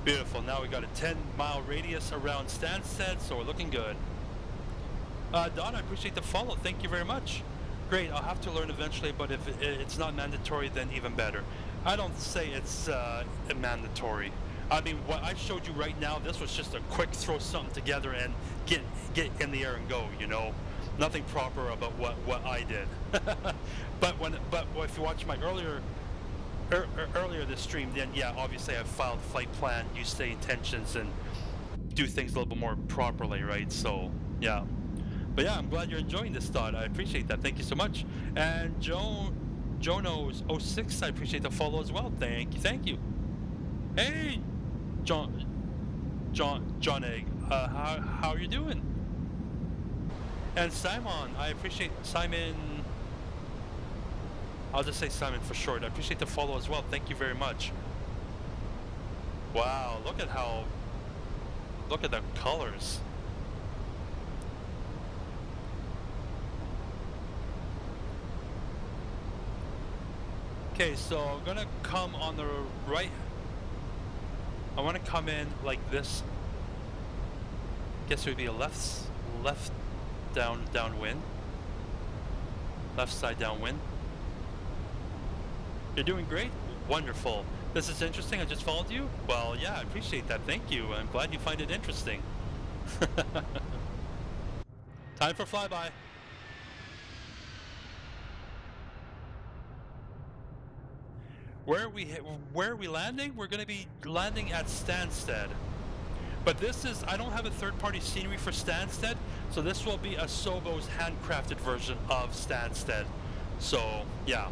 Beautiful, now we got a 10-mile radius around Stansted, so we're looking good. Don, I appreciate the follow, thank you very much. Great, I'll have to learn eventually, but if it's not mandatory, then even better. I don't say it's mandatory. I mean, what I showed you right now, this was just a quick throw something together and get in the air and go, you know? Nothing proper about what I did. but if you watch my earlier this stream, then yeah, obviously I've filed flight plan, use state intentions, and do things a little bit more properly, right? So, yeah. But yeah, I'm glad you're enjoying this thought. I appreciate that. Thank you so much. And Jono's 06, I appreciate the follow as well. Thank you. Hey, John Egg, how are you doing? And Simon, I appreciate Simon. I'll just say Simon for short. I appreciate the follow as well. Thank you very much. Wow, look at the colors. Okay, so I'm gonna come on the right. I want to come in like this. Guess it would be a left downwind. Left side downwind. You're doing great. Wonderful. This is interesting. I just followed you. Well, yeah, I appreciate that. Thank you. I'm glad you find it interesting. Time for flyby. Where are we landing? We're going to be landing at Stansted. But this is, I don't have a third-party scenery for Stansted, so this will be a Sobo's handcrafted version of Stansted. So, yeah.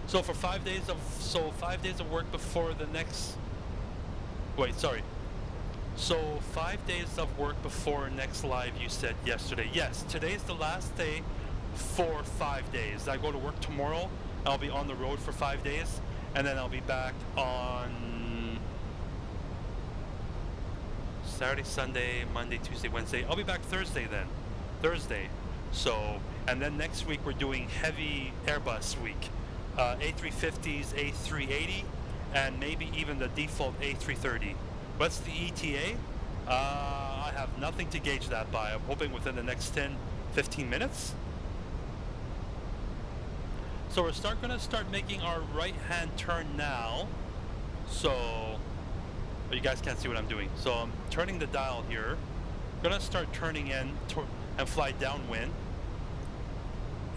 So for 5 days of work before the next, wait, sorry. So 5 days of work before next live, you said yesterday. Yes, today's the last day for 5 days. I go to work tomorrow. I'll be on the road for 5 days. And then I'll be back on Saturday, Sunday, Monday, Tuesday, Wednesday. I'll be back Thursday then. Thursday. So, and then next week we're doing heavy Airbus week. A350s, A380, and maybe even the default A330. What's the ETA? I have nothing to gauge that by. I'm hoping within the next 10-15 minutes. So we're gonna start making our right-hand turn now. So, but you guys can't see what I'm doing. So I'm turning the dial here. Gonna start turning in and fly downwind.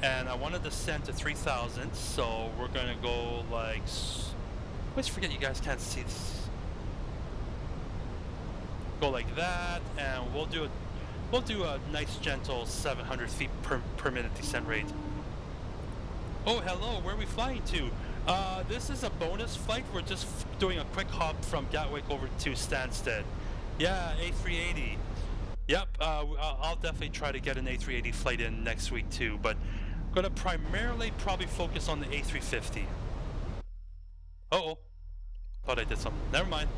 And I want to descend to 3,000. So we're gonna go like. I always forget you guys can't see this. Go like that, and we'll do a nice gentle 700 feet per minute descent rate. Oh, hello, where are we flying to? This is a bonus flight. We're just doing a quick hop from Gatwick over to Stansted. Yeah, A380. Yep, I'll definitely try to get an A380 flight in next week too, but I'm gonna primarily probably focus on the A350. Uh-oh. Thought I did something. Never mind.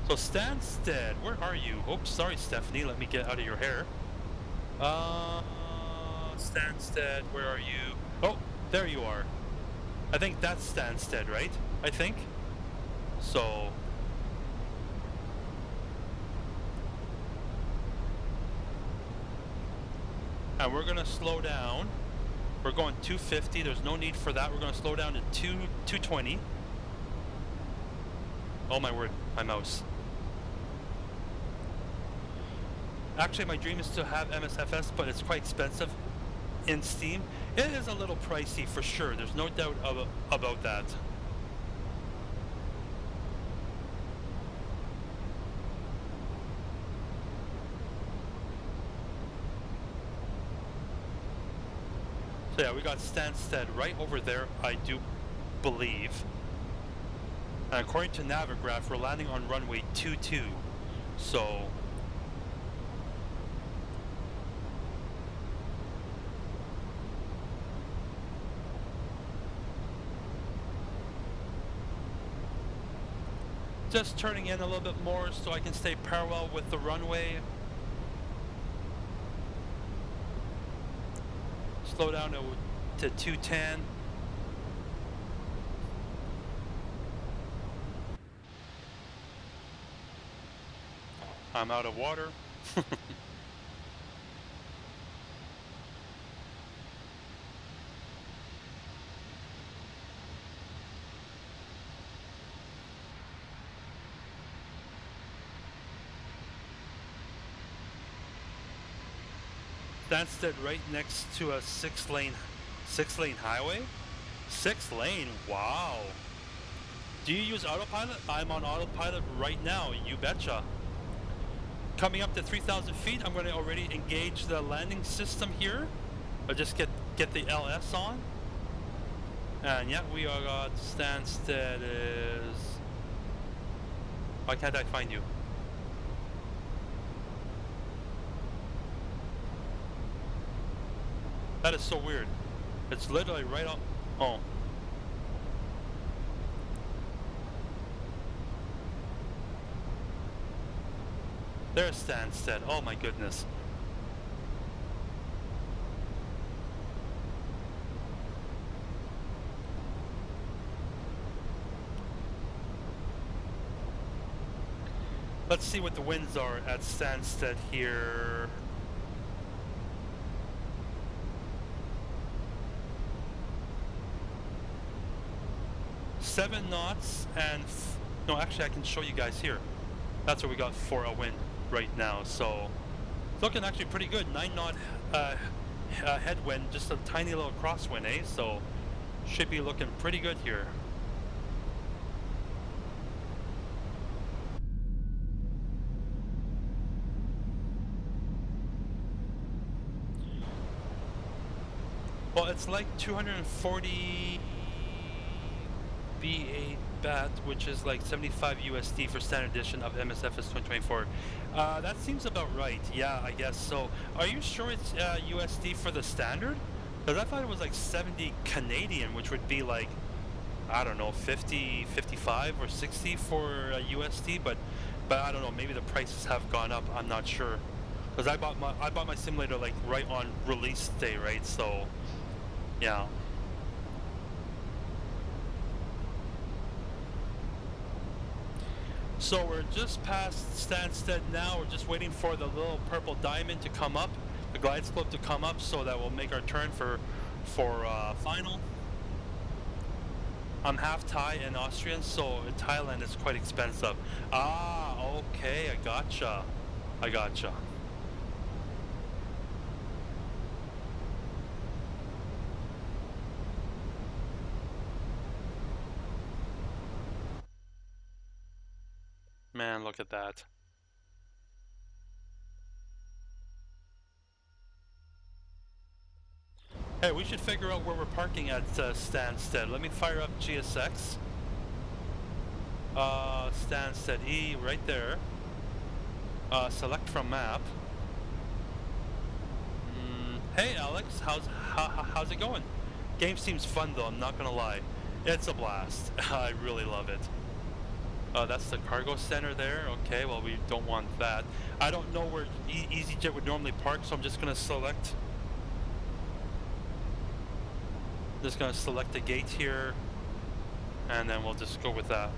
So Stansted, where are you? Oops, sorry Stephanie, let me get out of your hair. Stansted, where are you? Oh, there you are. I think that's Stansted, right? I think. So... and we're gonna slow down. We're going 250, there's no need for that. We're gonna slow down to 220. Oh my word, my mouse. Actually, my dream is to have MSFS, but it's quite expensive in Steam. It is a little pricey for sure, there's no doubt about that. So yeah, we got Stansted right over there, I do believe. And according to Navigraph, we're landing on runway 22. So... just turning in a little bit more so I can stay parallel with the runway. Slow down to 210. I'm out of water. Stansted right next to a six lane highway. 6 lane, wow. Do you use autopilot? I'm on autopilot right now, you betcha. Coming up to 3,000 feet, I'm going to already engage the landing system here. I'll just get the LS on. And yeah, we are got Stansted is... why can't I find you? That is so weird. It's literally right on... oh. There's Stansted. Oh my goodness. Let's see what the winds are at Stansted here. Seven knots and no, actually I can show you guys here. That's what we got for a wind right now. So it's looking actually pretty good. 9 knot headwind, just a tiny little crosswind, eh? So should be looking pretty good here. Well, it's like 240 B8 BAT, which is like 75 USD for standard edition of MSFS 2024. That seems about right. Yeah, I guess so. Are you sure it's USD for the standard? Because I thought it was like 70 Canadian, which would be like, I don't know, 50, 55 or 60 for USD. But I don't know. Maybe the prices have gone up. I'm not sure. Because I bought my simulator like right on release day, right? So, yeah. So we're just past Stansted now. We're just waiting for the little purple diamond to come up, the glide slope to come up, so that we'll make our turn for final. I'm half Thai and Austrian, so in Thailand it's quite expensive. Ah, okay, I gotcha. I gotcha. Man, look at that. Hey, we should figure out where we're parking at Stansted. Let me fire up GSX. Stansted E, right there. Select from map. Hey Alex, how's it going? Game seems fun though, I'm not gonna lie. It's a blast. I really love it. That's the cargo center there. Okay, well we don't want that. I don't know where EasyJet would normally park, so I'm just gonna select. Just gonna select the gate here, and then we'll just go with that.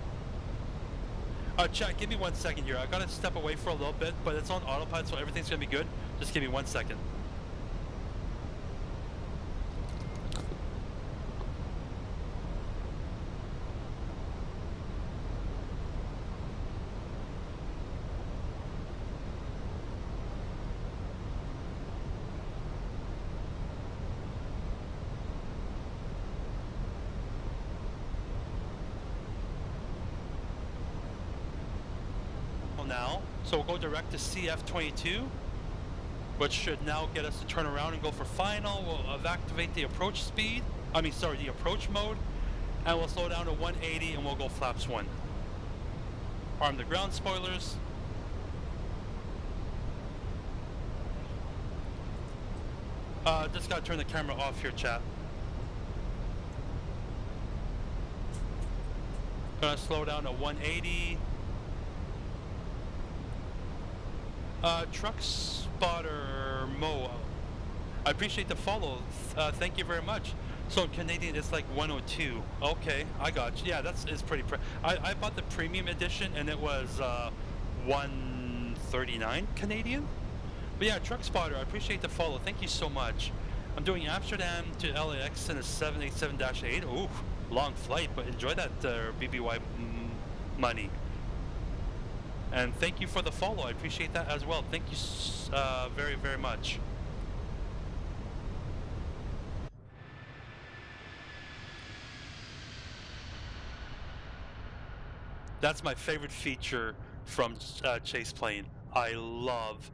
Chat, give me 1 second here. I gotta step away for a little bit, but it's on autopilot, so everything's gonna be good. Just give me 1 second. Now, so we'll go direct to CF22, which should now get us to turn around and go for final. We'll activate the approach speed, the approach mode, and we'll slow down to 180 and we'll go flaps 1. Arm the ground spoilers. Just gotta turn the camera off here, chat. Gonna slow down to 180. Truck Spotter Mo, I appreciate the follow. Thank you very much. So in Canadian, it's like 102. Okay, I got you. Yeah, it's pretty. I bought the premium edition, and it was 139 Canadian. But yeah, Truck Spotter, I appreciate the follow. Thank you so much. I'm doing Amsterdam to LAX in a 787-8. Ooh, long flight, but enjoy that BBY money. And thank you for the follow. I appreciate that as well. Thank you very, very much. That's my favorite feature from ChasePlane. I love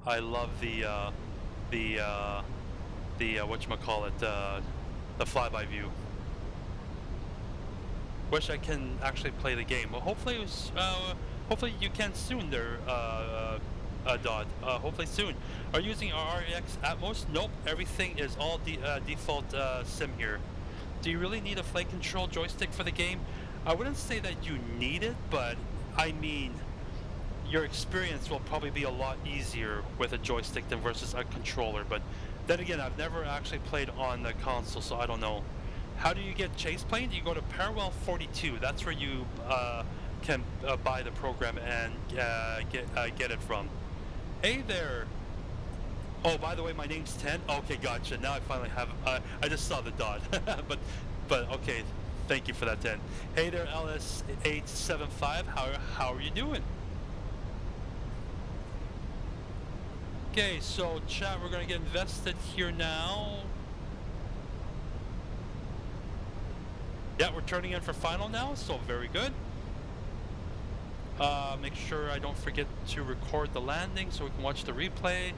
the whatchamacallit, the flyby view. Wish I can actually play the game. Well, hopefully hopefully you can soon there, Dodd. Hopefully soon. Are you using REX Atmos? Nope, everything is all default sim here. Do you really need a flight control joystick for the game? I wouldn't say that you need it, but I mean, your experience will probably be a lot easier with a joystick than versus a controller. But then again, I've never actually played on the console, so I don't know. How do you get ChasePlane? You go to Parallel 42. That's where you can buy the program and get it from. Hey there. Oh, by the way, my name's 10. Okay, gotcha. Now I finally have. I just saw the dot, but okay. Thank you for that, 10. Hey there, LS875. How are you doing? Okay, so chat, we're gonna get invested here now. Yeah, we're turning in for final now, so very good. Make sure I don't forget to record the landing so we can watch the replay.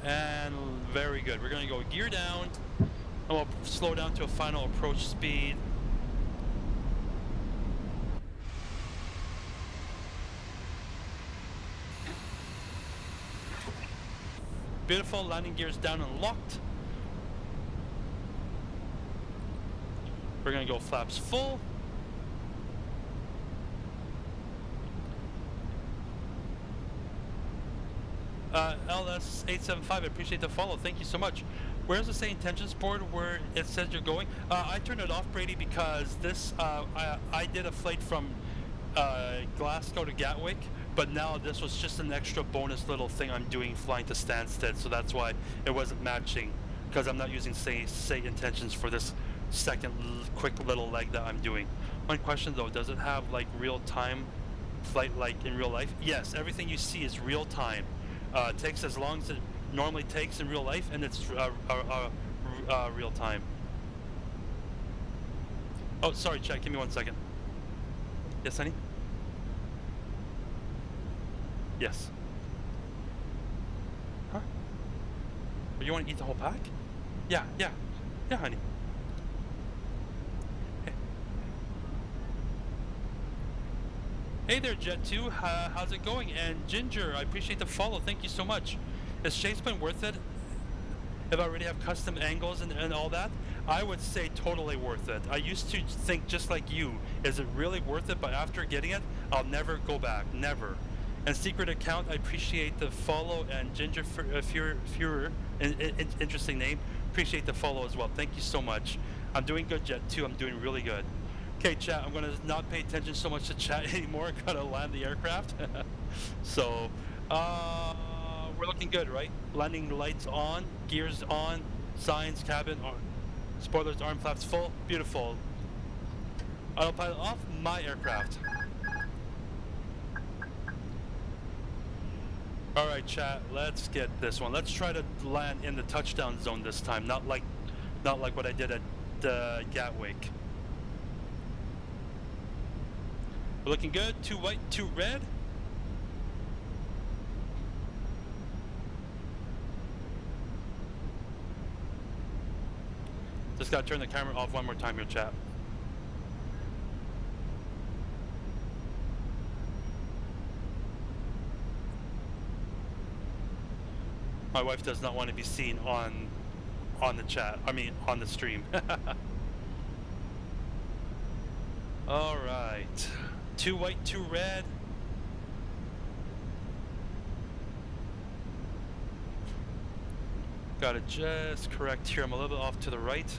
And very good. We're going to go gear down, and we'll slow down to a final approach speed. Beautiful, landing gears down and locked. We're going to go flaps full. LS875, I appreciate the follow. Thank you so much. Where's the say intentions board where it says you're going? I turned it off, Brady, because this, I did a flight from Glasgow to Gatwick, but now this was just an extra bonus little thing I'm doing flying to Stansted, so that's why it wasn't matching, because I'm not using say intentions for this second quick little leg that I'm doing. One question though, does it have like real-time flight like in real life? Yes, everything you see is real-time. It takes as long as it normally takes in real life, and it's real-time. Oh, sorry, chat, give me 1 second. Yes, honey? Yes. Huh? Oh, you want to eat the whole pack? Yeah, honey. Hey there, Jet2, how's it going? And Ginger, I appreciate the follow, thank you so much. Is ChasePlane worth it? If I already have custom angles and all that? I would say totally worth it. I used to think just like you, is it really worth it? But after getting it, I'll never go back, never. And Secret Account, I appreciate the follow, and Ginger Fuhrer, interesting name. appreciate the follow as well. Thank you so much. I'm doing good, Jet 2. I'm doing really good. Okay, chat, I'm going to not pay attention so much to chat anymore. I'm going to land the aircraft. So, we're looking good, right? Landing lights on, gears on, signs, cabin on, spoilers, arm flaps full. Beautiful. Autopilot off, my aircraft. Alright, chat, let's get this one. Let's try to land in the touchdown zone this time, not like what I did at Gatwick. We're looking good. 2 white, 2 red. Just gotta turn the camera off one more time here, chat. My wife does not want to be seen on the chat. I mean, on the stream. All right. 2 white, 2 red. Gotta just correct here. I'm a little bit off to the right.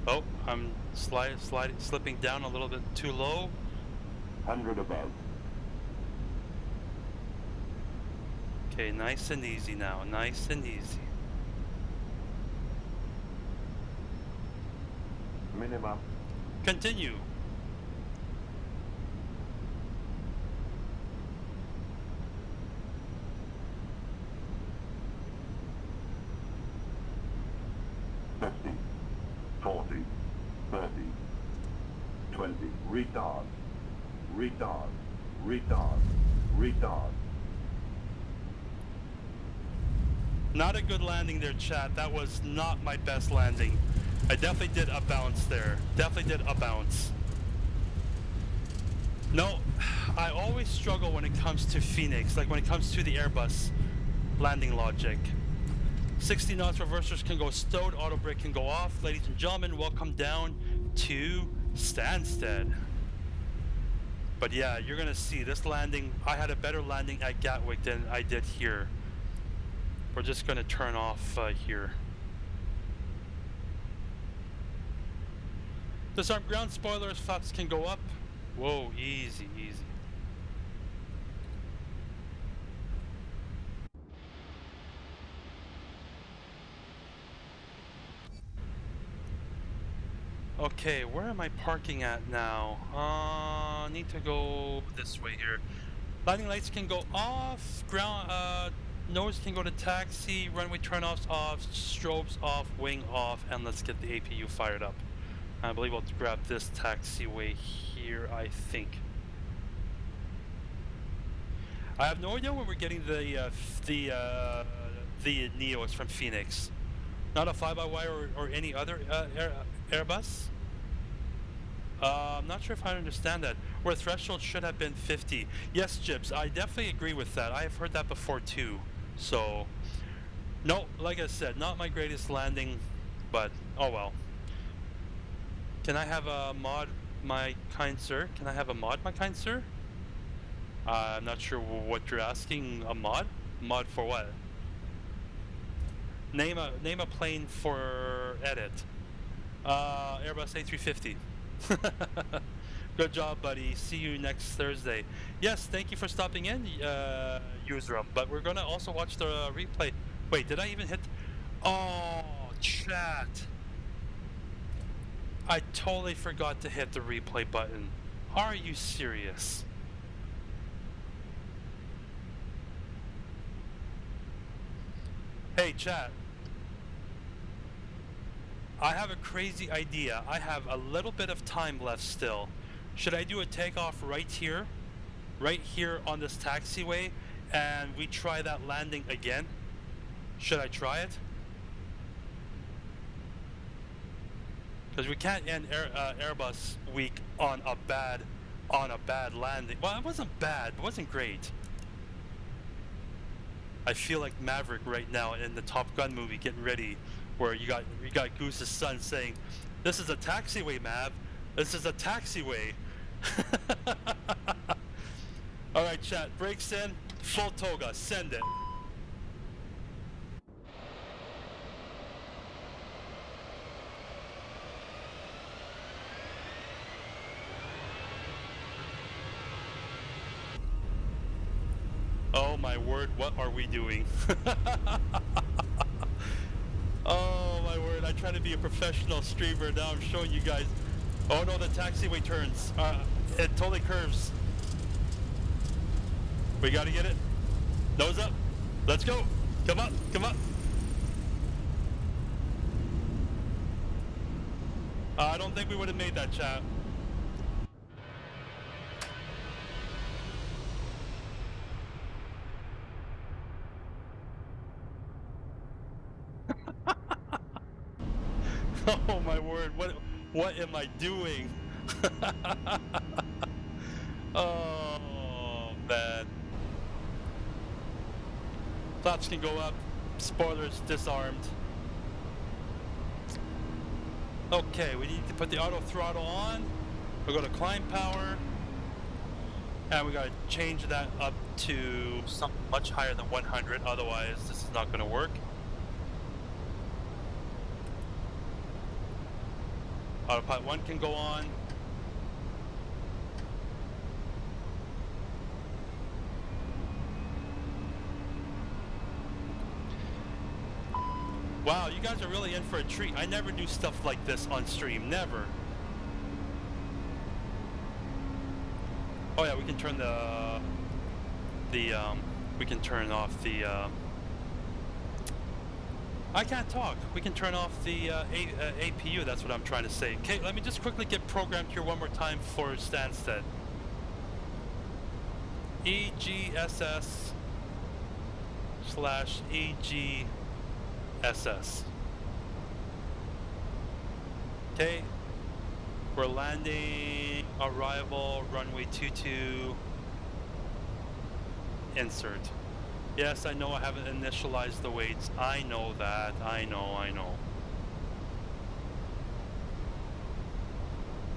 Oh, I'm slipping down a little bit too low. 100 above. Okay, nice and easy now, nice and easy. Minimum. Continue. Retard. Retard. Retard. Retard. Not a good landing there, chat. That was not my best landing. I definitely did a bounce there. Definitely did a bounce. No, I always struggle when it comes to Phoenix, like when it comes to the Airbus landing logic. 60 knots reversers can go stowed, auto brake can go off. Ladies and gentlemen, welcome down to Stansted. But yeah, you're gonna see this landing. I had a better landing at Gatwick than I did here. We're just gonna turn off here. Disarm ground spoilers, flaps can go up. Whoa, easy, easy. Okay, where am I parking at now? Need to go this way here. Landing lights can go off, ground, nose can go to taxi, runway turn-offs off, strobes off, wing off, and let's get the APU fired up. I believe I'll grab this taxiway here, I think. I have no idea when we're getting the Neos from Phoenix. Not a fly-by-wire or any other Airbus? I'm not sure if I understand that. Where threshold should have been 50. Yes, Jibs, I definitely agree with that. I have heard that before too. So, no, like I said, not my greatest landing, but oh well. Can I have a mod, my kind sir? Can I have a mod, my kind sir? I'm not sure what you're asking. A mod? Mod for what? Name a plane for edit. Airbus A320. Good job, buddy. See you next Thursday. Yes, thank you for stopping in, Userum. But we're gonna also watch the replay. Wait, did I even hit? Oh, chat. I totally forgot to hit the replay button. Are you serious? Hey, chat. I have a crazy idea. I have a little bit of time left still. Should I do a takeoff right here on this taxiway, and we try that landing again? Should I try it? Because we can't end Airbus week on a bad landing. Well, it wasn't bad. It wasn't great. I feel like Maverick right now in the Top Gun movie, getting ready, where you got Goose's son saying, "This is a taxiway, Mav. This is a taxiway." All right, chat. Brakes in. Full toga. Send it. Oh my word, what are we doing? Oh my word, I try to be a professional streamer, now I'm showing you guys. Oh no, the taxiway turns. It totally curves. We gotta get it. Nose up. Let's go. Come up, come up. I don't think we would have made that, chat. Oh my word, what am I doing? Oh man. Flaps can go up, spoilers disarmed. Okay, we need to put the auto throttle on. We'll go to climb power. And we gotta change that up to something much higher than 100, otherwise this is not gonna work. Autopilot 1 can go on. Wow, you guys are really in for a treat. I never do stuff like this on stream, never. Oh yeah, we can turn we can turn off the I can't talk. We can turn off the APU, that's what I'm trying to say. Okay, let me just quickly get programmed here one more time for Stansted. EGSS / EGSS. Okay, we're landing, arrival, runway 22, insert. Yes, I know I haven't initialized the weights. I know that. I know.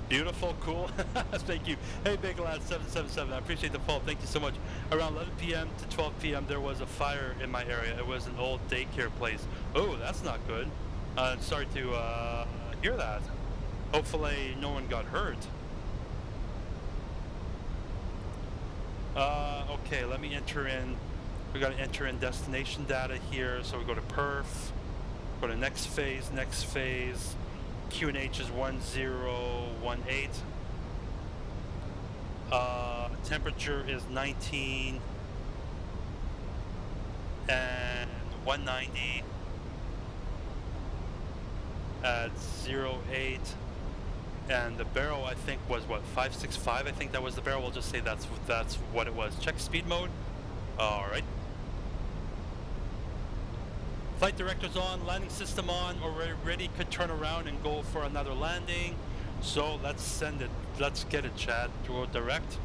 Beautiful, cool. Thank you. Hey, Big Lad 777. I appreciate the follow. Thank you so much. Around 11 p.m. to 12 p.m. there was a fire in my area. It was an old daycare place. Oh, that's not good. Sorry to hear that. Hopefully no one got hurt. Okay, let me enter in. We got to enter in destination data here. So we go to perf, go to next phase. QNH is 1018. Temperature is 19 and 190 at 08. And the barrel I think was what, 565? I think that was the barrel. We'll just say that's what it was. Check speed mode. All right. Flight director's on, landing system on, already ready, could turn around and go for another landing. So let's send it, let's get it, Chad. Go direct,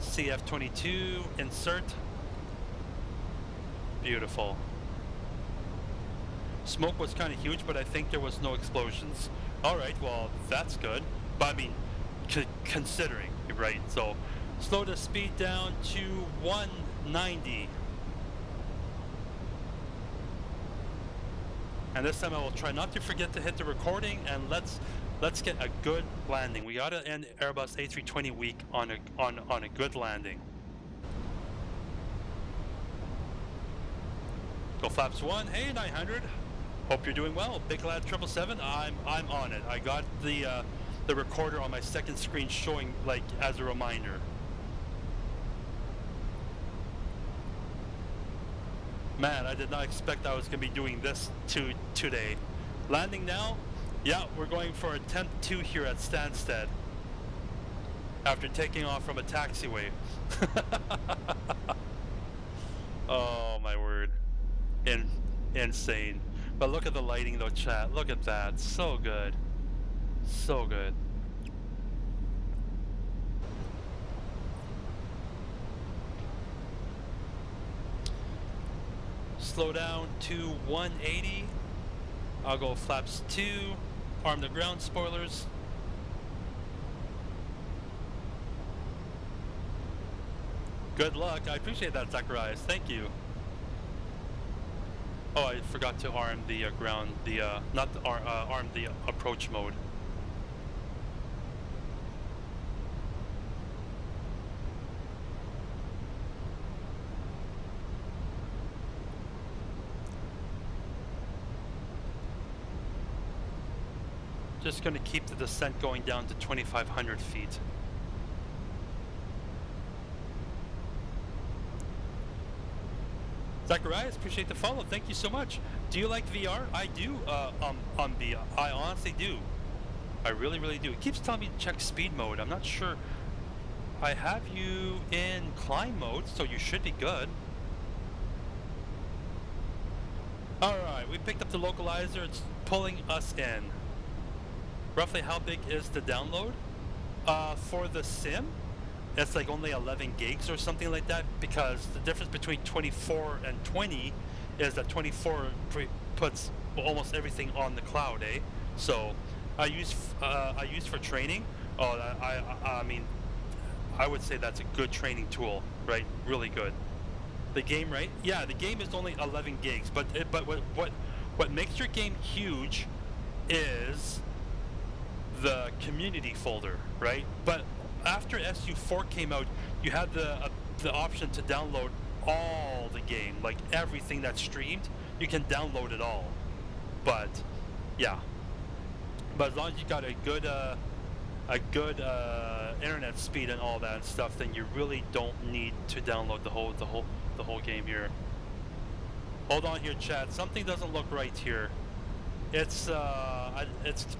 CF22, insert. Beautiful. Smoke was kind of huge, but I think there was no explosions. All right, well, that's good. But I mean, considering, right? So slow the speed down to 190. And this time I will try not to forget to hit the recording, and let's get a good landing. We gotta end Airbus A320 week on a good landing. Go flaps 1. Hey 900. Hope you're doing well. Big Lad 777. I'm on it. I got the recorder on my second screen showing, like, as a reminder. Man, I did not expect I was going to be doing this today. Landing now? Yeah, we're going for attempt 2 here at Stansted. After taking off from a taxiway. Oh my word. Insane. But look at the lighting though, chat. Look at that. So good. So good. slow down to 180. I'll go flaps 2, arm the ground spoilers. Good luck. I appreciate that, Zacharias. Thank you. Oh, I forgot to arm the ground, not the arm the approach mode. Just going to keep the descent going down to 2,500 feet. Zacharias, appreciate the follow. Thank you so much. Do you like VR? I do. On VR, I honestly do. I really, really do. It keeps telling me to check speed mode. I'm not sure. I have you in climb mode, so you should be good. All right, we picked up the localizer. It's pulling us in. Roughly how big is the download? For the sim, it's like only 11 gigs or something like that, because the difference between 24 and 20 is that 24 puts almost everything on the cloud, eh? So I use for training. Oh, I mean, I would say that's a good training tool, right? Really good. The game, right? Yeah, the game is only 11 gigs, but what makes your game huge is the community folder, right? But after SU4 came out, you had the option to download all the game, like everything that's streamed, you can download it all. But yeah, but as long as you got a good internet speed and all that stuff, then you really don't need to download the whole game here. Hold on here, chat. Something doesn't look right here. It's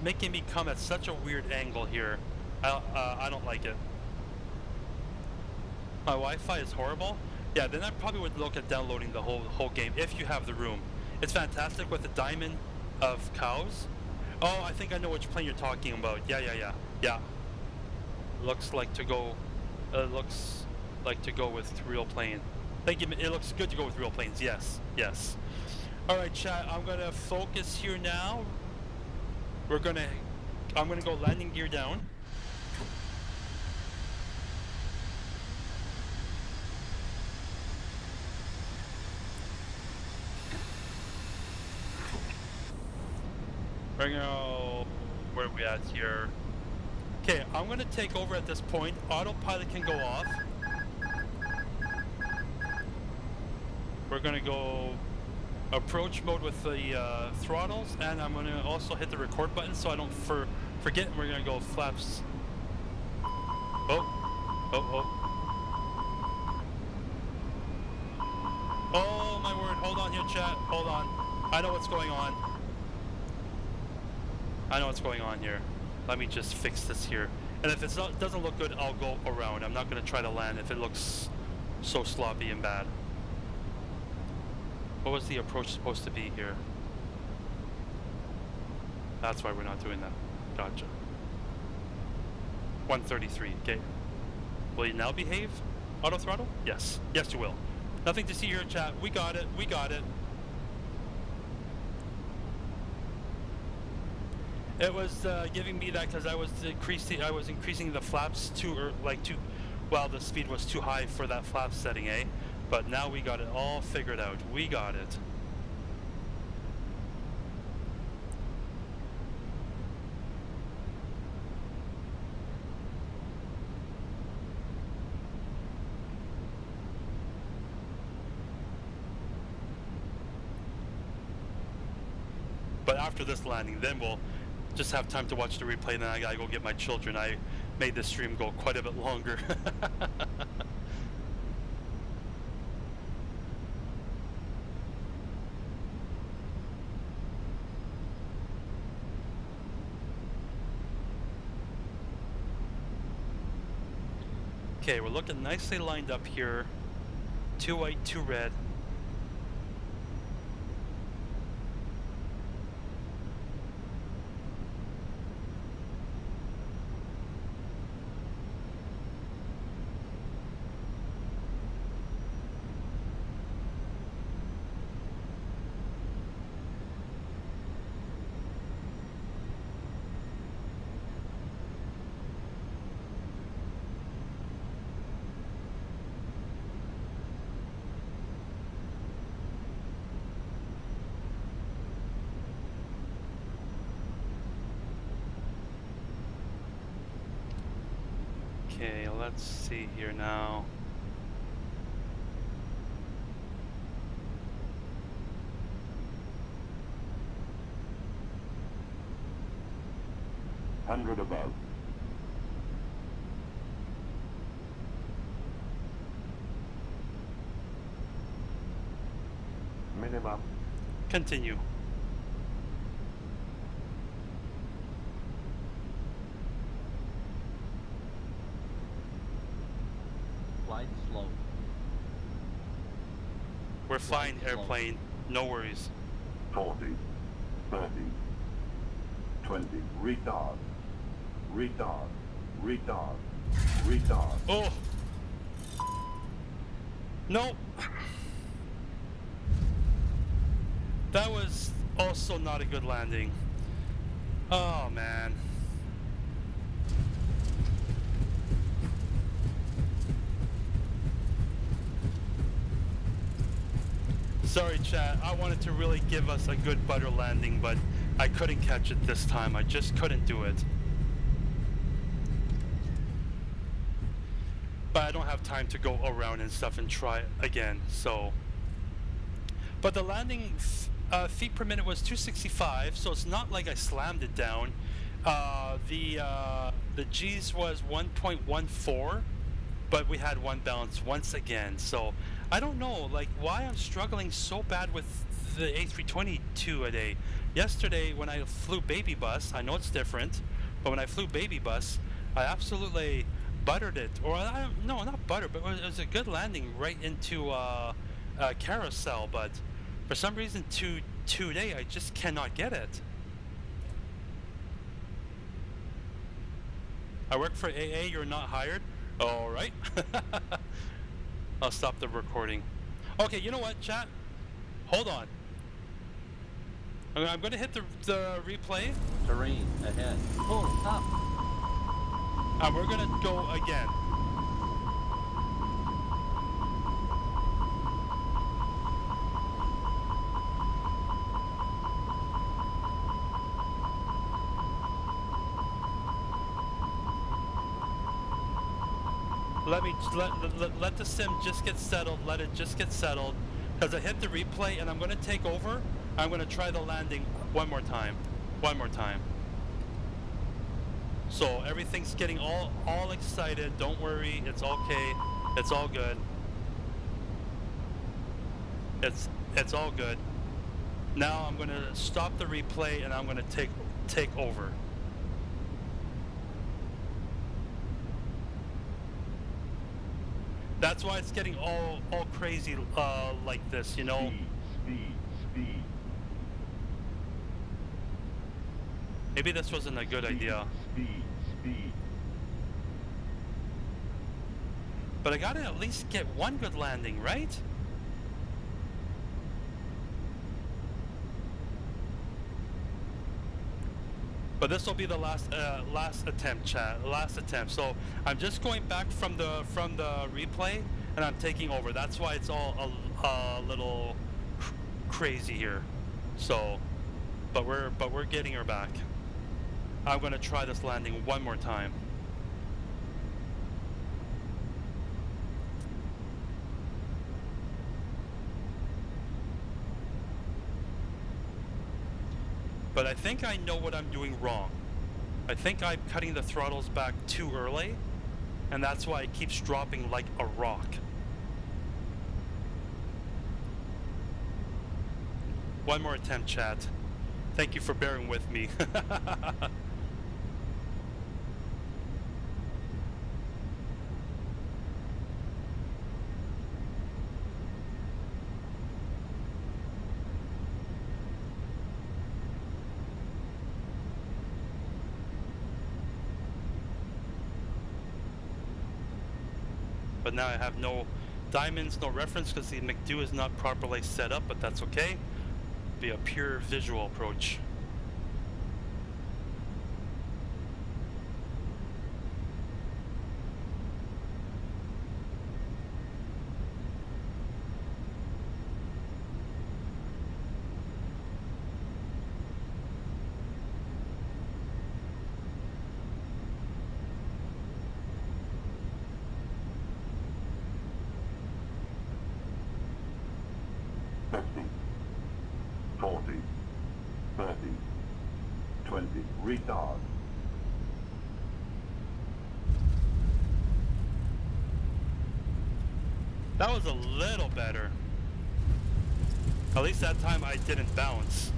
making me come at such a weird angle here. I don't like it. My Wi-Fi is horrible. Yeah, then I probably would look at downloading the whole game if you have the room. It's fantastic with the diamond of cows. Oh, I think I know which plane you're talking about. Yeah. Looks like to go with real plane. Thank you. It looks good to go with real planes. Yes. All right, chat. I'm gonna focus here now. I'm gonna go landing gear down. We're gonna go, where are we at here? Okay, I'm gonna take over at this point. Autopilot can go off. We're gonna go approach mode with the throttles, and I'm gonna also hit the record button so I don't forget. We're gonna go flaps. Oh. Oh my word, hold on here, chat, hold on. I know what's going on. Here. Let me just fix this here. And if it doesn't look good, I'll go around. I'm not gonna try to land if it looks so sloppy and bad. What was the approach supposed to be here? That's why we're not doing that. Gotcha. 133, okay. Will you now behave? Auto throttle? Yes. Yes, you will. Nothing to see here, chat. We got it. It was giving me that because I was increasing the flaps well, the speed was too high for that flap setting, eh? But now we got it all figured out. We got it. But after this landing, then we'll just have time to watch the replay, and then I gotta go get my children. I made this stream go quite a bit longer. Okay, we're looking nicely lined up here. 2 white, 2 red. Okay, let's see here now. Hundred above. Minimum. Continue. Flight slow. We're fine, airplane. No worries. 40, 30, 20, retard, retard, retard, retard. Oh! No! That was also not a good landing. Oh, man. Sorry, chat. I wanted to really give us a good butter landing, but I couldn't catch it this time. I just couldn't do it. But I don't have time to go around and stuff and try again, so. But the landing feet per minute was 265, so it's not like I slammed it down. The G's was 1.14, but we had one bounce once again. So I don't know, like, why I'm struggling so bad with the A320 a day. Yesterday when I flew baby bus, I know it's different, but when I flew baby bus, I absolutely buttered it, or no, not butter, but it was a good landing right into carousel. But for some reason today I just cannot get it. I work for AA, you're not hired? All right. I'll stop the recording. Okay, you know what, chat? Hold on. I'm going to hit the replay. Terrain ahead. Pull up. And we're going to go again. Let the sim just get settled. Let it just get settled. Because I hit the replay and I'm going to take over. I'm going to try the landing one more time. One more time. So everything's getting all excited. Don't worry. It's okay. It's all good. It's all good. Now I'm going to stop the replay and I'm going to take over. That's why it's getting all crazy like this, you know. Speed. Maybe this wasn't a good idea. Speed. But I gotta at least get one good landing, right? But this will be the last attempt, chat. Last attempt. So I'm just going back from the replay, and I'm taking over. That's why it's all a little crazy here. So, but we're getting her back. I'm gonna try this landing one more time. But I think I know what I'm doing wrong. I think I'm cutting the throttles back too early, and that's why it keeps dropping like a rock. One more attempt, chat. Thank you for bearing with me. But now I have no diamonds, no reference, because the McDo is not properly set up, but that's okay. Be a pure visual approach. retard. That was a little better. At least that time I didn't bounce.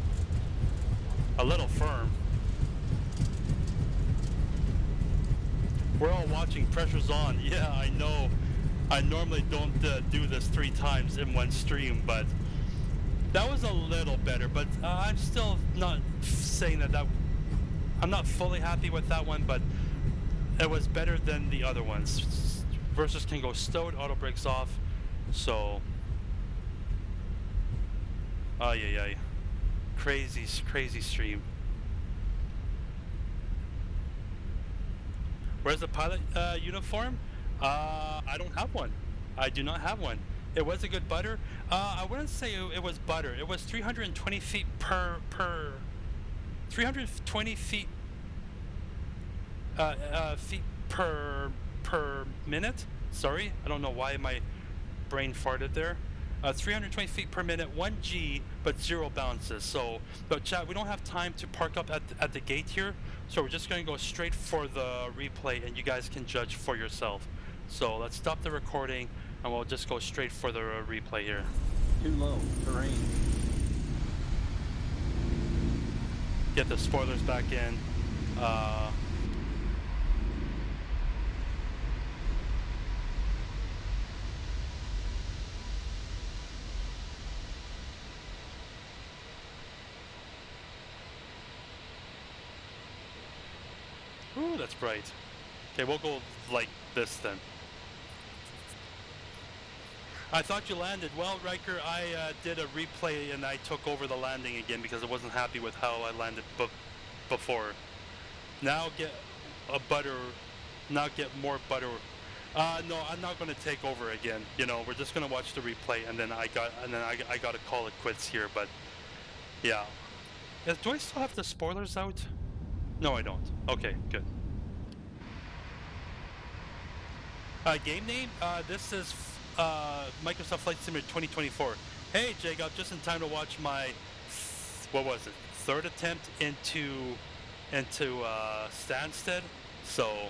A little firm. We're all watching, pressure's on. Yeah, I know. I normally don't do this 3 times in one stream, but that was a little better. But I'm still not saying that I'm not fully happy with that one, but it was better than the other ones. Versus can go stowed, auto brakes off, so ay. Crazy stream. Where's the pilot uniform? I don't have one. I do not have one. It was a good butter. I wouldn't say it was butter. It was 320 feet per 320 feet feet per minute. Sorry, I don't know why my brain farted there. 320 feet per minute, 1 G, but 0 bounces. So, but chat, we don't have time to park up at the gate here, so we're just going to go straight for the replay, and you guys can judge for yourself. So let's stop the recording, and we'll just go straight for the replay here. Too low, terrain. Get the spoilers back in. Ooh, that's bright. Okay, we'll go like this then. I thought you landed. Well, Riker, I did a replay and I took over the landing again because I wasn't happy with how I landed before. Now get a butter. Now get more butter. No, I'm not going to take over again. You know, we're just going to watch the replay, and then I got to call it quits here. But yeah, do I still have the spoilers out? No, I don't. Okay, good. Game name? This is Microsoft Flight Simulator 2024. Hey, Jacob, just in time to watch my, what was it, 3rd attempt into Stansted. So,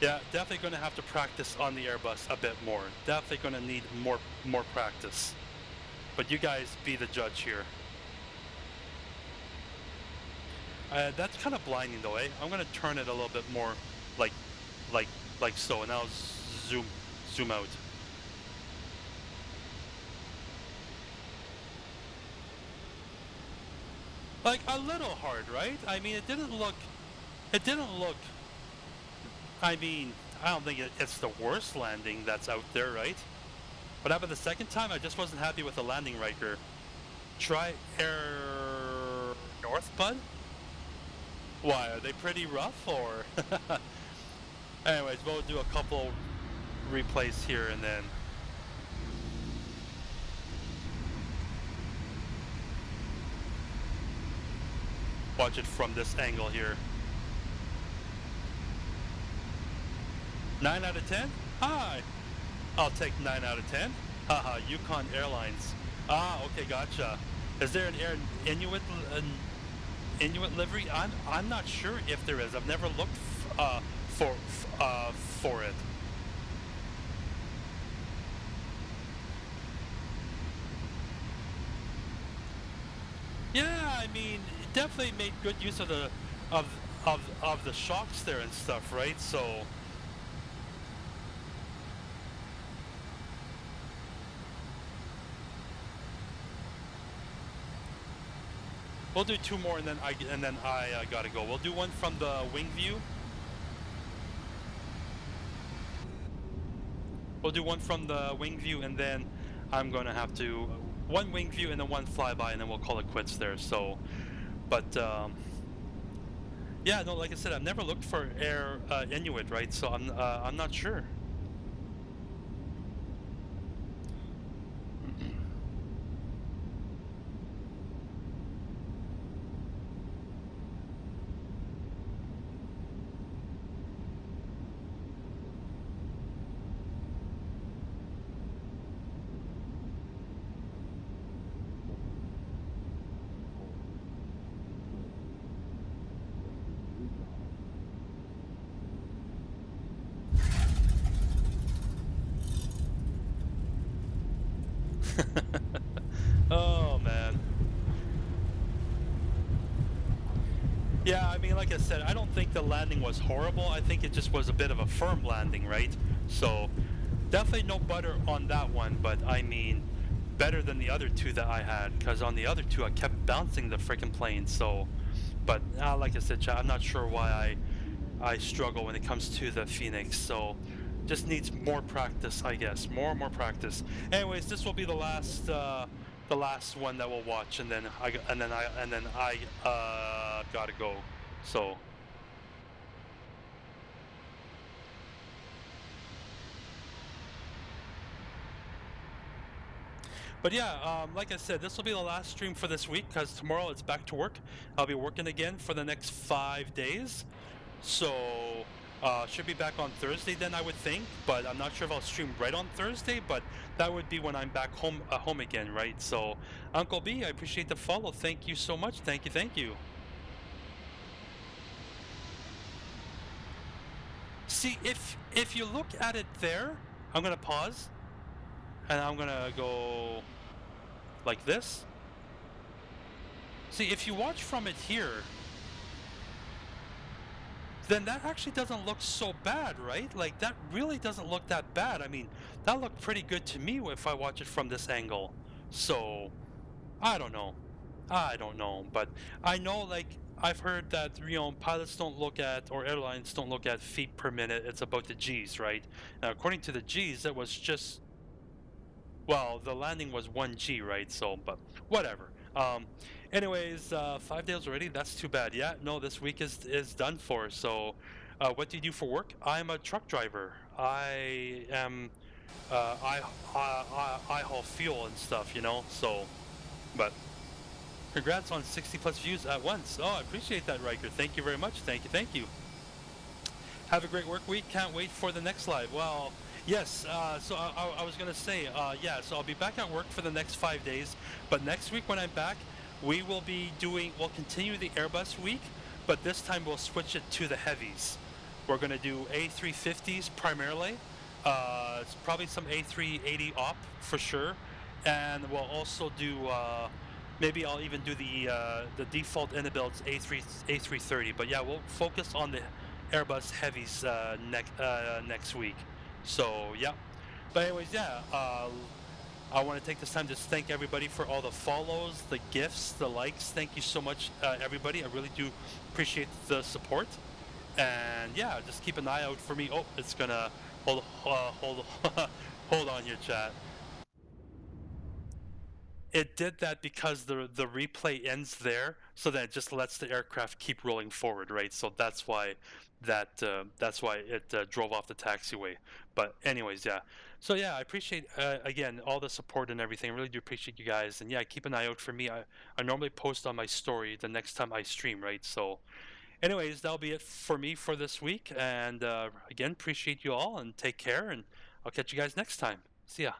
yeah, definitely going to have to practice on the Airbus a bit more. Definitely going to need more practice. But you guys be the judge here. That's kind of blinding though, eh? I'm gonna turn it a little bit more like so, and I'll zoom out. Like a little hard, right? I mean, it didn't look. I mean, I don't think it's the worst landing that's out there, right? What happened the second time? I just wasn't happy with the landing, Riker. Try Air North, bud? Why, are they pretty rough, or? Anyways, we'll do a couple replays here and then. Watch it from this angle here. 9 out of 10? Hi! I'll take 9 out of 10. Haha, Yukon Airlines. Ah, okay, gotcha. Is there an Inuit livery? I'm not sure if there is. I've never looked for it. Yeah, I mean, it definitely made good use of the shocks there and stuff, right? So. We'll do 2 more, and then I gotta go. We'll do one from the wing view. We'll do one from the wing view, and then I'm gonna have to 1 wing view and then 1 flyby, and then we'll call it quits there. So, but yeah, no, like I said, I've never looked for Air Inuit, right? So I'm not sure. Oh man. Yeah, I mean, like I said, I don't think the landing was horrible. I think it just was a bit of a firm landing, right? So definitely no butter on that one, but I mean, better than the other two that I had, because on the other two I kept bouncing the freaking plane. So, but like I said, I'm not sure why I struggle when it comes to the Phoenix. So just needs more practice, I guess. More practice. Anyways, this will be the last one that we'll watch, and then I gotta go. So but yeah, like I said, this will be the last stream for this week, because tomorrow it's back to work. I'll be working again for the next 5 days. So should be back on Thursday then, I would think, but I'm not sure if I'll stream right on Thursday, but that would be when I'm back home again, right? So Uncle B, I appreciate the follow. Thank you so much. Thank you. See, if you look at it there, I'm gonna pause and I'm gonna go like this. See, if you watch from it here, then that actually doesn't look so bad, right? Like, that really doesn't look that bad. I mean, that looked pretty good to me if I watch it from this angle. So, I don't know, but I know, like, I've heard that, you know, pilots don't look at, or airlines don't look at feet per minute, it's about the G's, right? Now, according to the G's, it was just, well, the landing was 1G, right? So, but whatever. Anyways, 5 days already. That's too bad. Yeah, no, this week is done for. So, what do you do for work? I'm a truck driver. I am. I haul fuel and stuff, you know. So, but congrats on 60+ views at once. Oh, I appreciate that, Riker. Thank you very much. Thank you. Have a great work week. Can't wait for the next live. Well, yes. So I was gonna say, yeah. So I'll be back at work for the next 5 days. But next week when I'm back, we'll continue the Airbus week, but this time we'll switch it to the heavies. We're gonna do A350s primarily. It's probably some A380 op for sure, and we'll also do. Maybe I'll even do the default Inibuilds A330. But yeah, we'll focus on the Airbus heavies next week. So yeah. But anyways, yeah. I want to take this time to thank everybody for all the follows, the gifts, the likes. Thank you so much, everybody. I really do appreciate the support. And yeah, just keep an eye out for me. Oh, it's gonna hold on here, chat. It did that because the replay ends there, so that it just lets the aircraft keep rolling forward, right? So that's why it drove off the taxiway. But anyways, yeah. So yeah, I appreciate again all the support and everything. I really do appreciate you guys. And yeah, keep an eye out for me. I normally post on my story the next time I stream, right? So anyways, that'll be it for me for this week. And again, appreciate you all and take care. And I'll catch you guys next time. See ya.